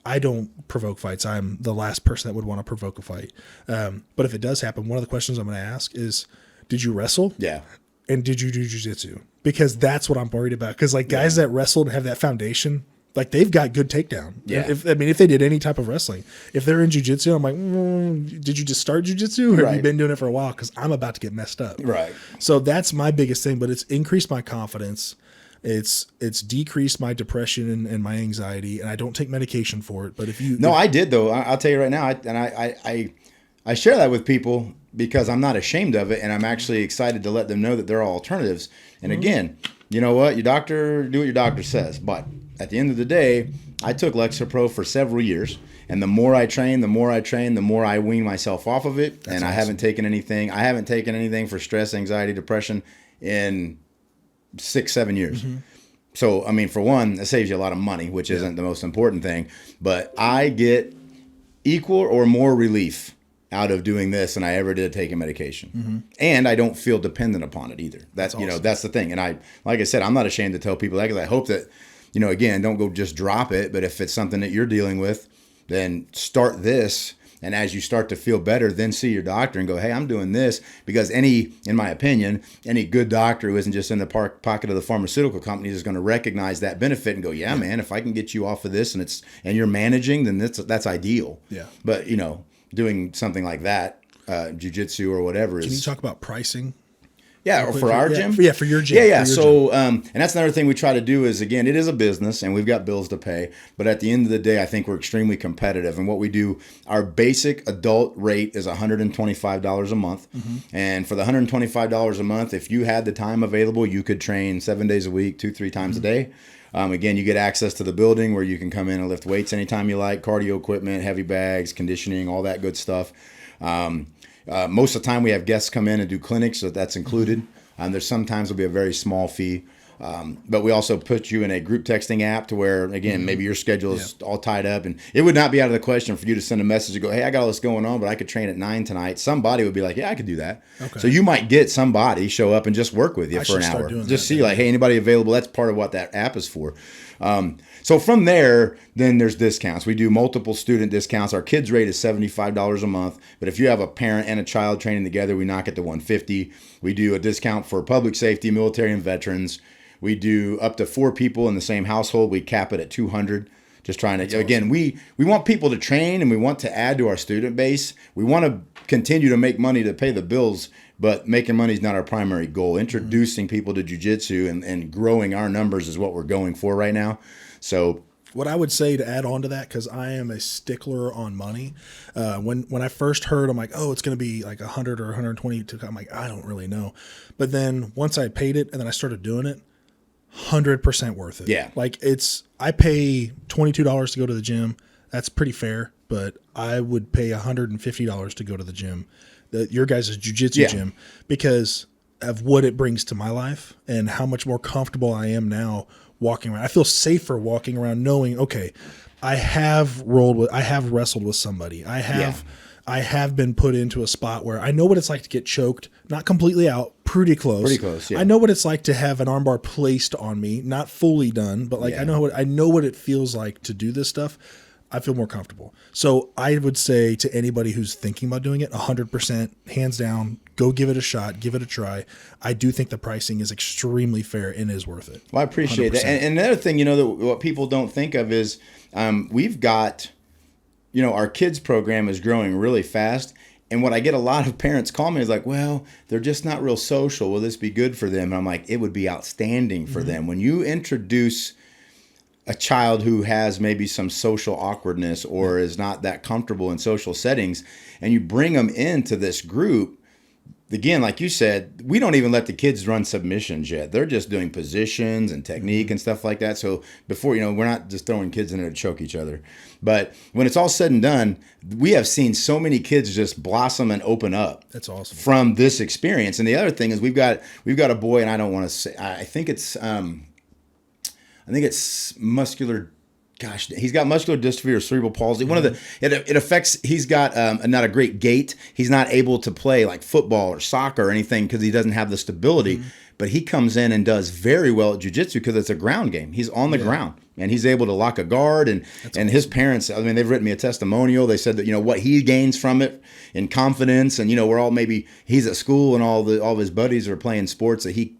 I don't provoke fights. I'm the last person that would want to provoke a fight. But if it does happen, one of the questions I'm going to ask is, did you wrestle? Yeah. And did you do jiu-jitsu? Because that's what I'm worried about. Because like guys that wrestled and have that foundation, like they've got good takedown. Yeah. If they did any type of wrestling, if they're in jiu-jitsu, I'm like, did you just start jiu-jitsu or have you been doing it for a while? Because I'm about to get messed up. Right. So that's my biggest thing, but it's increased my confidence. It's decreased my depression and my anxiety, and I don't take medication for it. But I did though. I'll tell you right now, I share that with people because I'm not ashamed of it, and I'm actually excited to let them know that there are alternatives. And again, you know what, do what your doctor says. But at the end of the day, I took Lexapro for several years, and the more I train, the more I wean myself off of it. That's awesome. I haven't taken anything for stress, anxiety, depression in 6-7 years. So, I mean, for one, it saves you a lot of money, which isn't the most important thing. But I get equal or more relief out of doing this than I ever did taking medication. And I don't feel dependent upon it either. That's awesome. That's the thing. And like I said, I'm not ashamed to tell people that because I hope that, again, don't go just drop it. But if it's something that you're dealing with, then start this. And as you start to feel better, then see your doctor and go, hey, I'm doing this. Because in my opinion, any good doctor who isn't just in the pocket of the pharmaceutical companies is going to recognize that benefit and go, yeah, man, if I can get you off of this and you're managing, then that's ideal. Yeah. But, doing something like that, jiu-jitsu or whatever Can you talk about pricing? Yeah, or for our gym? Yeah, for your gym. Yeah. For your So, gym. and that's another thing we try to do is, again, it is a business and we've got bills to pay. But at the end of the day, I think we're extremely competitive. And what we do, our basic adult rate is $125 a month. And for the $125 a month, if you had the time available, you could train 7 days a week, 2-3 times a day. Again, you get access to the building where you can come in and lift weights anytime you like, cardio equipment, heavy bags, conditioning, all that good stuff. Most of the time we have guests come in and do clinics, so that's included. There's sometimes there'll be a very small fee. But we also put you in a group texting app to where, again, maybe your schedule is all tied up. And it would not be out of the question for you to send a message and go, hey, I got all this going on, but I could train at 9 tonight. Somebody would be like, yeah, I could do that. Okay. So you might get somebody show up and just work with you for an hour. Just see like, hey, anybody available? That's part of what that app is for. So from there, then there's discounts. We do multiple student discounts. Our kids rate is $75 a month. But if you have a parent and a child training together, we knock it to $150. We do a discount for public safety, military, and veterans. We do up to 4 people in the same household. We cap it at 200. Just trying to, again, we want people to train and we want to add to our student base. We want to continue to make money to pay the bills, but making money is not our primary goal. Introducing people to jiu-jitsu and growing our numbers is what we're going for right now. So what I would say to add on to that, because I am a stickler on money, when I first heard, I'm like, oh, it's going to be like 100 or 120. I'm like, I don't really know. But then once I paid it and then I started doing it, 100% worth it. Yeah. Like I pay $22 to go to the gym. That's pretty fair, but I would pay $150 to go to the gym, your guys' jiu-jitsu gym, because of what it brings to my life and how much more comfortable I am now walking around. I feel safer walking around knowing, okay, I have wrestled with somebody. I have been put into a spot where I know what it's like to get choked, not completely out, pretty close. Pretty close, yeah. I know what it's like to have an armbar placed on me, not fully done, but like I know what it feels like to do this stuff. I feel more comfortable. So I would say to anybody who's thinking about doing it, 100%, hands down, go give it a shot, give it a try. I do think the pricing is extremely fair and is worth it. Well, I appreciate 100%. That. And another thing, that what people don't think of is we've got, our kids program is growing really fast. And what I get a lot of parents call me is like, well, they're just not real social. Will this be good for them? And I'm like, it would be outstanding for them. When you introduce a child who has maybe some social awkwardness or is not that comfortable in social settings, and you bring them into this group, again, like you said, we don't even let the kids run submissions yet. They're just doing positions and technique and stuff like that. So before, we're not just throwing kids in there to choke each other. But when it's all said and done, we have seen so many kids just blossom and open up. That's awesome. From this experience. And the other thing is we've got a boy, and I don't want to say, I think it's muscular. Gosh, he's got muscular dystrophy or cerebral palsy. One of the it affects. He's got not a great gait. He's not able to play like football or soccer or anything because he doesn't have the stability. But he comes in and does very well at jiu-jitsu because it's a ground game. He's on the ground and he's able to lock a guard. And his parents, I mean, they've written me a testimonial. They said that what he gains from it in confidence, and we're all he's at school and all of his buddies are playing sports that he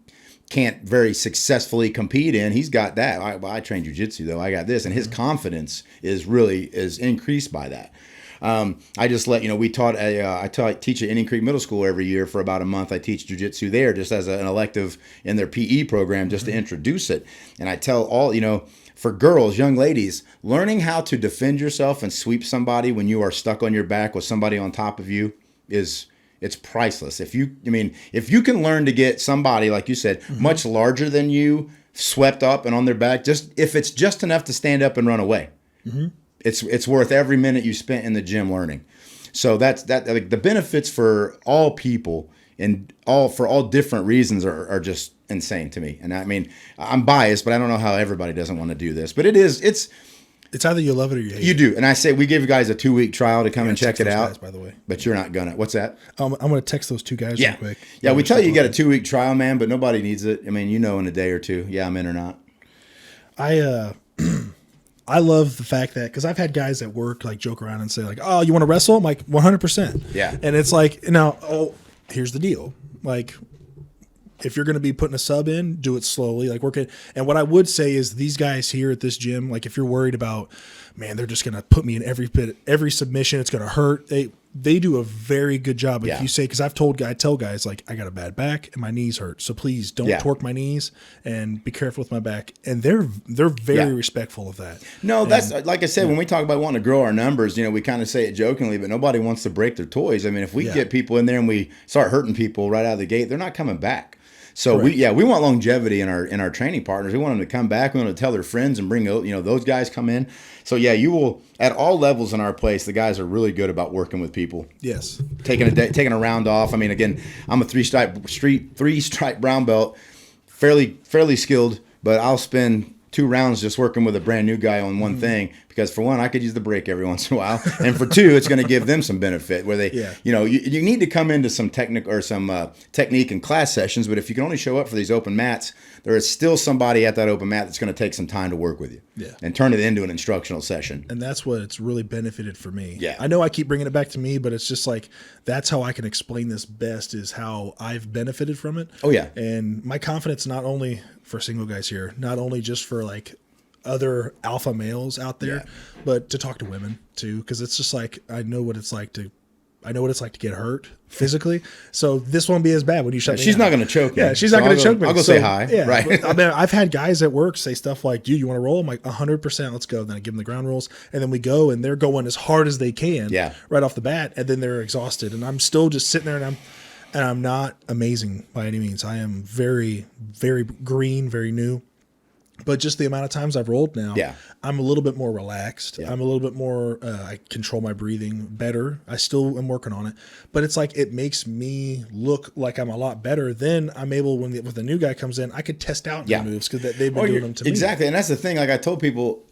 can't very successfully compete in. He's got that. I train jiu-jitsu though. I got this, and his confidence is increased by that. I just let we taught I teach at Indian Creek Middle School every year for about a month. I teach jiu-jitsu there just as an elective in their PE program, just to introduce it. And I tell all for girls, young ladies, learning how to defend yourself and sweep somebody when you are stuck on your back with somebody on top of you it's priceless. If you can learn to get somebody, like you said, much larger than you, swept up and on their back, if it's just enough to stand up and run away, it's worth every minute you spent in the gym learning. So that's like the benefits for all people and for all different reasons are just insane to me. And I mean, I'm biased, but I don't know how everybody doesn't want to do this, but it's either you love it or you hate it. You do. And I say we give you guys a 2-week trial to come and check it out. Guys, by the way. But you're not going to. What's that? I'm going to text those 2 guys real quick. Yeah, we tell you got a 2-week trial, man, but nobody needs it. I mean, in a day or two. Yeah, I'm in or not. I love the fact that, because I've had guys at work like joke around and say like, oh, you want to wrestle? I'm like, 100%. Yeah. And it's like, now, here's the deal. Like, if you're going to be putting a sub in, do it slowly, like work it. And what I would say is these guys here at this gym, like if you're worried about, man, they're just going to put me in every submission, it's going to hurt. they do a very good job. If Yeah. you say, because I tell guys like, I got a bad back and my knees hurt, so please don't Yeah. torque my knees and be careful with my back. And they're very respectful of that. No, that's like I said, when we talk about wanting to grow our numbers, we kind of say it jokingly, but nobody wants to break their toys. I mean, if we get people in there and we start hurting people right out of the gate, they're not coming back. So we want longevity in our training partners. We want them to come back. We want them to tell their friends and bring those guys come in. So you will, at all levels in our place, the guys are really good about working with people. Yes, taking a round off. I mean, again, I'm a three stripe brown belt, fairly skilled, but I'll spend 2 rounds just working with a brand new guy on one thing, because for one, I could use the break every once in a while, and for two, it's going to give them some benefit where they, you need to come into some technique and class sessions, but if you can only show up for these open mats, there is still somebody at that open mat that's going to take some time to work with you and turn it into an instructional session. And that's what it's really benefited for me. Yeah. I know I keep bringing it back to me, but it's just like, that's how I can explain this best, is how I've benefited from it. Oh, yeah. And my confidence, not only for single guys here, not only just for like other alpha males out there, but to talk to women too, because it's just like, I know what it's like to get hurt physically. So this won't be as bad when you shut me She's out. not going to choke me. Yeah, she's not going to choke me. I'll go say hi. Yeah, right. I mean, I've had guys at work say stuff like, dude, you want to roll? I'm like, 100%, let's go. Then I give them the ground rules, and then we go, and they're going as hard as they can right off the bat, and then they're exhausted. And I'm still just sitting there, and I'm not amazing by any means. I am very, very green, very new. But just the amount of times I've rolled now, I'm a little bit more relaxed. I'm a little bit more, I control my breathing better. I still am working on it. But it's like, it makes me look like I'm a lot better. Then I'm able, when the new guy comes in, I could test out new moves because they've been doing them to me. Exactly. And that's the thing. Like I told people,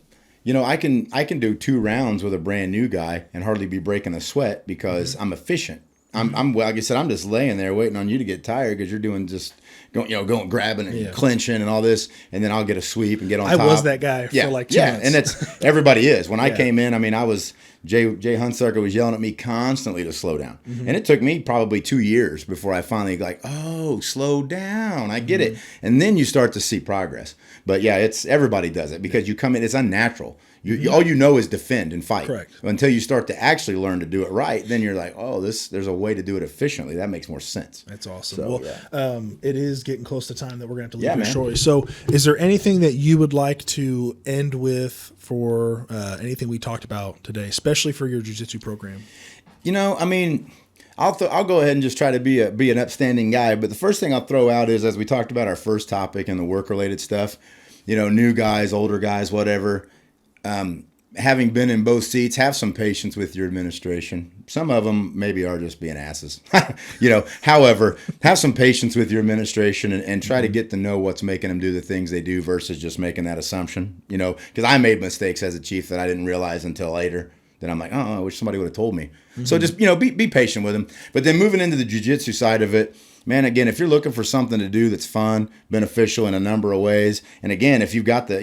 I can do 2 rounds with a brand new guy and hardly be breaking a sweat because I'm efficient. I'm like I said, I'm just laying there waiting on you to get tired because you're doing just going grabbing and clinching and all this, and then I'll get a sweep and get on top. I was that guy for like 2 months. And it's everybody is. When I came in, I mean, I was Jay Hunsucker was yelling at me constantly to slow down, and it took me probably 2 years before I finally slow down. I get it, and then you start to see progress. But it's everybody does it because you come in, it's unnatural. All you know is defend and fight. Correct. Until you start to actually learn to do it right, then you're like, there's a way to do it efficiently. That makes more sense. That's awesome. So, it is getting close to time that we're going to have to leave it shortly. So is there anything that you would like to end with for anything we talked about today, especially for your jiu-jitsu program? I mean, I'll go ahead and just try to be an upstanding guy. But the first thing I'll throw out is, as we talked about our first topic and the work-related stuff, new guys, older guys, whatever, having been in both seats, have some patience with your administration. Some of them maybe are just being asses, however, have some patience with your administration and try to get to know what's making them do the things they do versus just making that assumption, because I made mistakes as a chief that I didn't realize until later. Then I'm like, I wish somebody would have told me. So just, be patient with them. But then moving into the jiu-jitsu side of it, man, again, if you're looking for something to do that's fun, beneficial in a number of ways, and again, if you've got the,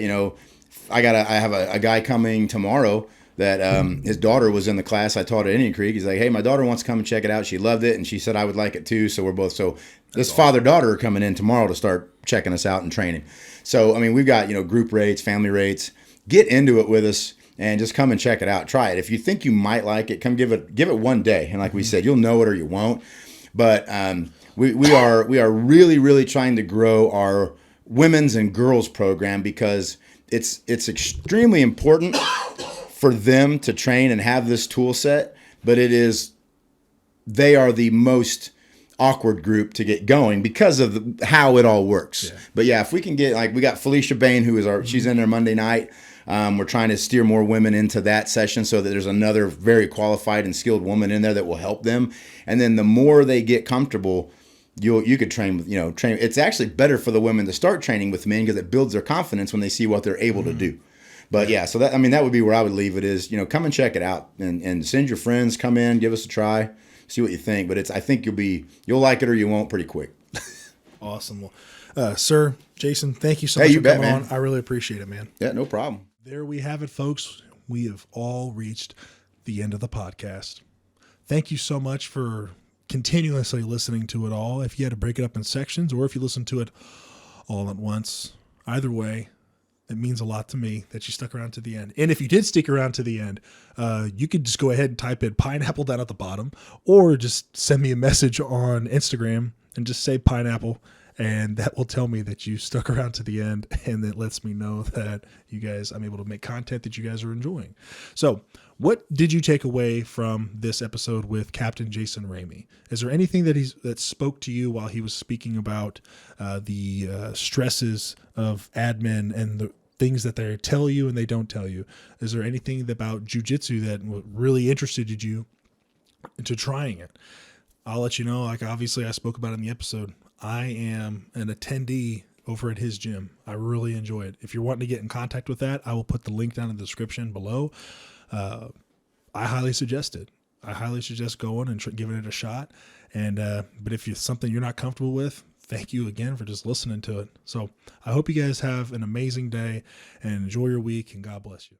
I have a guy coming tomorrow that his daughter was in the class I taught at Indian Creek. He's like, hey, my daughter wants to come and check it out. She loved it, and she said I would like it too. So we're both this father-daughter are coming in tomorrow to start checking us out and training. So, I mean, we've got, group rates, family rates. Get into it with us and just come and check it out. Try it. If you think you might like it, come give it one day. And like we said, you'll know it or you won't. But we are really, really trying to grow our women's and girls program because it's extremely important for them to train and have this tool set, but they are the most awkward group to get going because of how it all works. Yeah. But if we can get, we got Felicia Bain, who is she's in there Monday night. We're trying to steer more women into that session so that there's another very qualified and skilled woman in there that will help them. And then the more they get comfortable, you could train with, train. It's actually better for the women to start training with men because it builds their confidence when they see what they're able to do. But so that would be where I would leave it is, come and check it out and send your friends, come in, give us a try, see what you think. But I think you'll like it or you won't pretty quick. Awesome. Well, sir, Jason, thank you so much for coming on. I really appreciate it, man. Yeah, no problem. There we have it, folks. We have all reached the end of the podcast. Thank you so much for continuously listening to it all. If you had to break it up in sections or if you listen to it all at once, either way, It means a lot to me that you stuck around to the end. And if you did stick around to the end, you could just go ahead and type in pineapple down at the bottom, or just send me a message on Instagram and just say pineapple. And that will tell me that you stuck around to the end, and that lets me know that I'm able to make content that you guys are enjoying. So what did you take away from this episode with Captain Jason Ramey? Is there anything that spoke to you while he was speaking about the stresses of admin and the things that they tell you and they don't tell you? Is there anything about jiu-jitsu that really interested you into trying it? I'll let you know, like obviously I spoke about in the episode, I am an attendee over at his gym. I really enjoy it. If you're wanting to get in contact with that, I will put the link down in the description below. I highly suggest it. I highly suggest going and giving it a shot. And but if it's something you're not comfortable with, thank you again for just listening to it. So I hope you guys have an amazing day and enjoy your week, and God bless you.